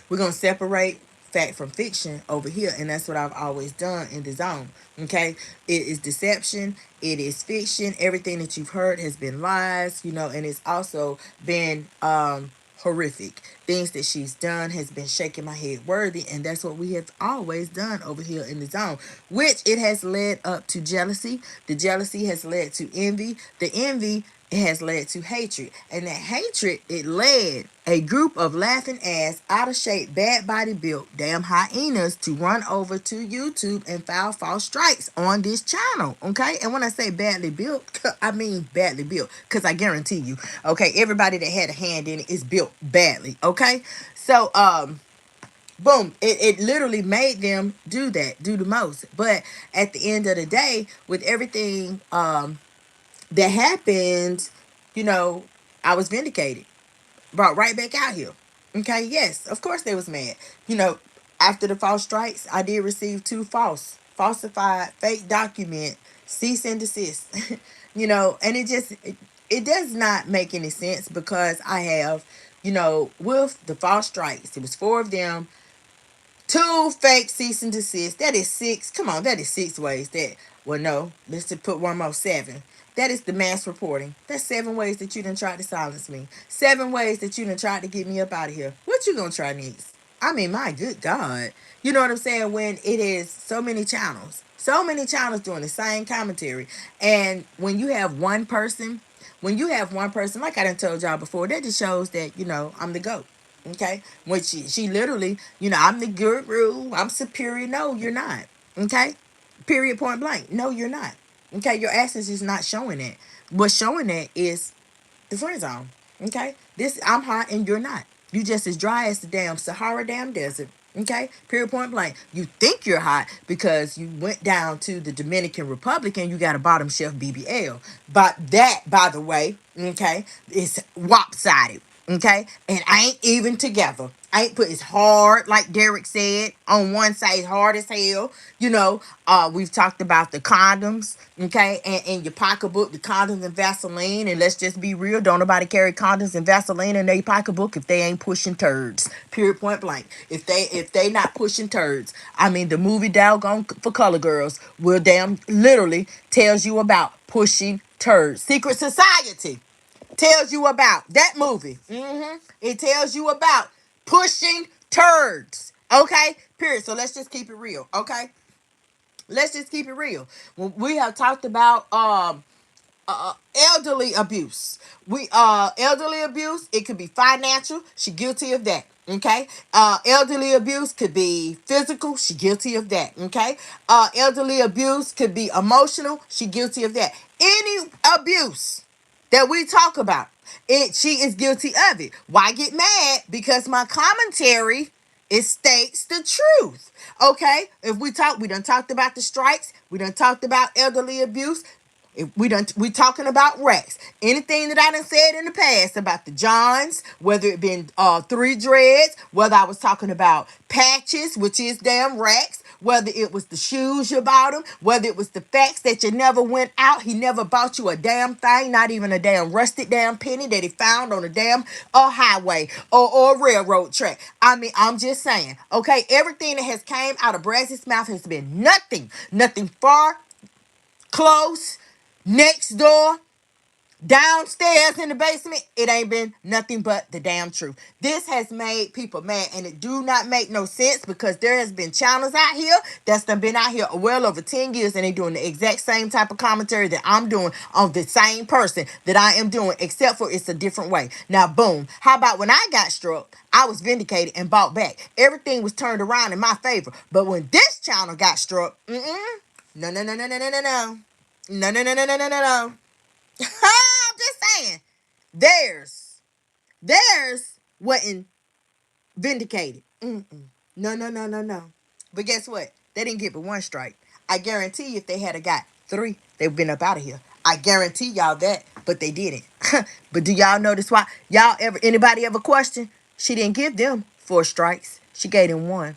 we're going to separate fact from fiction over here, and that's what I've always done in the zone. Okay, it is deception, it is fiction. Everything that you've heard has been lies, and it's also been horrific. Things that she's done has been shaking my head worthy, and that's what we have always done over here in the zone, which it has led up to jealousy. The jealousy has led to envy. The envy, it has led to hatred, and that hatred, it led a group of laughing ass, out of shape, bad body built, damn hyenas to run over to YouTube and file false strikes on this channel. Okay, and when I say badly built, I mean badly built, because I guarantee you, okay, everybody that had a hand in it is built badly. Okay, so boom, it literally made them do the most. But at the end of the day, with everything that happened, I was vindicated, brought right back out here. Okay, yes, of course they was mad. After the false strikes, I did receive two falsified fake document cease and desist. And it does not make any sense, because I have, with the false strikes, it was four of them, two fake cease and desist. That is six. Come on, that is 6 ways that. Well, no, let's just put one more, 7. That is the mass reporting. That's 7 ways that you done tried to silence me. 7 ways that you done tried to get me up out of here. What you gonna try next? I mean, my good God. You know what I'm saying? When it is so many channels doing the same commentary, and when you have one person, like I done told y'all before, that just shows that, I'm the GOAT. Okay, when she literally, I'm the guru, I'm superior. No, you're not. Okay, period, point blank. No, you're not. Okay, your essence is not showing that. What's showing that is the friend zone. Okay, I'm hot and you're not. You just as dry as the damn Sahara damn desert. Okay, period, point blank. You think you're hot because you went down to the Dominican Republic and you got a bottom shelf BBL. But that, by the way, okay, is lopsided. Okay, and ain't even together. Ain't put, it's hard, like Derek said, on one side, it's hard as hell. You know, we've talked about the condoms, okay, and in your pocketbook, the condoms and Vaseline. And let's just be real, don't nobody carry condoms and Vaseline in their pocketbook if they ain't pushing turds. Period, point blank. If they not pushing turds. I mean, the movie Doggone for Color Girls will damn literally tells you about pushing turds. Secret Society tells you about that movie. It tells you about pushing turds. Okay? Period. So let's just keep it real. Okay? Let's just keep it real. When we have talked about elderly abuse. We elderly abuse, it could be financial, she guilty of that. Okay. Elderly abuse could be physical, she guilty of that. Okay. Elderly abuse could be emotional, she guilty of that. Any abuse that we talk about, she is guilty of it. Why get mad? Because my commentary, it states the truth. Okay, if we done talked about the strikes, we done talked about elderly abuse. If we talking about racks. Anything that I done said in the past about the Johns, whether it been 3 dreads, whether I was talking about patches, which is damn racks, whether it was the shoes you bought him, whether it was the facts that you never went out, he never bought you a damn thing, not even a damn rusted damn penny that he found on a damn highway or a railroad track. I mean, I'm just saying, okay, everything that has came out of Brazz's mouth has been nothing far, close, next door, downstairs in the basement. It ain't been nothing but the damn truth. This has made people mad, and it do not make no sense because there has been channels out here that's done been out here well over 10 years, and they doing the exact same type of commentary that I'm doing on the same person that I am doing, except for it's a different way. Now, boom. How about when I got struck, I was vindicated and bought back. Everything was turned around in my favor. But when this channel got struck, no, no, no, no, no, no, no, no. No, no, no, no, no, no, no, no. I'm just saying. Theirs wasn't vindicated. No, no, no, no, no. But guess what? They didn't get but one strike. I guarantee you if they had got 3, they'd been up out of here. I guarantee y'all that, but they didn't. But do y'all notice why? Anybody ever question? She didn't give them 4 strikes. She gave them 1.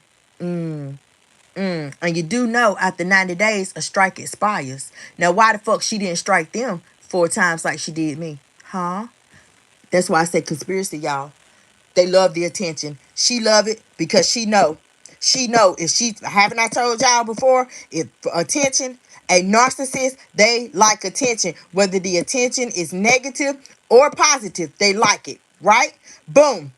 And you do know after 90 days, a strike expires. Now, why the fuck she didn't strike them 4 times like she did me? Huh? That's why I said conspiracy, y'all. They love the attention. She love it because she know. She know if she, haven't I told y'all before, if attention, a narcissist, they like attention. Whether the attention is negative or positive, they like it. Right? Boom.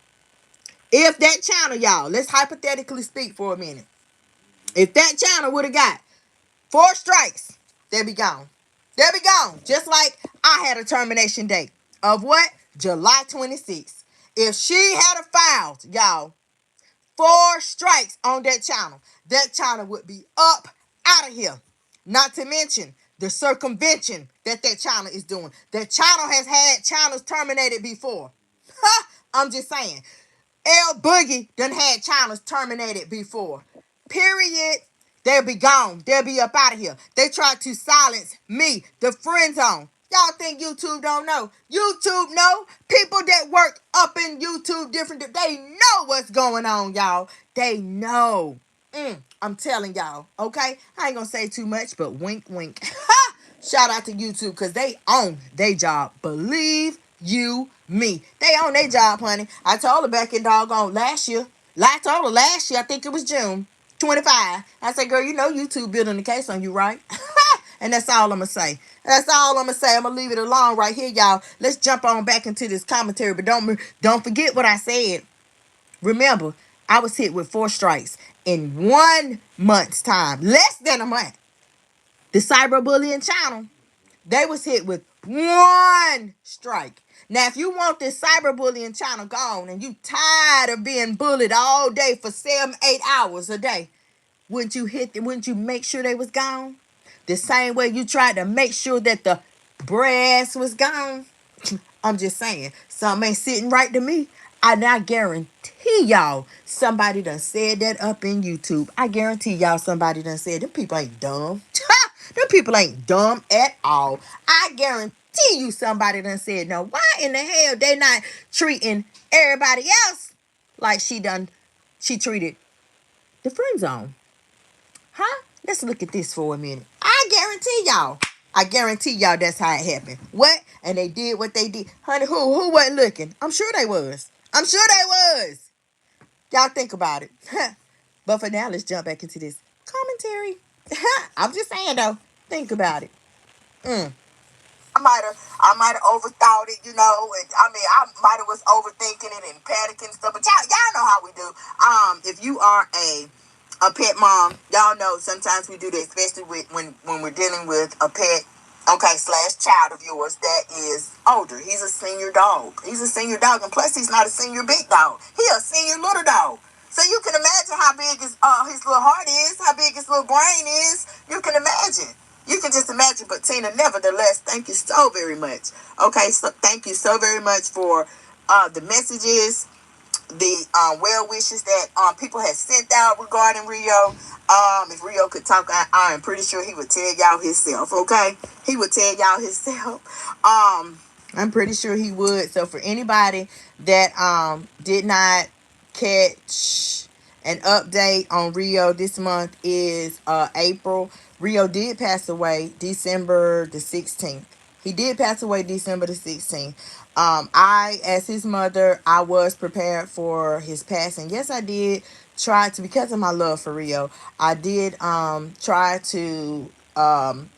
If that channel, y'all, let's hypothetically speak for a minute. If that channel would have got 4 strikes, they'll be gone. They'll be gone. Just like I had a termination date of what? July 26th. If she had filed, y'all, 4 strikes on that channel would be up out of here. Not to mention the circumvention that channel is doing. That channel has had channels terminated before. I'm just saying. L Boogie done had channels terminated before. Period. They'll be gone. They'll be up out of here. They tried to silence me, the friend zone. Y'all think YouTube don't know? YouTube know. People that work up in YouTube different, they know what's going on, y'all. They know. I'm telling y'all, okay? I ain't gonna say too much, but wink, wink. Shout out to YouTube because they own their job. Believe you me. They own their job, honey. I told her back in doggone last year. I told her last year, I think it was June 25. I said, girl, you know YouTube building the case on you, right? And that's all I'm going to say. That's all I'm going to say. I'm going to leave it alone right here, y'all. Let's jump on back into this commentary. But don't forget what I said. Remember, I was hit with 4 strikes in 1 month's time. Less than a month. The cyberbullying channel, they was hit with 1 strike. Now, if you want this cyberbullying channel gone and you tired of being bullied all day for 7-8 hours a day, wouldn't you make sure they was gone? The same way you tried to make sure that the brass was gone. I'm just saying, something ain't sitting right to me. And I guarantee y'all somebody done said that up in YouTube. I guarantee y'all somebody done said them people ain't dumb. Them people ain't dumb at all. I guarantee you somebody done said, no, why in the hell they not treating everybody else like she treated the friend zone. Huh? Let's look at this for a minute. I guarantee y'all that's how it happened. What? And they did what they did. Honey, who wasn't looking? I'm sure they was. I'm sure they was. Y'all think about it. But for now, let's jump back into this commentary. I'm just saying though. Think about it. Mm. I might have overthought it, and I might have was overthinking it and panicking and stuff. But y'all know how we do. If you are a pet mom, y'all know sometimes we do that, especially when we're dealing with a pet, okay, / child of yours that is older. He's a senior dog. And plus he's not a senior big dog. He's a senior little dog. So you can imagine how big his little heart is, how big his little brain is. You can imagine. You can just imagine. But Tina, nevertheless, thank you so very much. Okay, so thank you so very much for the messages, the well wishes that people had sent out regarding Rio. If Rio could talk, I am pretty sure he would tell y'all himself. Okay, he would tell y'all himself. I'm pretty sure he would. So for anybody that did not catch an update on Rio, this month is April. Rio did pass away December the 16th. He did pass away December the 16th. I, as his mother, I was prepared for his passing. Yes, I did try to, because of my love for Rio, I did try to home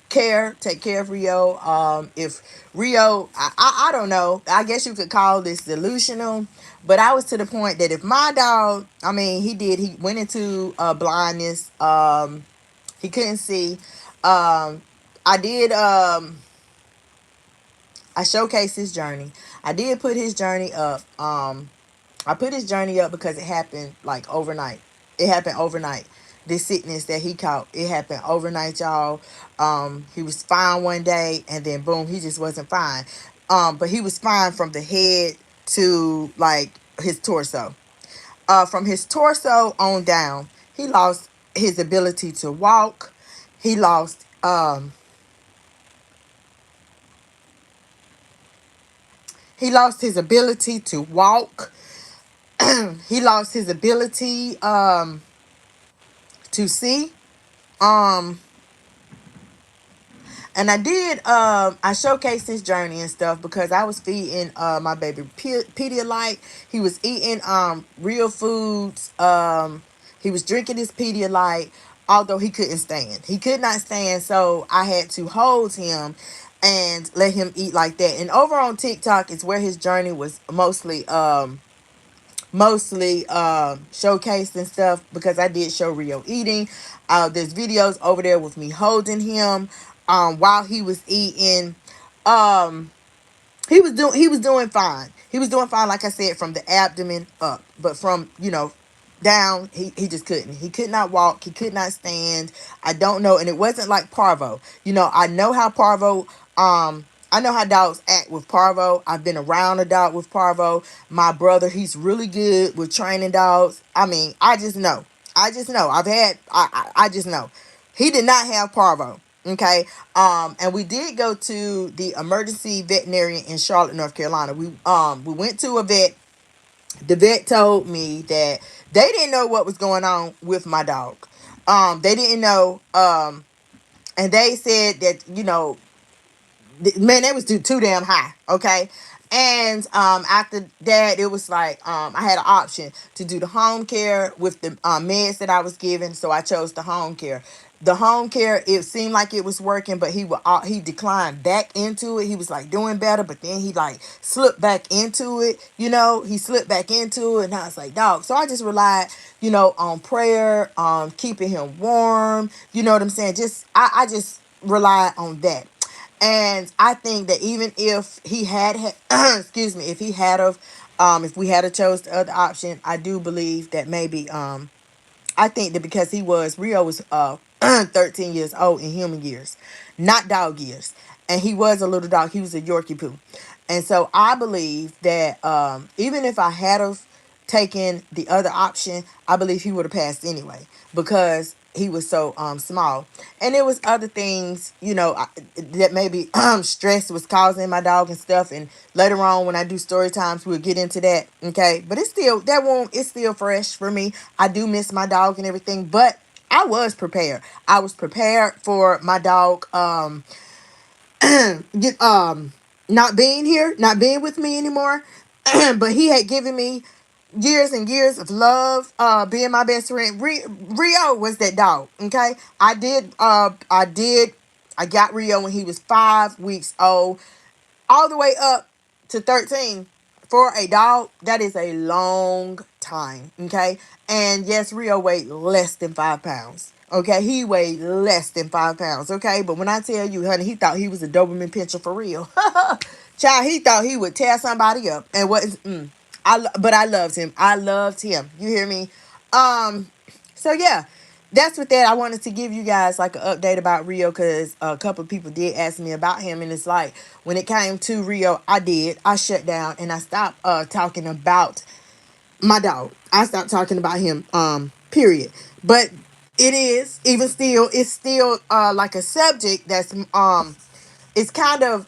care, take care of Rio. If Rio, I don't know, I guess you could call this delusional, but I was to the point that if my dog, he went into blindness. He couldn't see. I did, I showcased his journey. I did put his journey up. I put his journey up because it happened like overnight. It happened overnight. This sickness that he caught, it happened overnight, y'all. He was fine one day, and then boom, he just wasn't fine. But he was fine from the head to like his torso. From his torso on down, he lost his ability to walk. He lost his ability to walk. He lost his ability to see. Um and I showcased his journey and stuff because I was feeding my baby Pedialyte. He was eating real foods. He was drinking his Pedialyte, although he couldn't stand. He could not stand, so I had to hold him and let him eat like that. And over on TikTok is where his journey was mostly showcased and stuff, because I did show Rio eating. There's videos over there with me holding him while he was eating. um he was doing fine. He was doing fine, like I said, from the abdomen up, but from down, he just couldn't. He could not walk. He could not stand. I don't know, and it wasn't like Parvo. I know how Parvo. I know how dogs act with Parvo. I've been around a dog with Parvo. My brother, he's really good with training dogs. I just know. I just know. He did not have Parvo. Okay. And we did go to the emergency veterinarian in Charlotte, North Carolina. We went to a vet. The vet told me that they didn't know what was going on with my dog. They didn't know. And they said that, man, they was too damn high. Okay. And after that, it was like I had an option to do the home care with the meds that I was given, so I chose the home care. The home care, it seemed like it was working, but he declined back into it. He was like doing better, but then he like slipped back into it. He slipped back into it, and I was like, dog. So I just relied, on prayer, keeping him warm. You know what I'm saying? I just relied on that. And I think that even if he excuse me, if he had of, if we had chose the other option, I do believe that maybe, I think that because Rio was 13 years old in human years, not dog years, and he was a little dog. He was a Yorkie poo, and so I believe that even if I had of taken the other option, I believe he would have passed anyway, because he was so small. And there was other things, that maybe stress was causing my dog and stuff. And later on, when I do story times, we'll get into that. Okay, but it's still, that wound is still fresh for me. I do miss my dog and everything, but I was prepared. I was prepared for my dog get not being here, not being with me anymore. But he had given me years and years of love, being my best friend. Rio was that dog. Okay, I got Rio when he was 5 weeks old, all the way up to 13. For a dog, that is a long time. Okay, and yes, Rio weighed less than 5 pounds. Okay, he weighed less than 5 pounds. Okay, but when I tell you, honey, he thought he was a Doberman pincher for real. Child, he thought he would tear somebody up, and what? But I loved him. I loved him. You hear me? So yeah, that's what that I wanted to give you guys like an update about Rio, because a couple of people did ask me about him, and it's like when it came to Rio, I shut down and I stopped talking about my dog. I stopped talking about him. Period. But it is even still. It's still like a subject that's it's kind of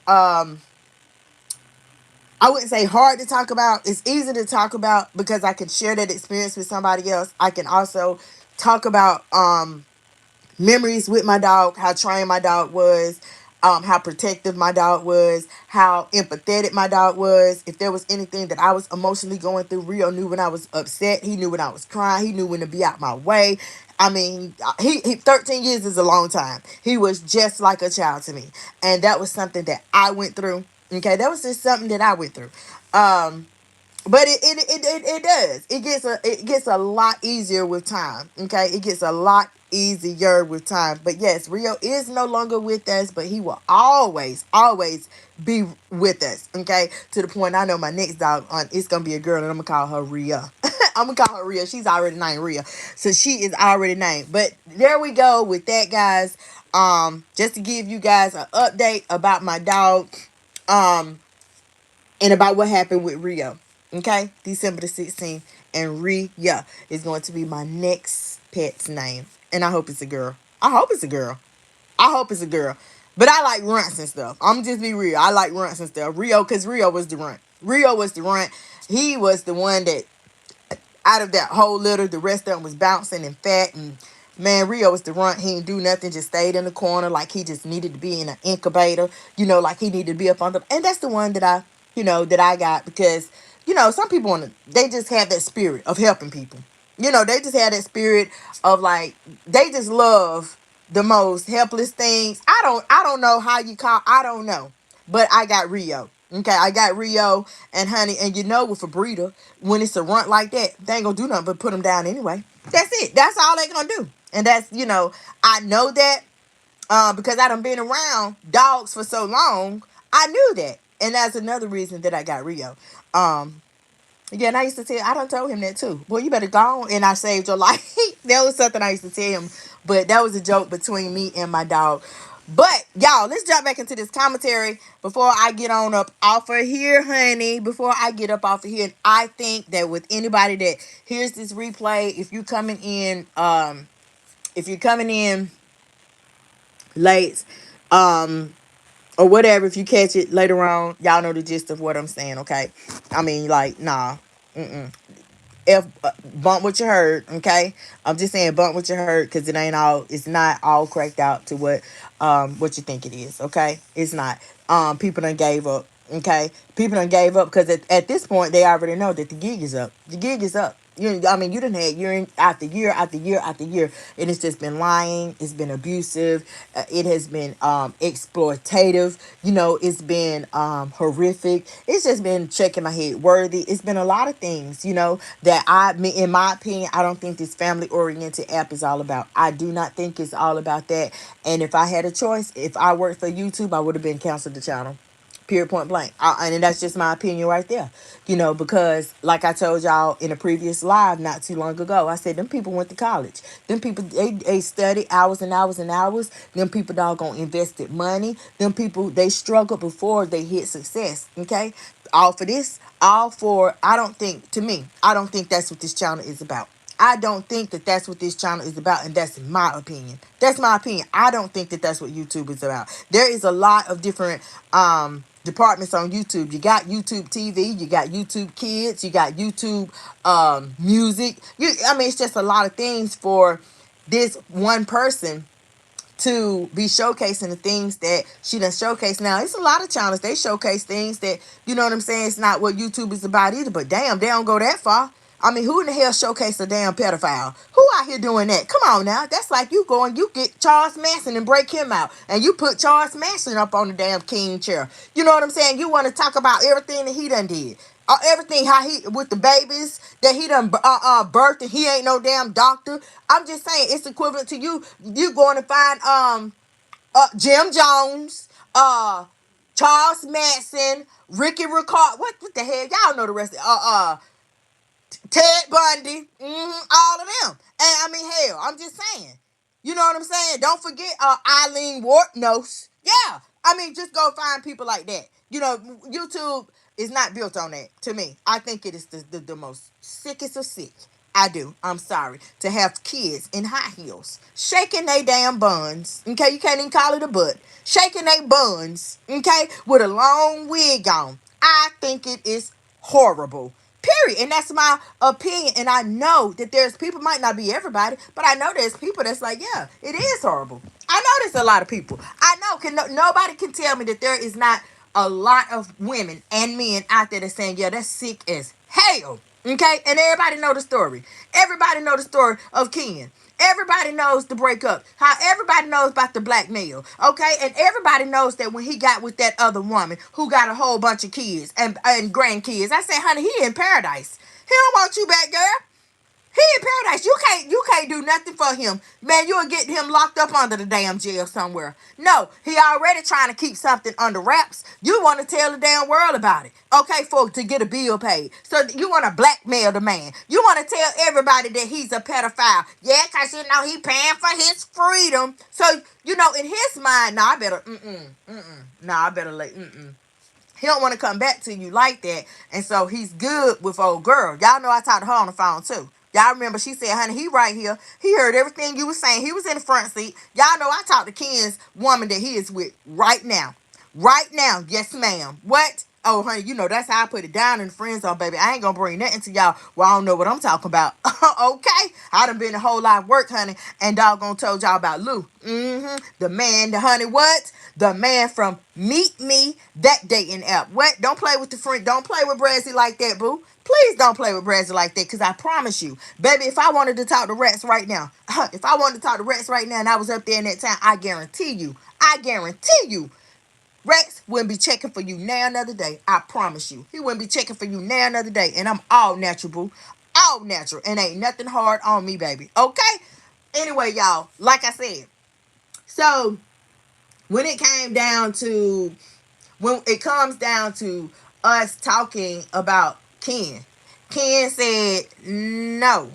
I wouldn't say hard to talk about. It's easy to talk about because I can share that experience with somebody else. I can also talk about memories with my dog, how trained my dog was, how protective my dog was, how empathetic my dog was. If there was anything that I was emotionally going through, Rio knew when I was upset. He knew when I was crying. He knew when to be out my way. I mean, he 13 years is a long time. He was just like a child to me. And that was something that I went through. Okay, that was just something that I went through. But it does. It gets a lot easier with time. Okay, it gets a lot easier with time. But yes, Rio is no longer with us, but he will always be with us. Okay, to the point I know my next dog on it's gonna be a girl, and I'm gonna call her Ria. I'm gonna call her Ria. She's already named Ria, so she is already named. But there we go with that, guys. Just to give you guys an update about my dog. Um and about what happened with Rio. Okay, December the 16th, and Ria is going to be my next pet's name, and I hope it's a girl. I hope it's a girl. I hope it's a girl. But I like runts and stuff. I'm just be real. I like runts and stuff. Rio, because Rio was the runt. Rio was the runt. He was the one that, out of that whole litter, the rest of them was bouncing and fat. And man, Rio was the runt. He didn't do nothing, just stayed in the corner like he just needed to be in an incubator, like he needed to be up on the. And that's the one that I got because, some people they just have that spirit of helping people. They just have that spirit of like, they just love the most helpless things. I don't know how you call, I don't know. But I got Rio. Okay, I got Rio, and honey, and with a breeder, when it's a runt like that, they ain't gonna do nothing but put them down anyway. That's it. That's all they gonna do. And that's, I know that because I done been around dogs for so long. I knew that. And that's another reason that I got Rio. Um, yeah, and I done told him that too. Boy, you better go on, and I saved your life. That was something I used to tell him. But that was a joke between me and my dog. But y'all, let's jump back into this commentary before I get on up off of here, honey. Before I get up off of here, and I think that with anybody that hears this replay, if you're coming in late, or whatever, if you catch it later on, y'all know the gist of what I'm saying. Okay, I mean, like, nah. F bump what you heard, okay? I'm just saying bump what you heard, because it's not all cracked out to what you think it is, okay? It's not. People done gave up, okay? People done gave up because at this point they already know that the gig is up. The gig is up. You done had year after year after year after year, and it's just been lying. It's been abusive. It has been exploitative. It's been horrific. It's just been checking my head worthy. It's been a lot of things, that in my opinion, I don't think this family oriented app is all about. I do not think it's all about that. And if I had a choice, if I worked for YouTube, I would have been canceled the channel. Period, point blank. And that's just my opinion right there. Because like I told y'all in a previous live not too long ago, I said them people went to college. Them people, they studied hours and hours and hours. Them people doggone invested money. Them people, they struggled before they hit success. Okay? All for this, all for, I don't think that's what this channel is about. I don't think that that's what this channel is about, and that's my opinion. That's my opinion. I don't think that that's what YouTube is about. There is a lot of different departments on YouTube. You got YouTube TV, you got YouTube Kids, you got YouTube music. I mean, it's just a lot of things for this one person to be showcasing the things that she done showcase. Now, it's a lot of channels, they showcase things that, you know what I'm saying, it's not what YouTube is about either, but damn, they don't go that far. I mean, who in the hell showcase a damn pedophile? Who out here doing that? Come on now. That's like you going, you get Charles Manson and break him out, and you put Charles Manson up on the damn king chair. You know what I'm saying? You want to talk about everything that he done did. Everything how he with the babies that he done birthed, and he ain't no damn doctor. I'm just saying it's equivalent to you going to find Jim Jones, Charles Manson, Ricky Ricard. What the hell? Y'all know the rest. Ted Bundy, all of them. And I mean, hell, I'm just saying. You know what I'm saying? Don't forget Eileen Wartnos. Yeah. I mean, just go find people like that. You know, YouTube is not built on that, to me. I think it is the most sickest of sick. I do. I'm sorry. To have kids in high heels shaking their damn buns. Okay, you can't even call it a butt. Shaking their buns. Okay, with a long wig on. I think it is horrible. Period. And that's my opinion. And I know that there's people, might not be everybody, but I know there's people that's like, yeah, it is horrible. I know there's a lot of people. I know nobody can tell me that there is not a lot of women and men out there that's saying, yeah, that's sick as hell. Okay? And everybody know the story. Everybody know the story of Ken. Everybody knows the breakup. How everybody knows about the blackmail. Okay? And everybody knows that when he got with that other woman who got a whole bunch of kids and grandkids. I said, honey, he in paradise. He don't want you back, girl. He in paradise. You can't do nothing for him. Man, you'll get him locked up under the damn jail somewhere. No, he already trying to keep something under wraps. You want to tell the damn world about it. Okay, to get a bill paid. So you want to blackmail the man. You want to tell everybody that he's a pedophile. Yeah, because you know he paying for his freedom. So, you know, in his mind, I better let he don't want to come back to you like that. And so he's good with old girl. Y'all know I talked to her on the phone too. Y'all remember she said, honey, he right here. He heard everything you was saying. He was in the front seat. Y'all know I talked to Ken's woman that he is with right now. Right now. Yes, ma'am. What? Oh, honey, you know, that's how I put it down in the friend zone, baby. I ain't gonna bring nothing to y'all. Well, I don't know what I'm talking about. Okay? I done been a whole lot of work, honey, and doggone told y'all about Lou. The man, the honey, what? The man from Meet Me, that dating app. What? Don't play with the friend. Don't play with Brazzy like that, boo. Please don't play with Brazzy like that, because I promise you, baby, if I wanted to talk to Rex right now, and I was up there in that time, I guarantee you, Rex wouldn't be checking for you now another day. I promise you. He wouldn't be checking for you now another day. And I'm all natural, boo. All natural. And ain't nothing hard on me, baby. Okay? Anyway, y'all, like I said, so when it comes down to us talking about Ken said no.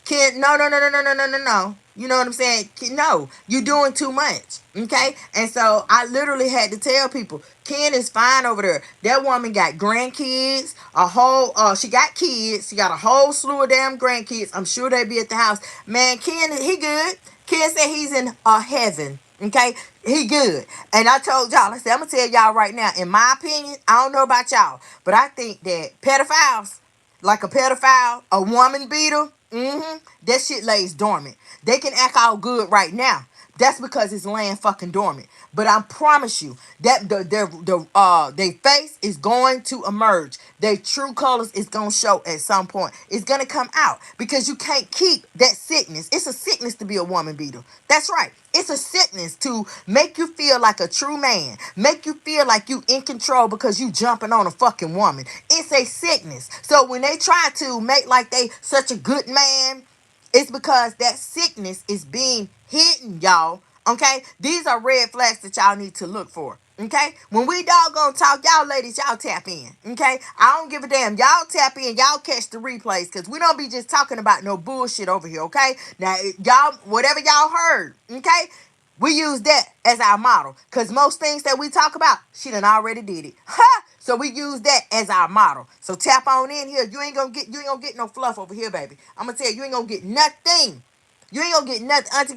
Ken, no. You know what I'm saying? No, you're doing too much. Okay? And so I literally had to tell people, Ken is fine over there. That woman got grandkids, she got kids. She got a whole slew of damn grandkids. I'm sure they be at the house. Man, Ken, he good. Ken said he's in heaven. Okay? He good. And I told y'all, I said, I'm going to tell y'all right now, in my opinion, I don't know about y'all, but I think that pedophiles, like a pedophile, a woman beater, that shit lays dormant. They can act all good right now. That's because it's laying fucking dormant. But I promise you that their face is going to emerge. Their true colors is going to show at some point. It's going to come out because you can't keep that sickness. It's a sickness to be a woman beater. That's right. It's a sickness to make you feel like a true man. Make you feel like you in control because you jumping on a fucking woman. It's a sickness. So when they try to make like they such a good man, it's because that sickness is being hidden, y'all. Okay? These are red flags that y'all need to look for. Okay? When we doggone talk, y'all ladies, y'all tap in. Okay? I don't give a damn. Y'all tap in. Y'all catch the replays because we don't be just talking about no bullshit over here. Okay? Now, y'all, whatever y'all heard. Okay? We use that as our model because most things that we talk about, she done already did it. Ha! So we use that as our model. So tap on in here. You ain't gonna get no fluff over here, baby. I'm gonna tell you, you ain't gonna get nothing. You ain't gonna get nothing. Auntie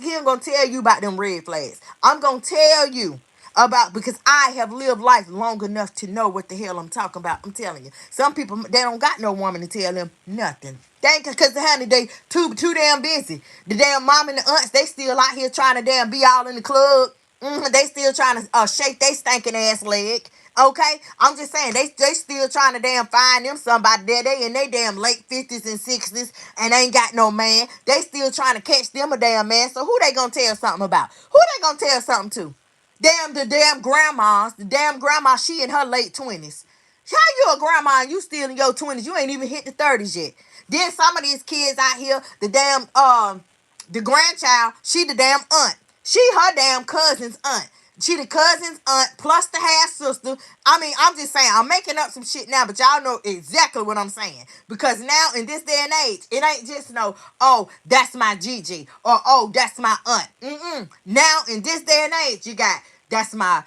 Kim gonna tell you about them red flags. I'm gonna tell you about, because I have lived life long enough to know what the hell I'm talking about. I'm telling you. Some people, they don't got no woman to tell them nothing. They ain't, because honey, they too damn busy. The damn mom and the aunts, they still out here trying to damn be all in the club. They still trying to shake they stinking ass leg. Okay, I'm just saying they still trying to damn find them somebody there. They in they damn late 50s and 60s and ain't got no man. They still trying to catch them a damn man. So who they gonna tell something about? Who they gonna tell something to? The damn grandmas. The damn grandma, she in her late 20s. How you a grandma and you still in your 20s? You ain't even hit the 30s yet. Then some of these kids out here, the grandchild, she the damn aunt. She her damn cousin's aunt. She the cousin's aunt plus the half sister. I mean, I'm just saying, I'm making up some shit now, but y'all know exactly what I'm saying. Because now in this day and age, it ain't just no, oh, that's my Gigi, or oh, that's my aunt. Now in this day and age, you got, that's my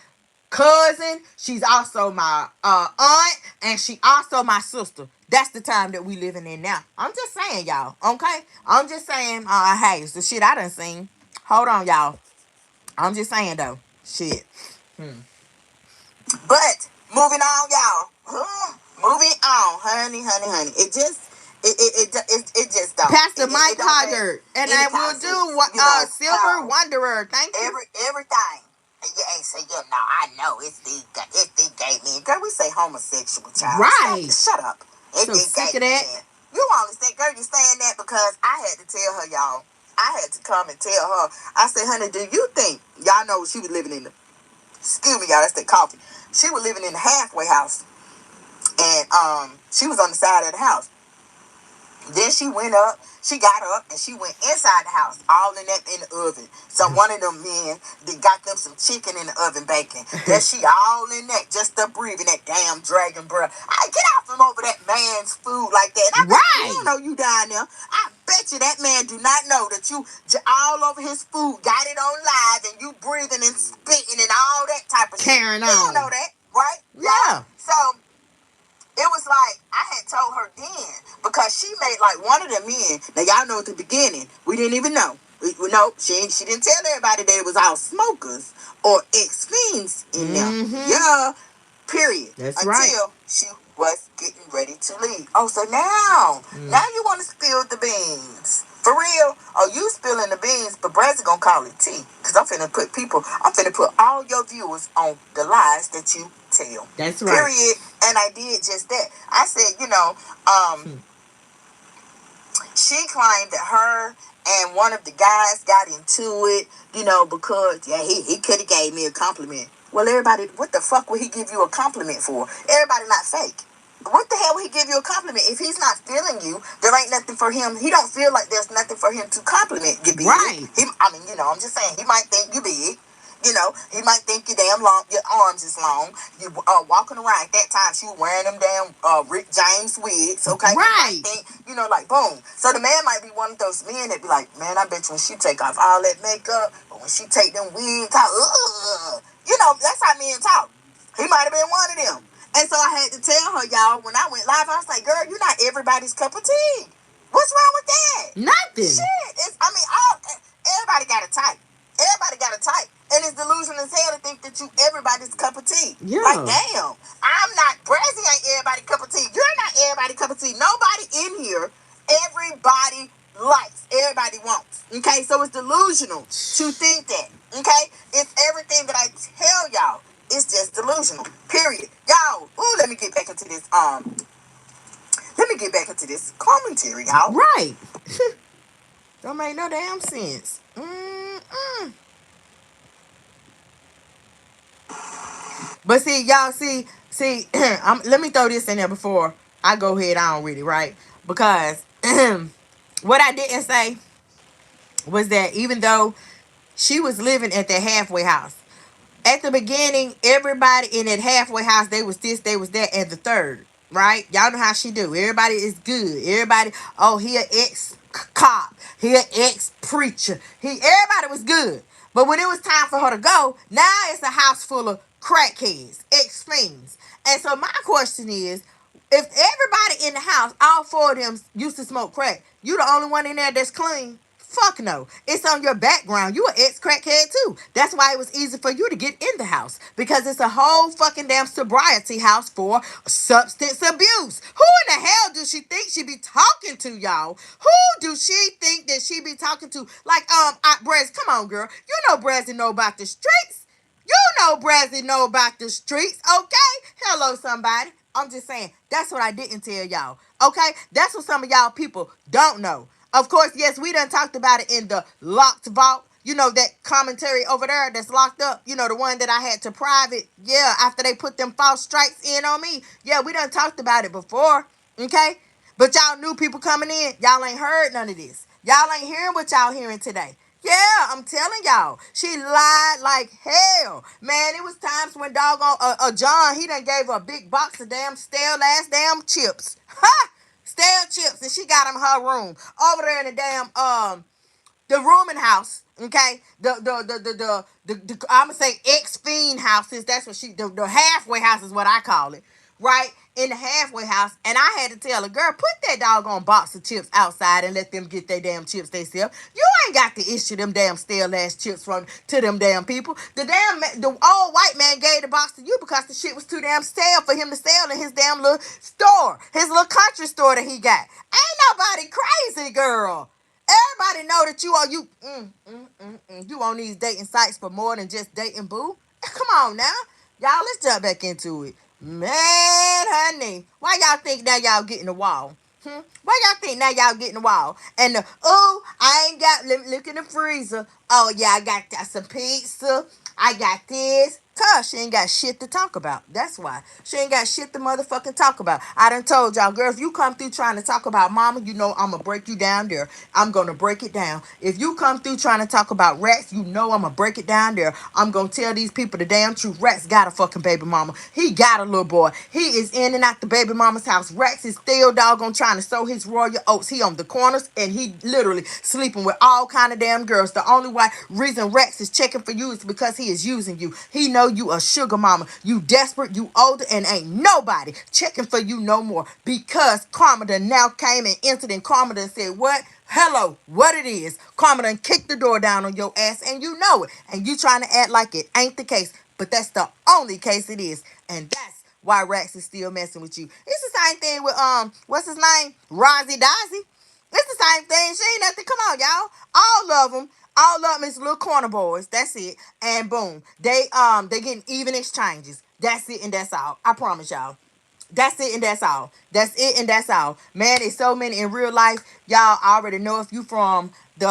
cousin. She's also my aunt, and she also my sister. That's the time that we living in now. I'm just saying, y'all. Okay, I'm just saying. Hey, it's the shit I done seen. Hold on, y'all. I'm just saying though. Shit. But moving on, y'all. Moving on, honey. It just don't. Pastor Mike It don't make Hoggard, and any I kind will of do sense. Silver How Wanderer. Thank you. everything. You ain't say, I know it's the gay men. Girl, we say homosexual, child. Right. Shut up. It's So the sick gay of that. men. You only say, girl, you saying that because I had to tell her, y'all. I had to come and tell her. I said, honey, do you think, y'all know she was living in the, excuse me, y'all, that's the coffee. She was living in the halfway house. And she was on the side of the house. Then she went up, she got up, and she went inside the house, all in the oven. So one of them men, they got them some chicken in the oven baking. Then she all in that, just up breathing that damn dragon breath. I get out from over that man's food like that. And I bet you don't know you down there. I bet you that man do not know that you all over his food, got it on live, and you breathing and spitting and all that type of Carrying shit. You on. don't know that, right? Yeah. So it was like I had told her then, because she made like one of the men. Now y'all know at the beginning we didn't even know. No, she didn't tell everybody that it was all smokers or ex-fiends in there. Yeah, period. That's until right. she was getting ready to leave. Oh, so now you want to spill the beans. For real? Oh, you spilling the beans, but Brad's gonna call it tea. Because I'm finna put all your viewers on the lies that you tell. That's right. Period. And I did just that. I said, she claimed that her and one of the guys got into it, because he could have gave me a compliment. Well, everybody, what the fuck would he give you a compliment for? Everybody not fake. What the hell would he give you a compliment? If he's not feeling you, there ain't nothing for him. He don't feel like there's nothing for him to compliment you big. Right. I'm just saying, he might think you big. He might think you damn long, your arms is long. You walking around. At that time, she was wearing them damn Rick James wigs, okay? Right. He might think, like, boom. So the man might be one of those men that be like, man, I bet you when she take off all that makeup, but when she take them wigs out, that's how men talk. He might have been one of them. And so I had to tell her, y'all, when I went live, I was like, girl, you're not everybody's cup of tea. What's wrong with that? Nothing. Shit. Everybody got a type. Everybody got a type. And it's delusional as hell to think that you everybody's cup of tea. Yeah. Like, damn. I'm not, Brazzy ain't everybody's cup of tea. You're not everybody's cup of tea. Nobody in here, everybody likes. Everybody wants. Okay? So it's delusional to think that. Okay? It's everything that I tell y'all. It's just delusional. Period. Y'all, let me get back into this, commentary, y'all. Right. Don't make no damn sense. But see, y'all, let me throw this in there before I go head on with it, right? Because what I didn't say was that even though she was living at the halfway house, at the beginning, everybody in that halfway house, they was this, they was that, and the third, right? Y'all know how she do. Everybody is good. Everybody, he an ex-cop. He an ex-preacher. Everybody was good. But when it was time for her to go, now it's a house full of crackheads, ex-fiends. And so my question is, if everybody in the house, all four of them used to smoke crack, you the only one in there that's clean? Fuck no. It's on your background. You an ex-crackhead too. That's why it was easy for you to get in the house. Because it's a whole fucking damn sobriety house for substance abuse. Who in the hell does she think she be talking to, y'all? Who do she think that she be talking to? Like, Brez, come on, girl. You know Brez know about the streets. You know Brazzy know about the streets, okay? Hello, somebody. I'm just saying, that's what I didn't tell y'all, okay? That's what some of y'all people don't know. Of course, yes, we done talked about it in the locked vault. You know, that commentary over there that's locked up. You know, the one that I had to private. Yeah, after they put them false strikes in on me. Yeah, we done talked about it before, okay? But y'all new people coming in, y'all ain't heard none of this. Y'all ain't hearing what y'all hearing today. Yeah, I'm telling y'all. She lied like hell. Man, it was times when doggone John, he done gave her a big box of damn stale ass damn chips. Ha! Stale chips. And she got him her room. Over there in the damn the rooming house, okay? The I'm gonna say ex-fiend houses. That's what the halfway house is what I call it, right? In the halfway house, and I had to tell her, girl, put that doggone box of chips outside and let them get their damn chips themselves. You ain't got to issue them damn stale ass chips to them damn people. The old white man gave the box to you because the shit was too damn stale for him to sell in his damn little store, his little country store that he got. Ain't nobody crazy, girl. Everybody know that you on these dating sites for more than just dating, boo. Come on now. Y'all, let's jump back into it. Man, honey, why y'all think now y'all getting the wall? Why y'all think now y'all getting the wall? And I ain't got, look in the freezer. Oh, yeah, I got some pizza. I got this. Cause she ain't got shit to talk about. That's why. She ain't got shit to motherfucking talk about. I done told y'all, girl, if you come through trying to talk about mama, you know I'm going to break you down there. I'm going to break it down. If you come through trying to talk about rats, you know I'm going to break it down there. I'm going to tell these people the damn truth. Rats got a fucking baby mama. He got a little boy. He is in and out the baby mama's house. Rex is still doggone trying to sow his royal oats. He on the corners and he literally sleeping with all kind of damn girls. The only reason Rex is checking for you is because he is using you. He know you a sugar mama. You desperate, you older, and ain't nobody checking for you no more because Karma done now came and entered and Karma done said, what? Hello, what it is. Karma done kicked the door down on your ass and you know it. And you trying to act like it ain't the case. But that's the only case it is. And that's why Rex is still messing with you. It's the same thing with what's his name? Rozzy Dozzy. It's the same thing. She ain't nothing. Come on, y'all. All of them is little corner boys. That's it. And boom. They getting even exchanges. That's it and that's all. I promise y'all. That's it and that's all. That's it and that's all. Man, it's so many in real life. Y'all already know if you from the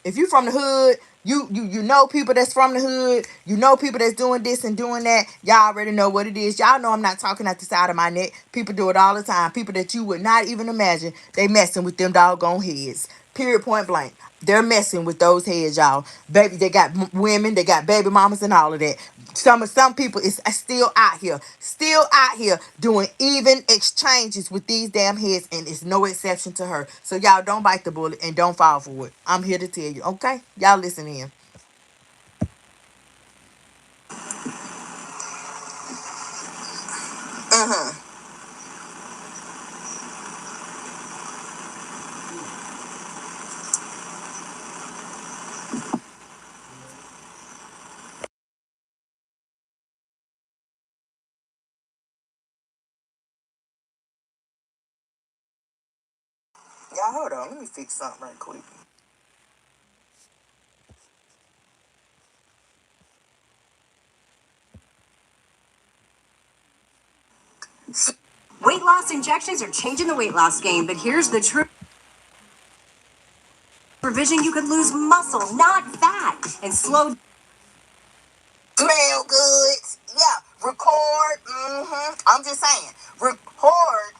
hood, you know people that's from the hood. You know people that's doing this and doing that. Y'all already know what it is. Y'all know I'm not talking at the side of my neck. People do it all the time. People that you would not even imagine. They messing with them doggone heads. Period, point blank. They're messing with those heads, y'all. Baby, they got women. They got baby mamas and all of that. Some people is still out here doing even exchanges with these damn heads, and it's no exception to her. So y'all don't bite the bullet and don't fall for it. I'm here to tell you, okay? Y'all listen in. Y'all hold on, let me fix something right quick. Weight loss injections are changing the weight loss game, but here's the truth. Revision, you could lose muscle, not fat, and slow. Smell good. Yeah. Record. I'm just saying. Record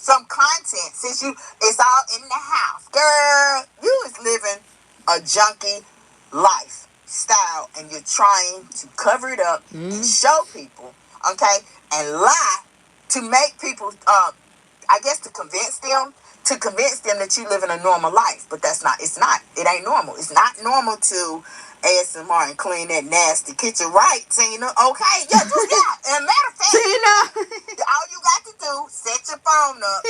some content since it's all in the house. Girl, you is living a junkie lifestyle and you're trying to cover it up and show people, okay, and lie to make people I guess to convince them that you live in a normal life. But that's not, it ain't normal. It's not normal to ASMR and clean that nasty kitchen right, Tina. Okay? Yeah, yeah. And matter of fact, Tina, all you got to do, set your phone up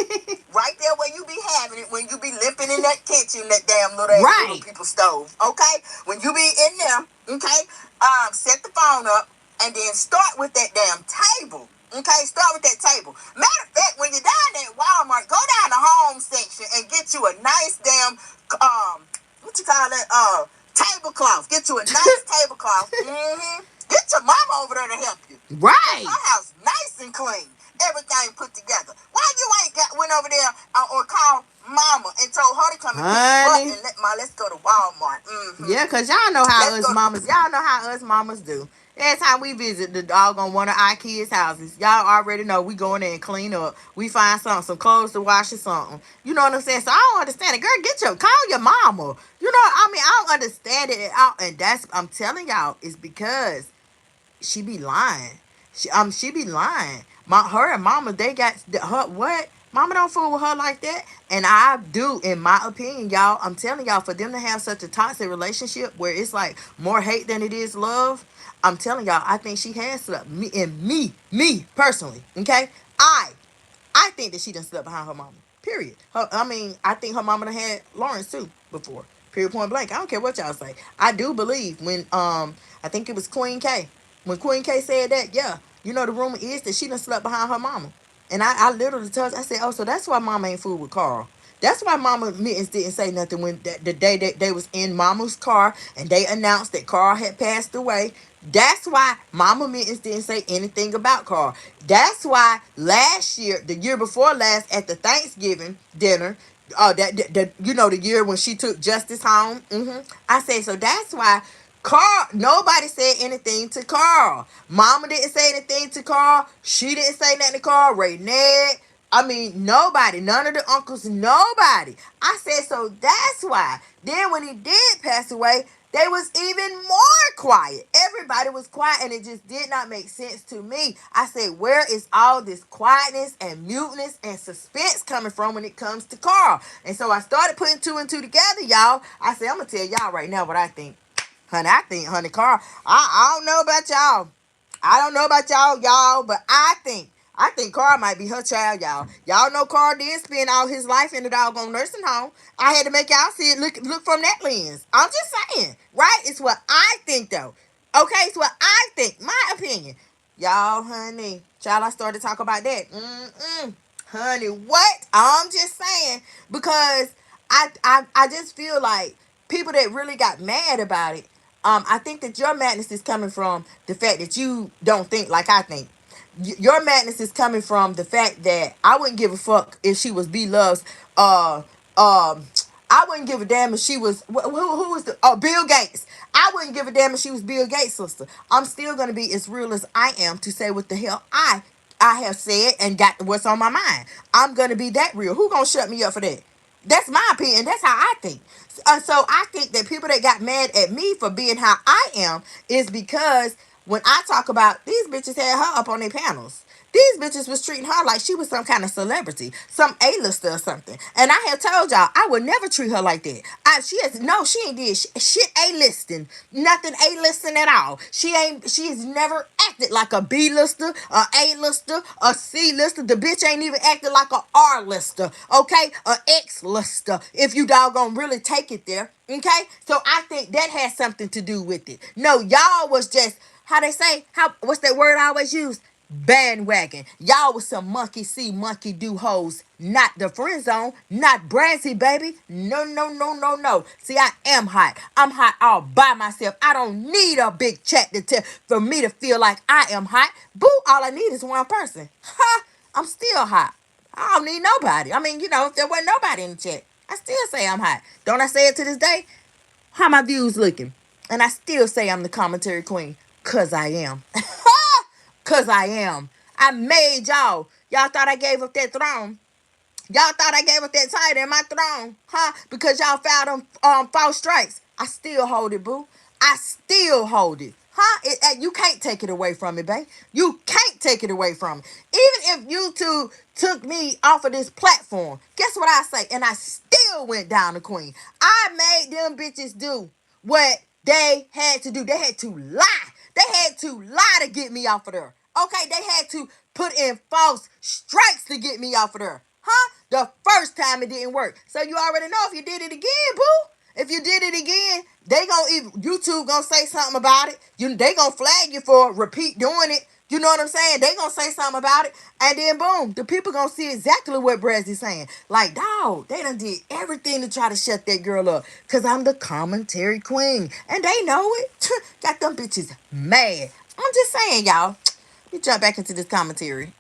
right there where you be having it when you be limping in that kitchen, that damn little ass Right. little people stove. Okay? When you be in there, okay? Set the phone up and then start with that damn table. Okay, start with that table. Matter of fact, when you're down at Walmart, go down the home section and get you a nice damn what you call that? Tablecloth. Get you a nice tablecloth. Get your mama over there to help you. Right. Her house nice and clean. Everything put together. Why you ain't went over there or called mama and told her to come and pick you up and let's go to Walmart. Yeah, because y'all know how us mamas do. Every time we visit the doggone one of our kids' houses, y'all already know we go in there and clean up. We find some clothes to wash or something. You know what I'm saying? So I don't understand it. Girl, call your mama. You know, I don't understand it at all. And I'm telling y'all, it's because she be lying. She be lying. Her and mama, they got her what? Mama don't fool with her like that. And I do, in my opinion, y'all. I'm telling y'all, for them to have such a toxic relationship where it's like more hate than it is love. I'm telling y'all, I think she has slept me personally. Okay, I think that she done slept behind her mama. Period. I think her mama done had Lawrence too before. Period. Point blank. I don't care what y'all say. I do believe when I think it was Queen K. When Queen K said that, yeah, you know the rumor is that she done slept behind her mama. And I literally told her, I said, oh, so that's why mama ain't fool with Carl. That's why Mama Mittens didn't say nothing when the day that they was in Mama's car and they announced that Carl had passed away. That's why Mama Mittens didn't say anything about Carl. That's why last year, the year before last, at the Thanksgiving dinner, the year when she took Justice home. I said, so that's why Carl, nobody said anything to Carl. Mama didn't say anything to Carl. She didn't say nothing to Carl. Ray Ned. Nobody, none of the uncles, nobody. I said, so that's why. Then when he did pass away, they was even more quiet. Everybody was quiet, and it just did not make sense to me. I said, where is all this quietness and muteness and suspense coming from when it comes to Carl? And so I started putting two and two together, y'all. I said, I'm going to tell y'all right now what I think. Honey, Carl, I don't know about y'all. I don't know about y'all, but I think Carl might be her child, y'all. Y'all know Carl did spend all his life in the doggone nursing home. I had to make y'all see it, look from that lens. I'm just saying, right? It's what I think, though. Okay, it's what I think. My opinion. Y'all, honey, child, I started to talk about that. Honey, what? I'm just saying, because I just feel like people that really got mad about it, I think that your madness is coming from the fact that you don't think like I think. Your madness is coming from the fact that I wouldn't give a fuck if she was B Love's. I wouldn't give a damn if she was who was the Bill Gates. I wouldn't give a damn if she was Bill Gates' sister. I'm still gonna be as real as I am to say what the hell I have said and got what's on my mind. I'm gonna be that real. Who gonna shut me up for that? That's my opinion. That's how I think. So I think that people that got mad at me for being how I am is because when I talk about these bitches had her up on their panels. These bitches was treating her like she was some kind of celebrity, some A-lister or something. And I have told y'all, I would never treat her like that. She ain't did shit A-listing. Nothing A-listing at all. She's never acted like a B-lister, a A-lister, a C-lister. The bitch ain't even acted like a R-lister, okay? A X-lister, if you doggone really take it there, okay? So I think that has something to do with it. No, y'all was just, how they say, what's that word I always use? Bandwagon. Y'all was some monkey see, monkey do hoes. Not the friend zone. Not Brassy, baby. No, no, no, no, no. See, I am hot. I'm hot all by myself. I don't need a big chat for me to feel like I am hot. Boo, all I need is one person. Ha! I'm still hot. I don't need nobody. If there wasn't nobody in the chat, I still say I'm hot. Don't I say it to this day? How my views looking? And I still say I'm the commentary queen. Cause I am. Cause I am. I made y'all. Y'all thought I gave up that throne. Y'all thought I gave up that title in my throne. Huh? Because y'all filed them false strikes. I still hold it, boo. I still hold it. Huh? You can't take it away from me, babe. You can't take it away from me. Even if YouTube took me off of this platform, guess what I say? And I still went down the queen. I made them bitches do what they had to do. They had to lie. They had to lie to get me off of there. Okay, they had to put in false strikes to get me off of there. Huh? The first time it didn't work. So you already know if you did it again, boo. If you did it again, they gonna even YouTube gonna say something about it. They gonna flag you for repeat doing it. You know what I'm saying? They gonna say something about it, and then boom, the people gonna see exactly what Brazzy's saying. Like, dog, they done did everything to try to shut that girl up, cause I'm the commentary queen, and they know it. Got them bitches mad. I'm just saying, y'all. Let me jump back into this commentary.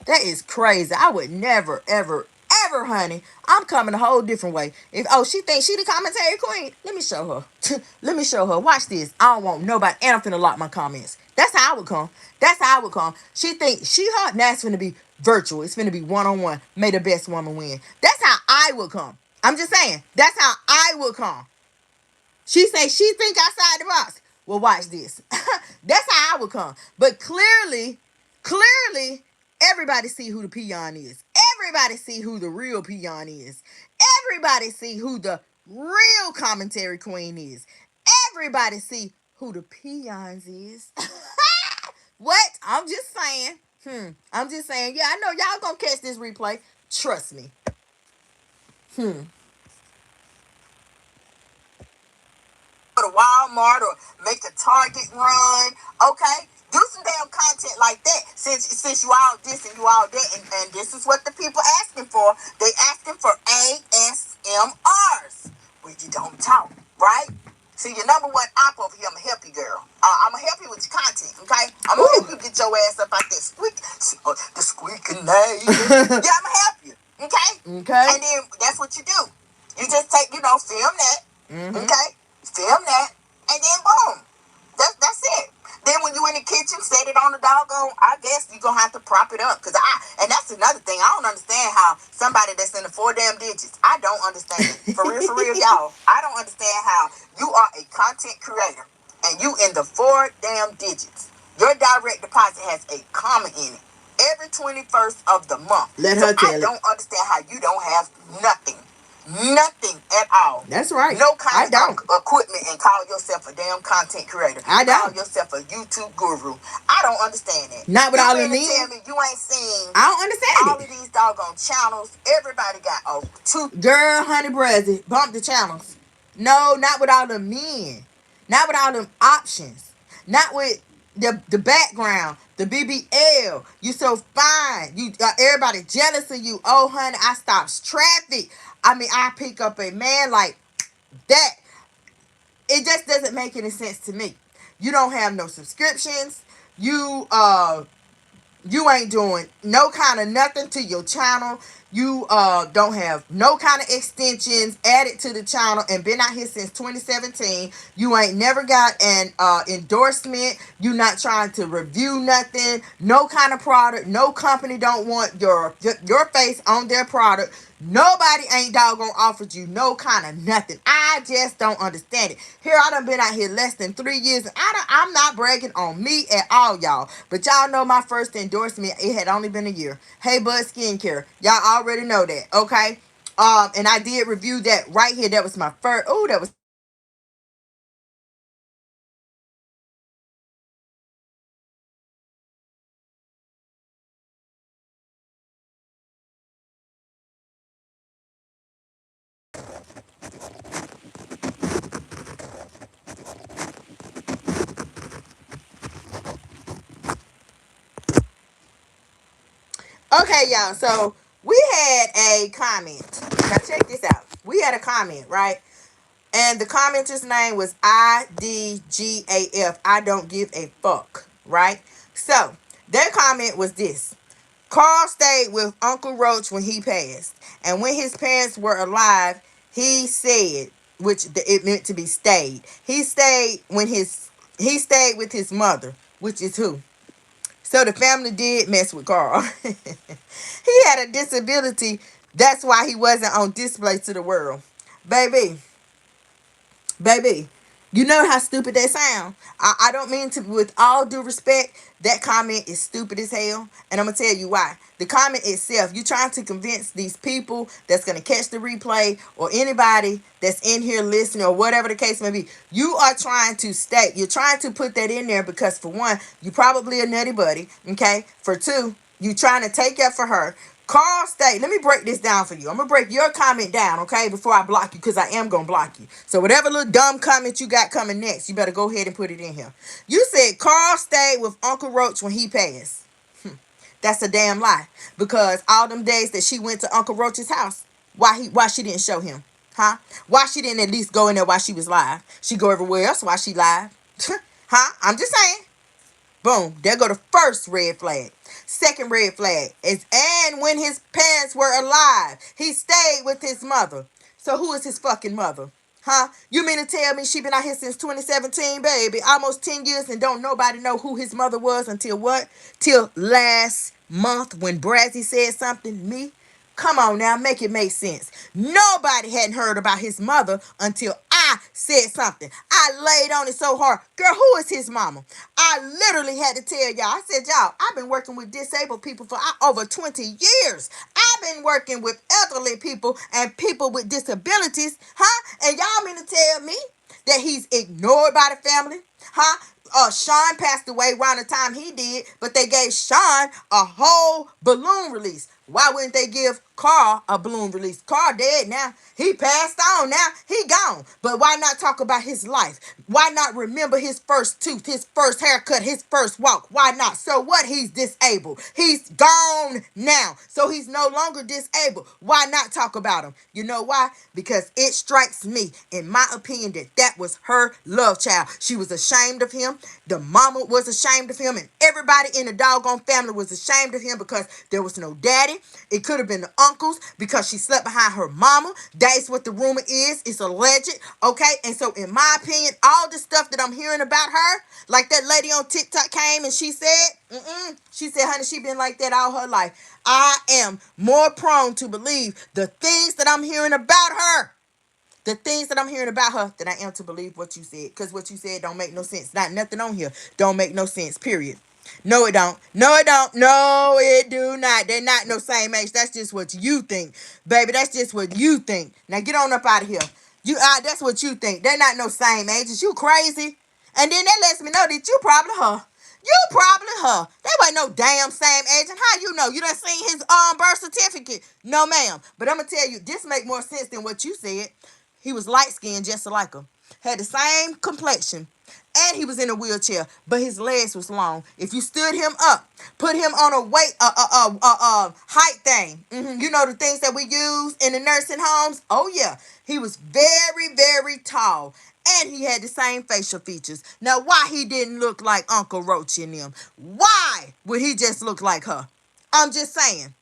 That is crazy. I would never, ever, ever, honey. I'm coming a whole different way. If she thinks she the commentary queen, let me show her. Let me show her. Watch this. I don't want nobody, and I'm finna lock my comments. That's how I would come. That's how I would come. She think her. Now it's finna be virtual. It's finna be one-on-one. May the best woman win. That's how I would come. I'm just saying. That's how I would come. She say she think outside the box. Well, watch this. That's how I would come. But clearly, everybody see who the peon is. Everybody see who the real peon is. Everybody see who the real commentary queen is. Everybody see who the peons is. What? I'm just saying. I'm just saying. Yeah, I know y'all gonna catch this replay. Trust me. Go to Walmart or make a Target run, okay? Do some damn content like that. Since you all this and you all that, and this is what the people asking for. They asking for ASMRs, where you don't talk, right? See, your number one op over here, I'm a help you, girl. I'm gonna help you with your content, okay? I'm gonna help you get your ass up out that the squeaking name. Yeah, I'm gonna help you, okay? Okay. And then that's what you do. You just take, film that, okay? Film that, and then boom. That's it. Then when you in the kitchen, set it on the doggone, I guess you're going to have to prop it up. And that's another thing. I don't understand how somebody that's in the 4 damn digits, I don't understand it. For real, y'all. I don't understand how you are a content creator and you in the 4 damn digits. Your direct deposit has a comma in it every 21st of the month. Let her tell it. I don't understand how you don't have nothing. Nothing at all. That's right. No kind of equipment and call yourself a damn content creator. I don't. Call yourself a YouTube guru. I don't understand that. Not with all the mean to tell me you ain't seen I don't understand all of these doggone channels. Everybody got two. Girl, honey, Brazzy, bump the channels. No, not with all the men. Not with all them options. Not with the background, the BBL. You so fine. You everybody jealous of you. Oh, honey, I stops traffic. I mean, I pick up a man like that. It just doesn't make any sense to me. You don't have no subscriptions. You ain't doing no kind of nothing to your channel. You don't have no kind of extensions added to the channel and been out here since 2017. You ain't never got an endorsement. You not trying to review nothing. No kind of product. No company don't want your face on their product. Nobody ain't doggone offered you no kind of nothing. I just don't understand it. Here, I done been out here less than 3 years. And I'm not bragging on me at all, y'all. But y'all know my first endorsement, it had only been a year. Hey Bud Skincare. Y'all already know that, okay? And I did review that right here. That was my first. Oh, that was. Okay, y'all. So we had a comment. Now check this out. We had a comment, right? And the commenter's name was IDGAF. I don't give a fuck, right? So their comment was this. Carl stayed with Uncle Roach when he passed. And when his parents were alive, he said, which it meant to be stayed. He stayed with his mother, which is who? So the family did mess with Carl. He had a disability. That's why he wasn't on display to the world. Baby, You know how stupid that sound. I don't mean to, with all due respect, that comment is stupid as hell. And I'm going to tell you why. The comment itself, you're trying to convince these people that's going to catch the replay, or anybody that's in here listening, or whatever the case may be. You are trying to state, you're trying to put that in there because, for one, you probably a nutty buddy, okay? For two, you trying to take up for her. Carl State, let me break this down for you. I'm going to break your comment down, okay, before I block you, because I am going to block you. So whatever little dumb comment you got coming next, you better go ahead and put it in here. You said Carl stayed with Uncle Roach when he passed. That's a damn lie. Because all them days that she went to Uncle Roach's house, why she didn't show him? Huh? Why she didn't at least go in there while she was live? She go everywhere else while she live. Huh? I'm just saying. Boom. There go the first red flag. Second red flag is, and when his parents were alive, he stayed with his mother. So who is his fucking mother? Huh? You mean to tell me she been out here since 2017, baby? Almost 10 years, and don't nobody know who his mother was until what? Till last month when Brazzy said something to me? Come on now, make it make sense. Nobody hadn't heard about his mother until I said something. I laid on it so hard. Girl, who is his mama? I literally had to tell y'all. I said, y'all, I've been working with disabled people for over 20 years. I've been working with elderly people and people with disabilities, huh? And y'all mean to tell me that he's ignored by the family, huh? Sean passed away around the time he did, but they gave Sean a whole balloon release. Why wouldn't they give Carl a balloon release? Carl dead now. He passed on now. He gone. But why not talk about his life? Why not remember his first tooth, his first haircut, his first walk? Why not? So what? He's disabled. He's gone now. So he's no longer disabled. Why not talk about him? You know why? Because it strikes me, in my opinion, that that was her love child. She was ashamed of him. The mama was ashamed of him. And everybody in the doggone family was ashamed of him because there was no daddy. It could have been the uncles because she slept behind her mama. That's what the rumor is. It's alleged. Okay. And so in my opinion, all the stuff that I'm hearing about her, like that lady on TikTok came and she said, she said, honey, she been like that all her life. I am more prone to believe the things that I'm hearing about her. The things that I'm hearing about her than I am to believe what you said. Because what you said don't make no sense. Not nothing on here don't make no sense, period. No, it don't. No, it don't. No, it do not. They're not no same age. That's just what you think. Baby, that's just what you think. Now get on up out of here. That's what you think. They're not no same age. Is you crazy? And then that lets me know that you probably her. You probably her. They wasn't no damn same age. And how you know? You done seen his birth certificate? No, ma'am. But I'm going to tell you, this make more sense than what you said. He was light-skinned just like her. Had the same complexion. And he was in a wheelchair, but his legs was long. If you stood him up, put him on a weight, height thing. You know the things that we use in the nursing homes? Oh, yeah. He was very, very tall. And he had the same facial features. Now, why he didn't look like Uncle Roach in them? Why would he just look like her? I'm just saying.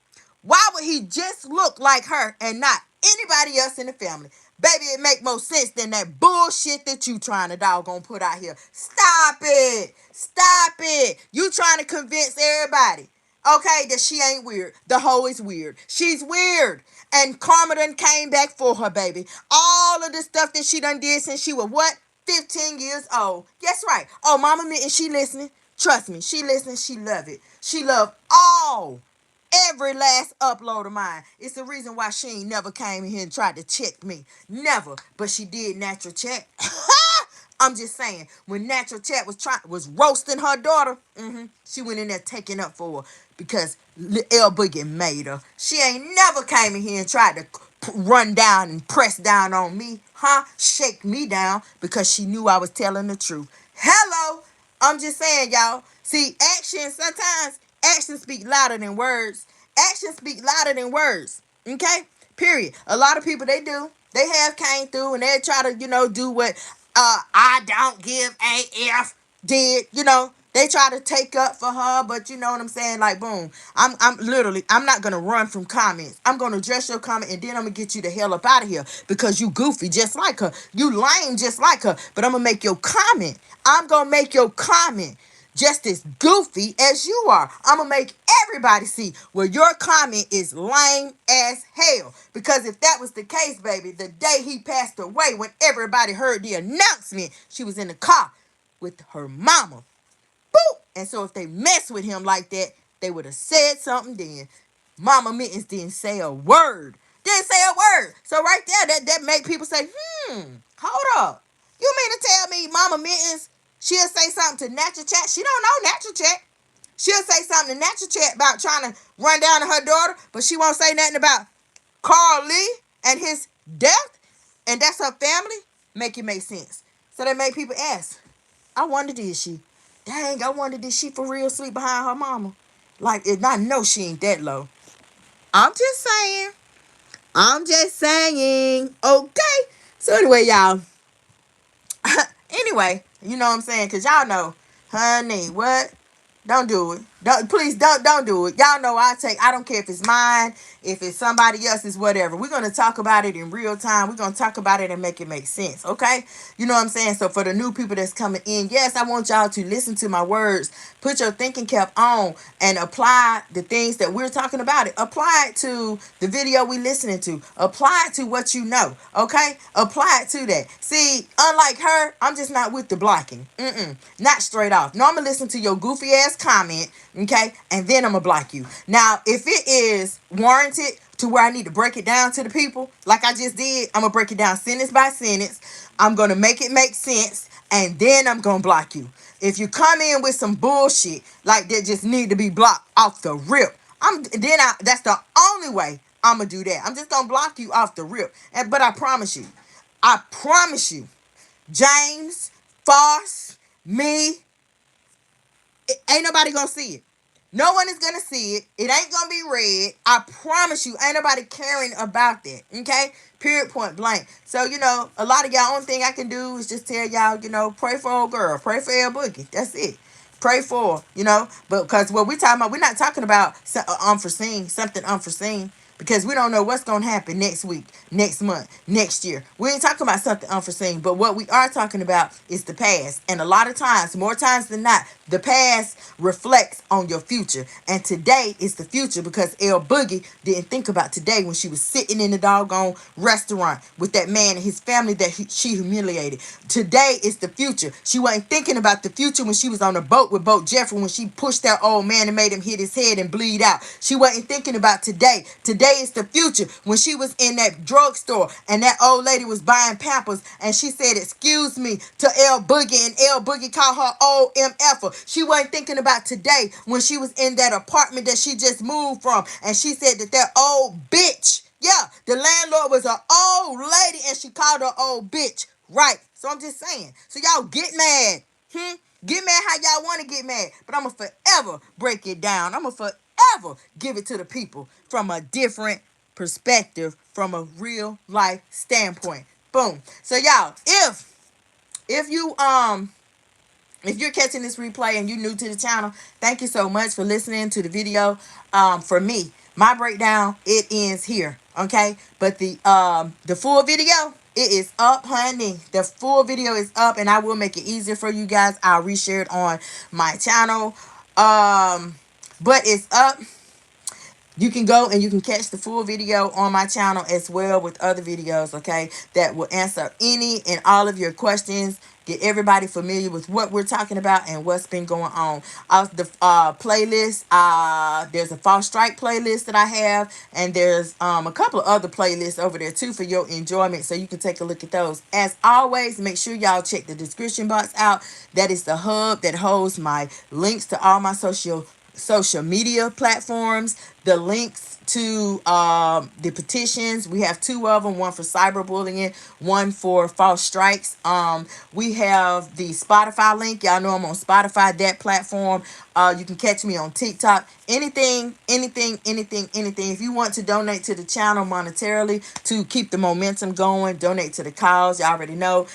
Why would he just look like her and not anybody else in the family? Baby, it make more sense than that bullshit that you trying to doggone put out here. Stop it. Stop it. You trying to convince everybody, okay, that she ain't weird. The hoe is weird. She's weird. And karma done came back for her, baby. All of the stuff that she done did since she was what? 15 years old. That's right. Oh, Mama Mitten, she listening? Trust me, she listening. She love it. She love every last upload of mine. It's the reason why she ain't never came in here and tried to check me. Never. But she did natural check. I'm just saying, when natural chat was roasting her daughter, she went in there taking up for her because L Boogie made her. She ain't never came in here and tried to run down and press down on me, shake me down because she knew I was telling the truth. Hello. I'm just saying, y'all. See, sometimes actions speak louder than words. Actions speak louder than words. Okay? Period. A lot of people, they have came through and they try to, do what I don't give a F did. They try to take up for her, but you know what I'm saying? Like, boom. I'm not going to run from comments. I'm going to address your comment and then I'm going to get you the hell up out of here because you goofy just like her. You lame just like her. But I'm going to make your comment. I'm going to make your comment just as goofy as you are. I'm going to make everybody see, well, your comment is lame as hell. Because if that was the case, baby, the day he passed away, when everybody heard the announcement, she was in the car with her mama. Boop! And so if they mess with him like that, they would have said something then. Mama Mittens didn't say a word. Didn't say a word. So right there, that make people say, hold up. You mean to tell me Mama Mittens, she'll say something to Natural Chat? She don't know Natural Chat. She'll say something to Natural Chat about trying to run down to her daughter, but she won't say nothing about Carl Lee and his death, and that's her family. Make it make sense. So that make people ask, I wonder, did she? Dang, I wonder, did she for real sleep behind her mama? Like, I know she ain't that low. I'm just saying. I'm just saying. Okay. So anyway, y'all. Anyway, you know what I'm saying? Because y'all know, honey, what? Don't do it. Please don't do it. Y'all know I don't care if it's mine, if it's somebody else's, whatever. We're gonna talk about it in real time. We're gonna talk about it and make it make sense. Okay? You know what I'm saying? So for the new people that's coming in, yes, I want y'all to listen to my words, put your thinking cap on, and apply the things that we're talking about. Apply it to the video we listening to. Apply it to what you know. Okay? Apply it to that. See, unlike her, I'm just not with the blocking. Not straight off. No, I'm gonna listen to your goofy ass comment, okay, and then I'm gonna block you. Now, if it is warranted to where I need to break it down to the people, like I just did, I'm gonna break it down sentence by sentence. I'm gonna make it make sense, and then I'm gonna block you. If you come in with some bullshit like that, just need to be blocked off the rip. That's the only way I'm gonna do that. I'm just gonna block you off the rip. But I promise you, James, Foss, me, ain't nobody gonna see it. No one is gonna see it. It ain't gonna be read. I promise you, ain't nobody caring about that. Okay? Period, point blank. So, a lot of y'all, only thing I can do is just tell y'all, pray for old girl. Pray for El Boogie. That's it. Pray for, but because what we're talking about, we're not talking about something unforeseen. Because we don't know what's going to happen next week, next month, next year. We ain't talking about something unforeseen. But what we are talking about is the past. And a lot of times, more times than not, the past reflects on your future. And today is the future because El Boogie didn't think about today when she was sitting in the doggone restaurant with that man and his family that she humiliated. Today is the future. She wasn't thinking about the future when she was on a boat with Boat Jeffrey when she pushed that old man and made him hit his head and bleed out. She wasn't thinking about today. Today is the future when she was in that drugstore and that old lady was buying Pampers and she said, excuse me, to El Boogie, and El Boogie called her old MF'er. She wasn't thinking about today when she was in that apartment that she just moved from and she said that old bitch, yeah, the landlord was an old lady and she called her old bitch. Right. So I'm just saying. So y'all get mad. Get mad how y'all want to get mad. But I'm going to forever break it down. I'm going to forever give it to the people from a different perspective, from a real life standpoint. Boom. So y'all, if you're catching this replay and you're new to the channel, thank you so much for listening to the video. For me, my breakdown, it ends here. Okay. But the full video, it is up, honey. The full video is up and I will make it easier for you guys. I'll reshare it on my channel. But it's up. You can go and you can catch the full video on my channel as well with other videos, okay, that will answer any and all of your questions, get everybody familiar with what we're talking about and what's been going on. The playlist, there's a false strike playlist that I have, and there's a couple of other playlists over there too for your enjoyment, so you can take a look at those. As always, make sure y'all check the description box out. That is the hub that holds my links to all my social media platforms, the links to the petitions. We have 2 of them, one for cyberbullying, one for false strikes. We have the Spotify link. Y'all know I'm on Spotify, that platform. You can catch me on TikTok. Anything. If you want to donate to the channel monetarily to keep the momentum going, donate to the cause. You already know.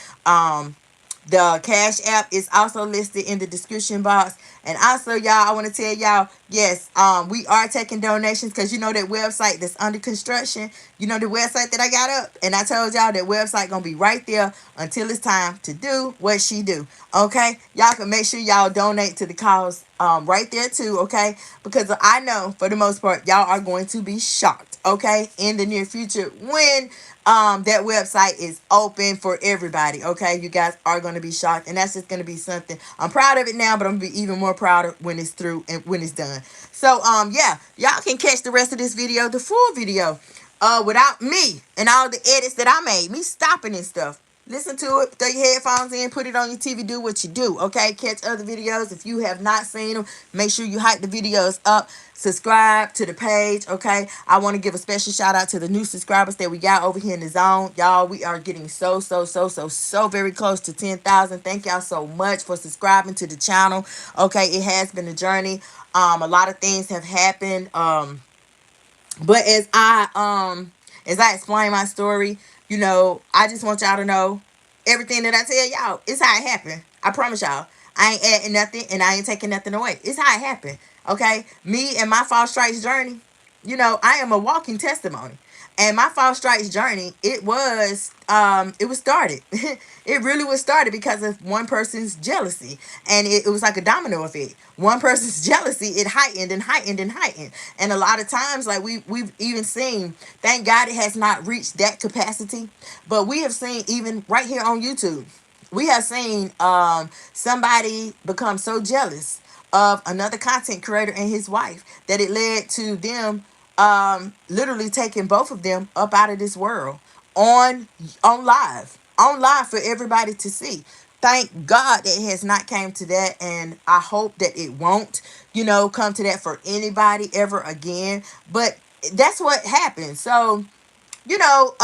The Cash App is also listed in the description box. And also, y'all, I want to tell y'all, yes, we are taking donations, because you know that website that's under construction. You know the website that I got up, and I told y'all that website gonna be right there until it's time to do what she do. Okay, y'all can make sure y'all donate to the cause right there too. Okay, because I know for the most part y'all are going to be shocked. Okay, in the near future when that website is open for everybody. Okay, you guys are going to be shocked, and that's just going to be something. I'm proud of it now, but I'm going to be even more prouder when it's through and when it's done. So yeah, y'all can catch the rest of this video, the full video, without me and all the edits that I made, me stopping and stuff. Listen to it, throw your headphones in, put it on your TV, do what you do, okay? Catch other videos. If you have not seen them, make sure you hype the videos up. Subscribe to the page, okay? I want to give a special shout out to the new subscribers that we got over here in the zone. Y'all, we are getting so very close to 10,000. Thank y'all so much for subscribing to the channel, okay? It has been a journey. A lot of things have happened. But as I explain my story, you know, I just want y'all to know everything that I tell y'all, it's how it happened. I promise y'all. I ain't adding nothing and I ain't taking nothing away. It's how it happened. Okay? Me and my false strikes journey, you know, I am a walking testimony. And my false strikes journey, it was started. It really was started because of one person's jealousy. And it was like a domino effect. One person's jealousy, it heightened and heightened and heightened. And a lot of times, like we've even seen, thank God it has not reached that capacity. But we have seen, even right here on YouTube, we have seen somebody become so jealous of another content creator and his wife that it led to them literally taking both of them up out of this world on live for everybody to see. Thank God that it has not came to that, and I hope that it won't, you know, come to that for anybody ever again. But that's what happened. So, you know,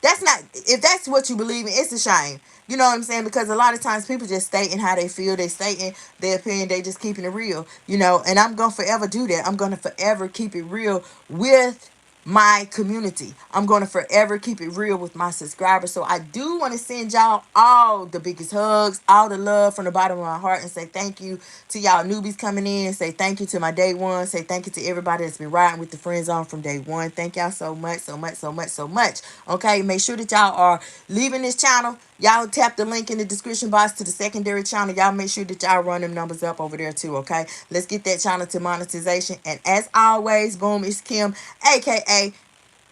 that's not, if that's what you believe in, it's a shame. You know what I'm saying? Because a lot of times people just stating how they feel, they stating their opinion, they just keeping it real, you know, and I'm gonna forever do that. I'm gonna forever keep it real with my community. I'm going to forever keep it real with my subscribers. So I do want to send y'all all the biggest hugs, all the love from the bottom of my heart, and say thank you to y'all newbies coming in. Say thank you to my day one. Say thank you to everybody that's been riding with the friend zone from day one. Thank y'all so much, so much, so much, so much. Okay, make sure that y'all are leaving this channel. Y'all tap the link in the description box to the secondary channel. Y'all make sure that y'all run them numbers up over there too, okay? Let's get that channel to monetization. And as always, boom, it's Kim, aka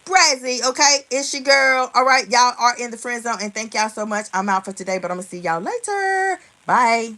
Brazzy, okay? It's your girl. All right, y'all are in the friend zone, and thank y'all so much. I'm out for today, but I'm gonna see y'all later. Bye.